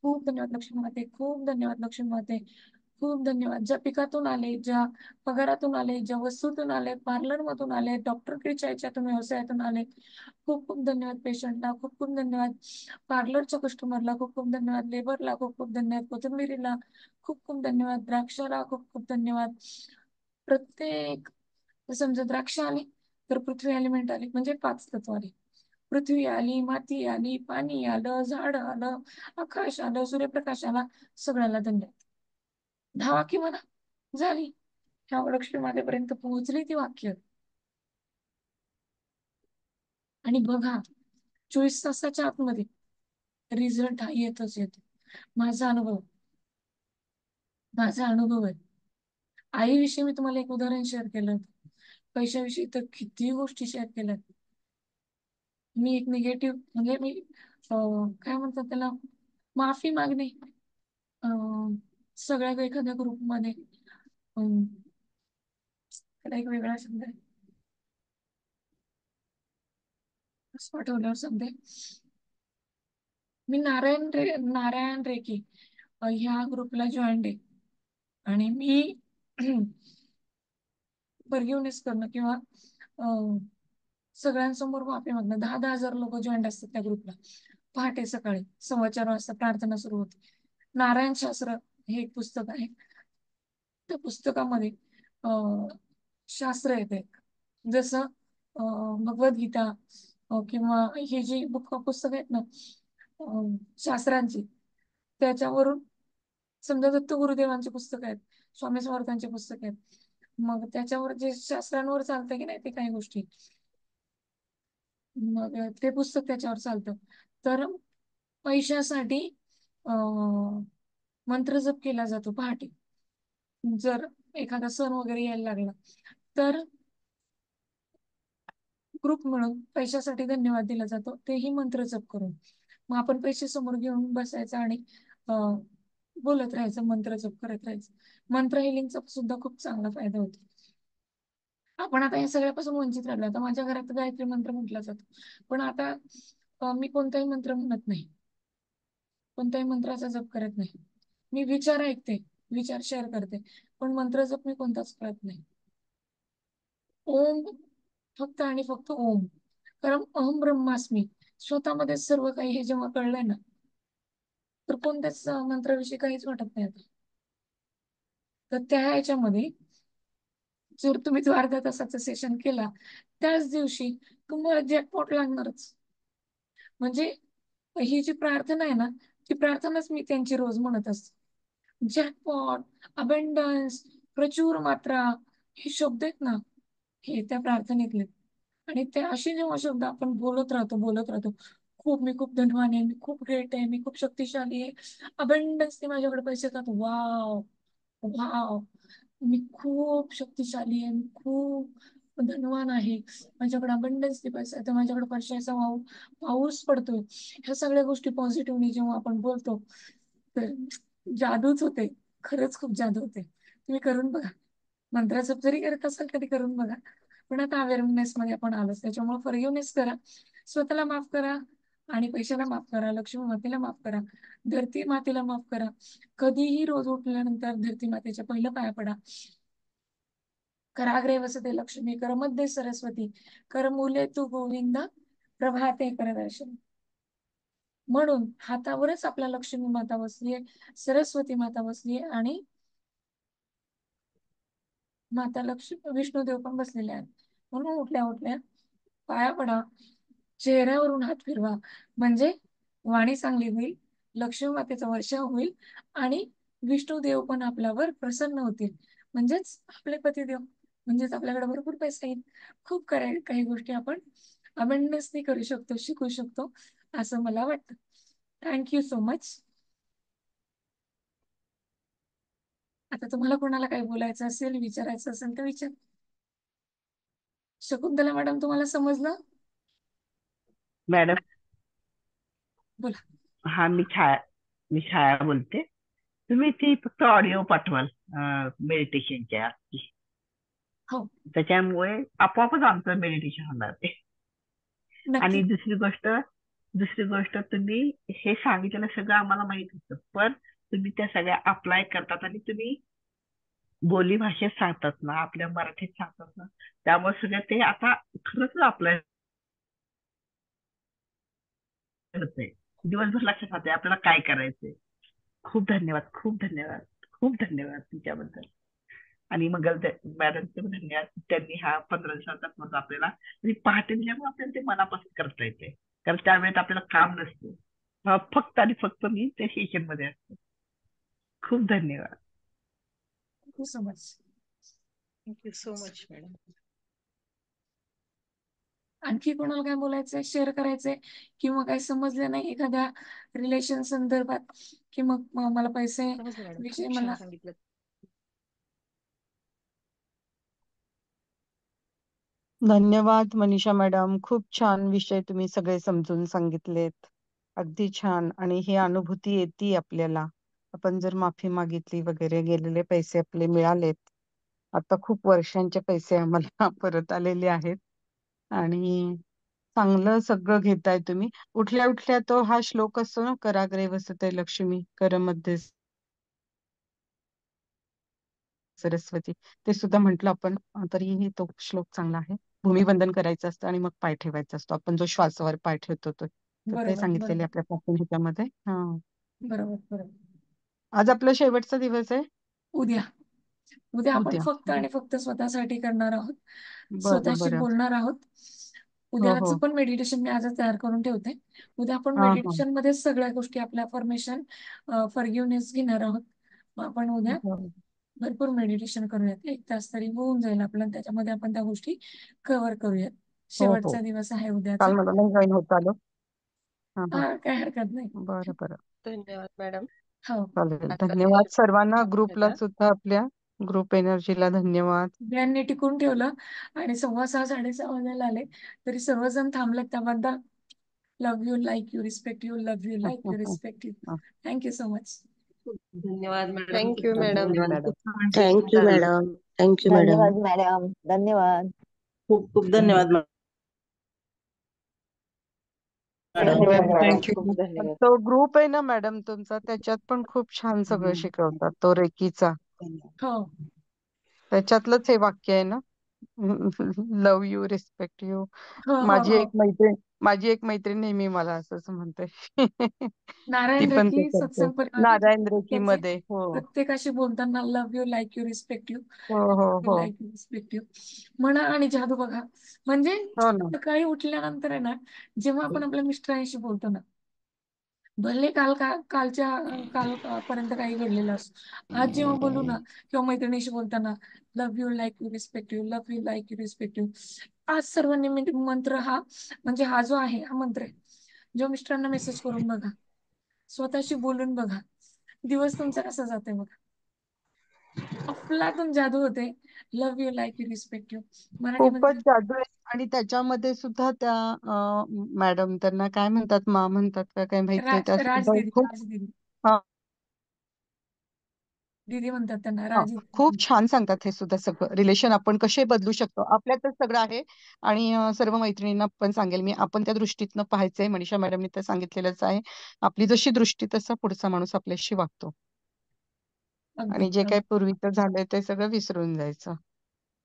खूप धन्यवाद लक्ष्मी माते, खूप धन्यवाद लक्ष्मी माते, खूप धन्यवाद. ज्या पिकातून आले, ज्या पगारातून आले, ज्या वस्तूतून आले, पार्लर मधून आले, डॉक्टरकडच्या याच्यातून, व्यवसायातून आले, खूप खूप धन्यवाद. पेशंटला खूप खूप धन्यवाद, पार्लरच्या कस्टमरला खूप खूप धन्यवाद, लेबरला खूप खूप धन्यवाद, कोथिंबिरीला खूप खूप धन्यवाद, द्राक्षाला खूप खूप धन्यवाद. प्रत्येक, समजा द्राक्ष आली तर पृथ्वी एलिमेंट आली, म्हणजे 5 तत्व आली. पृथ्वी आली, माती आली, पाणी आलं, झाड आलं, आकाश आलं, सूर्यप्रकाश आला, सगळ्याला धन्यवाद. 10 वाक्य म्हणा, झाली. ह्या लक्ष्मी मातेपर्यंत पोहोचली ती वाक्य. आणि बघा, 24 तासाच्या आतमध्ये रिझल्ट हा येतच येतो. माझा अनुभव, माझा अनुभव आहे. आईविषयी मी तुम्हाला एक उदाहरण शेअर केलं होतं, पैशाविषयी तर किती गोष्टी शेअर केल्यात. मी एक निगेटिव्ह, म्हणजे मी काय म्हणतात त्याला, माफी मागणे. सगळ्या एखाद्या ग्रुपमध्ये, त्याला एक वेगळा शब्द आहे, असं आठवल्यावर समजे. मी नारायण रेकी ह्या ग्रुपला जॉईंड आहे, आणि मी फॉरगिव्हनेस करणं किंवा सगळ्यांसमोर माफी मागणं. 10,000 लोक जॉईंट असतात त्या ग्रुपला. पहाटे सकाळी 4:15 वाजता प्रार्थना सुरू होते. नारायण शास्त्र हे एक पुस्तक आहे. त्या पुस्तकामध्ये शास्त्र येते, जसं भगवद्गीता, किंवा हे जी पुस्तक आहेत ना शास्त्रांची, त्याच्यावरून, समजा दत्त गुरुदेवांची पुस्तक आहेत, स्वामी समर्थांची पुस्तक आहेत, मग त्याच्यावर जे शास्त्रांवर चालतं की नाही ते काही गोष्टी, मग ते पुस्तक त्याच्यावर चालतं. तर पैशासाठी मंत्र जप केला जातो पहाटे. जर एखादा सण वगैरे यायला लागला तर ग्रुप मिळून पैशासाठी धन्यवाद दिला जातो, तेही मंत्र जप करून. मग आपण पैसे समोर घेऊन बसायचं आणि बोलत राहायचं, मंत्र जप करत राहायचं. मंत्र हिलिंगचा सुद्धा खूप चांगला फायदा होतो. आपण आता या सगळ्यापासून वंचित राहिलो. आता माझ्या घरात गायत्री मंत्र म्हटला जातो, पण आता मी कोणताही मंत्र म्हणत नाही, कोणत्याही मंत्राचा जप करत नाही. मी विचार ऐकते, विचार शेअर करते, पण मंत्र जप मी कोणताच करत नाही. ओम, फक्त आणि फक्त ओम. कारण अहम ब्रह्मास्मी, स्वतःमध्ये सर्व काही हे जेव्हा कळलंय ना, तर कोणत्याच मंत्राविषयी काहीच वाटत नाही आता. तर त्या ह्याच्यामध्ये जर तुम्ही जो अर्ध्या तासाचं सेशन केला, त्याच दिवशी तुम्हाला जॅकपॉट लागणारच. म्हणजे ही जी प्रार्थना आहे ना, ती प्रार्थनाच मी त्यांची रोज म्हणत असते. जॅकपॉट, अबंडन्स, प्रचुर मात्रा, हे शब्द आहेत ना, हे त्या प्रार्थनेतले. आणि ते असे जेव्हा शब्द आपण बोलत राहतो, मी खूप धनवान आहे, मी खूप ग्रेट आहे, मी खूप शक्तिशाली आहे, अबंडन्स माझ्याकडे पैसे येतात, वाव वाव, मी खूप शक्तिशाली आहे, मी खूप धनवान आहे, माझ्याकडे अबंडन्स पैसा आहे, तर माझ्याकडे पैशाचा पाऊस पडतोय. ह्या सगळ्या गोष्टी पॉझिटिव्हली जेव्हा आपण बोलतो, तर जादूच होते. खरंच खूप जादू होते. तुम्ही करून बघा. मंत्र जप जरी करत असाल कधी करून बघा. पण आता अवेअरनेस मध्ये आपण आलोच, त्याच्यामुळे फॉरगिव्हनेस करा, स्वतःला माफ करा, आणि पैशाला माफ करा, लक्ष्मी मातेला माफ करा, धरती मातेला माफ करा. कधीही रोज उठल्यानंतर धरती मातेच्या पहिलं पाया पडा. कराग्रे वसते लक्ष्मी, करमध्ये सरस्वती, करमूले तू गोविंद, प्रभाते करदर्शन. म्हणून हातावरच आपल्या लक्ष्मी माता बसलीये, सरस्वती माता बसलीये, आणि माता लक्ष्मी विष्णुदेव पण बसलेले आहेत. म्हणून उठल्या उठल्या पाया पडा, चेहऱ्यावरून हात फिरवा, म्हणजे वाणी चांगली होईल, लक्ष्मी मातेचा वर्षाव होईल, आणि विष्णुदेव पण आपल्यावर प्रसन्न होतील, म्हणजेच आपले पतिदेव, म्हणजेच आपल्याकडे भरपूर पैसा येईल. खूप काही गोष्टी आपण अबंडन्सली करू शकतो, शिकू शकतो, असं मला वाटतं. Thank you so much. आता तुम्हाला कोणाला काही बोलायचं असेल, विचारायचं असेल तर विचार. शकुंतला मॅडम, तुम्हाला समजलं? मॅडम, बोला. हा मी छाया बोलते. तुम्ही ती फक्त ऑडिओ पाठवाल मेडिटेशनच्या, हो, त्याच्यामुळे आपोआपच आमचं मेडिटेशन होणार ते. आणि नक्की. दुसरी गोष्ट तुम्ही हे सांगितलेलं सगळं आम्हाला माहित होतं, पण तुम्ही त्या सगळ्या अप्लाय करतात आणि तुम्ही बोली भाषेत सांगतात ना, आपल्या मराठीत सांगतात ना, त्यामुळे सगळं ते आता खरंच अप्लाय होतंय. दिवसभर लक्षात राहते आपल्याला काय करायचंय. खूप धन्यवाद, खूप धन्यवाद, खूप धन्यवाद तुमच्याबद्दल. आणि मॅडमचे पण धन्यवाद, त्यांनी हा 15 दिवसाचा कोर्स आपल्याला आणि पहाटे दिल्यामुळे आपल्याला ते मनापासून करता येते, कारण त्यावेळेत आपल्याला काम नसतं. फक्त आणि फक्त मी त्या सेशन मध्ये असते. खूप धन्यवाद. Thank you so much. Thank you so much madam. आणखी कोणाला काय बोलायचंय, शेअर करायचंय, किंवा काही समजलं नाही एखाद्या रिलेशन संदर्भात, कि मग मला पैसे समजलं मॅडम, विषय खूप छान मला. सांगितलं. धन्यवाद मनीषा मॅडम, खूप छान विषय तुम्ही सगळे समजून सांगितलेत. अगदी छान. आणि ही अनुभूती येते आपल्याला, आपण जर माफी मागितली वगैरे, गेलेले पैसे आपले मिळालेत. आता खूप वर्षांचे पैसे आम्हाला परत आलेले आहेत, आणि चांगलं सगळं घेताय तुम्ही. उठल्या उठल्या तो हा श्लोक असतो ना, कराग्रे वसते लक्ष्मी, करमध्ये सरस्वती, ते सुद्धा म्हटलं आपण. तरीही तो श्लोक चांगला आहे. भूमिबंधन करायचं असतं आणि मग पाय ठेवायचा असतो, आपण जो श्वासावर पाय ठेवतो तो. तर ते बरोबर सांगितलेले बरोबर आपल्या प्राचीन ह्याच्यामध्ये. हा, बरोबर बरोबर. आज आपला शेवटचा दिवस आहे. उद्या उद्या आपण उद्या. फक्त आणि फक्त स्वतःसाठी करणार आहोत, बरं स्वतःशी बरं. बोलणार आहोत. हो उद्याचं हो. पण मेडिटेशन मी आजच तयार करून ठेवते. उद्या आपण हा हा. मेडिटेशन मध्ये सगळ्या गोष्टी, आपल्या फॉर्मेशन, फॉरगिव्हनेस घेणार आहोत. मग आपण उद्या बरं. भरपूर मेडिटेशन करूयात, 1 तास तरी होऊन जाईल आपल्याला, त्याच्यामध्ये आपण त्या गोष्टी कव्हर करूयात. हो हो. शेवटचा दिवस आहे उद्याचा. काल मला नाही जॉईन होत आलं. हा हा. हा, काय हरकत नाही. बरं बरं. धन्यवाद मॅडम. हो, चालेल, आजचा धन्यवाद दिवस सर्वांना, ग्रुपला आपल्याला सुद्धा, आपल्या ग्रुप एनर्जीला धन्यवाद. सगळ्यांनी टिकून ठेवलं, आणि 6:15 6:30 वाजायला आले तरी सर्वजण थांबलेत, त्याबद्दल love you, like you, respect you, love you, like you, respect you. Thank you so much. धन्यवाद मॅडम, खूप थँक्यू खूप मॅडम. धन्यवाद. खूप छान थँक्यू झालं. मॅडम. Thank you madam. धन्यवाद मॅडम, धन्यवाद. खूप खूप धन्यवाद मॅडम. धन्यवाद मॅडम. थँक्यू. खूप धन्यवाद. तो ग्रुप आहे ना मॅडम तुमचा, त्याच्यात पण खूप छान सगळं शिकवतात, तो रेकीचा. हो त्याच्यातलंच हे वाक्य आहे ना, लव्ह यू, रिस्पेक्ट यू. हो हो माझी हो. एक मैत्रीण माझी एक मैत्रीण नेहमी मला असंच म्हणते. ती नारायण पण ते रेड्डी करते. सत्संग परिवार, नारायण रेकी त्याचे मध्ये. हो प्रत्येकाशी बोलताना love you, like you, respect you, हो हो हो. लाईक यू, रिस्पेक्ट यू म्हणा, आणि जादू बघा. म्हणजे हो ना. सकाळी उठल्यानंतर आहे ना, जेव्हा आपण आपल्या मिस्टरांशी बोलतो ना, भले काल कालच्या काल पर्यंत काही घडलेलं असो, आज जेव्हा बोलू ना, किंवा मैत्रिणीशी बोलताना, love you like you respect you, love you like you respect you. आज सर्वांनी मंत्र हा म्हणजे हा जो आहे हा मंत्र आहे. जो मिस्टरांना मेसेज करून बघा, स्वतःशी बोलून बघा, दिवस तुमचा कसा जातोय बघा. अफलातून जादू होते. Love you like you respect you खूपच मराठीमध्ये. जादू आहे. आणि त्याच्यामध्ये सुद्धा त्या मॅडम त्यांना काय म्हणतात, मा म्हणतात का काय माहित नाही, त्या राज सुद्धा दीदी, खूप राज दीदी, हा, दीदी म्हणतात त्यांना, हा, राज खूप दीदी. छान सांगतात हे सुद्धा सगळं रिलेशन आपण कसे बदलू शकतो. आपल्यातच सगळं आहे. आणि सर्व मैत्रिणींना पण सांगेल मी, आपण त्या दृष्टीतनं पाहायचंय. मनीषा मॅडमनी तर सांगितलेलंच आहे. आपली जशी दृष्टी तसा पुढचा माणूस आपल्याशी वागतो. अगदी आणि जे काही अगदी पूर्वीचं झालंय ते सगळं विसरून जायचं.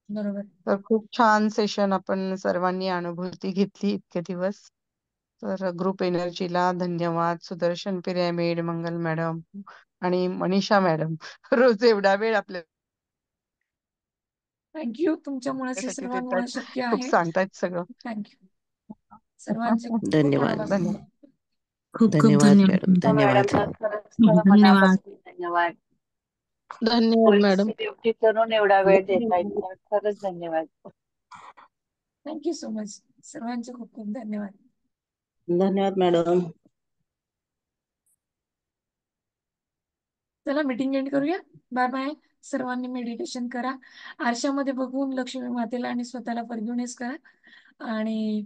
बरोबर. तर खूप छान सेशन आपण सर्वांनी अनुभूती घेतली इतके दिवस. तर ग्रुप एनर्जीला धन्यवाद. सुदर्शन पिरॅमिड, मंगल मॅडम आणि मनीषा मॅडम रोज एवढा वेळ थँक्यू. तुमच्यामुळे हे आपल्यासाठी सर्वांमुळे देतात. शक्य खूप आहे. सांगतायत सगळं. थँक्यू. सर्वांचे खूप खूप धन्यवाद. मनापासून धन्यवाद. खूप खूप धन्यवाद धन्यवाद. मॅडम, धन्यवाद. मॅडमला खरंच खरं धन्यवाद. मनापासून धन्यवाद. धन्यवाद मॅडम. पोलीसची ड्युटी करून एवढा वेळ देताय तर खरंच धन्यवाद. Thank you so much. सर्वांचे खूप खूप धन्यवाद. धन्यवाद मॅडम. चला मीटिंग एंड करूया. Bye bye. सर्वांनी मेडिटेशन करा. आरशामध्ये बघून लक्ष्मी मातेला आणि स्वतःला फॉरगिव्हनेस करा आणि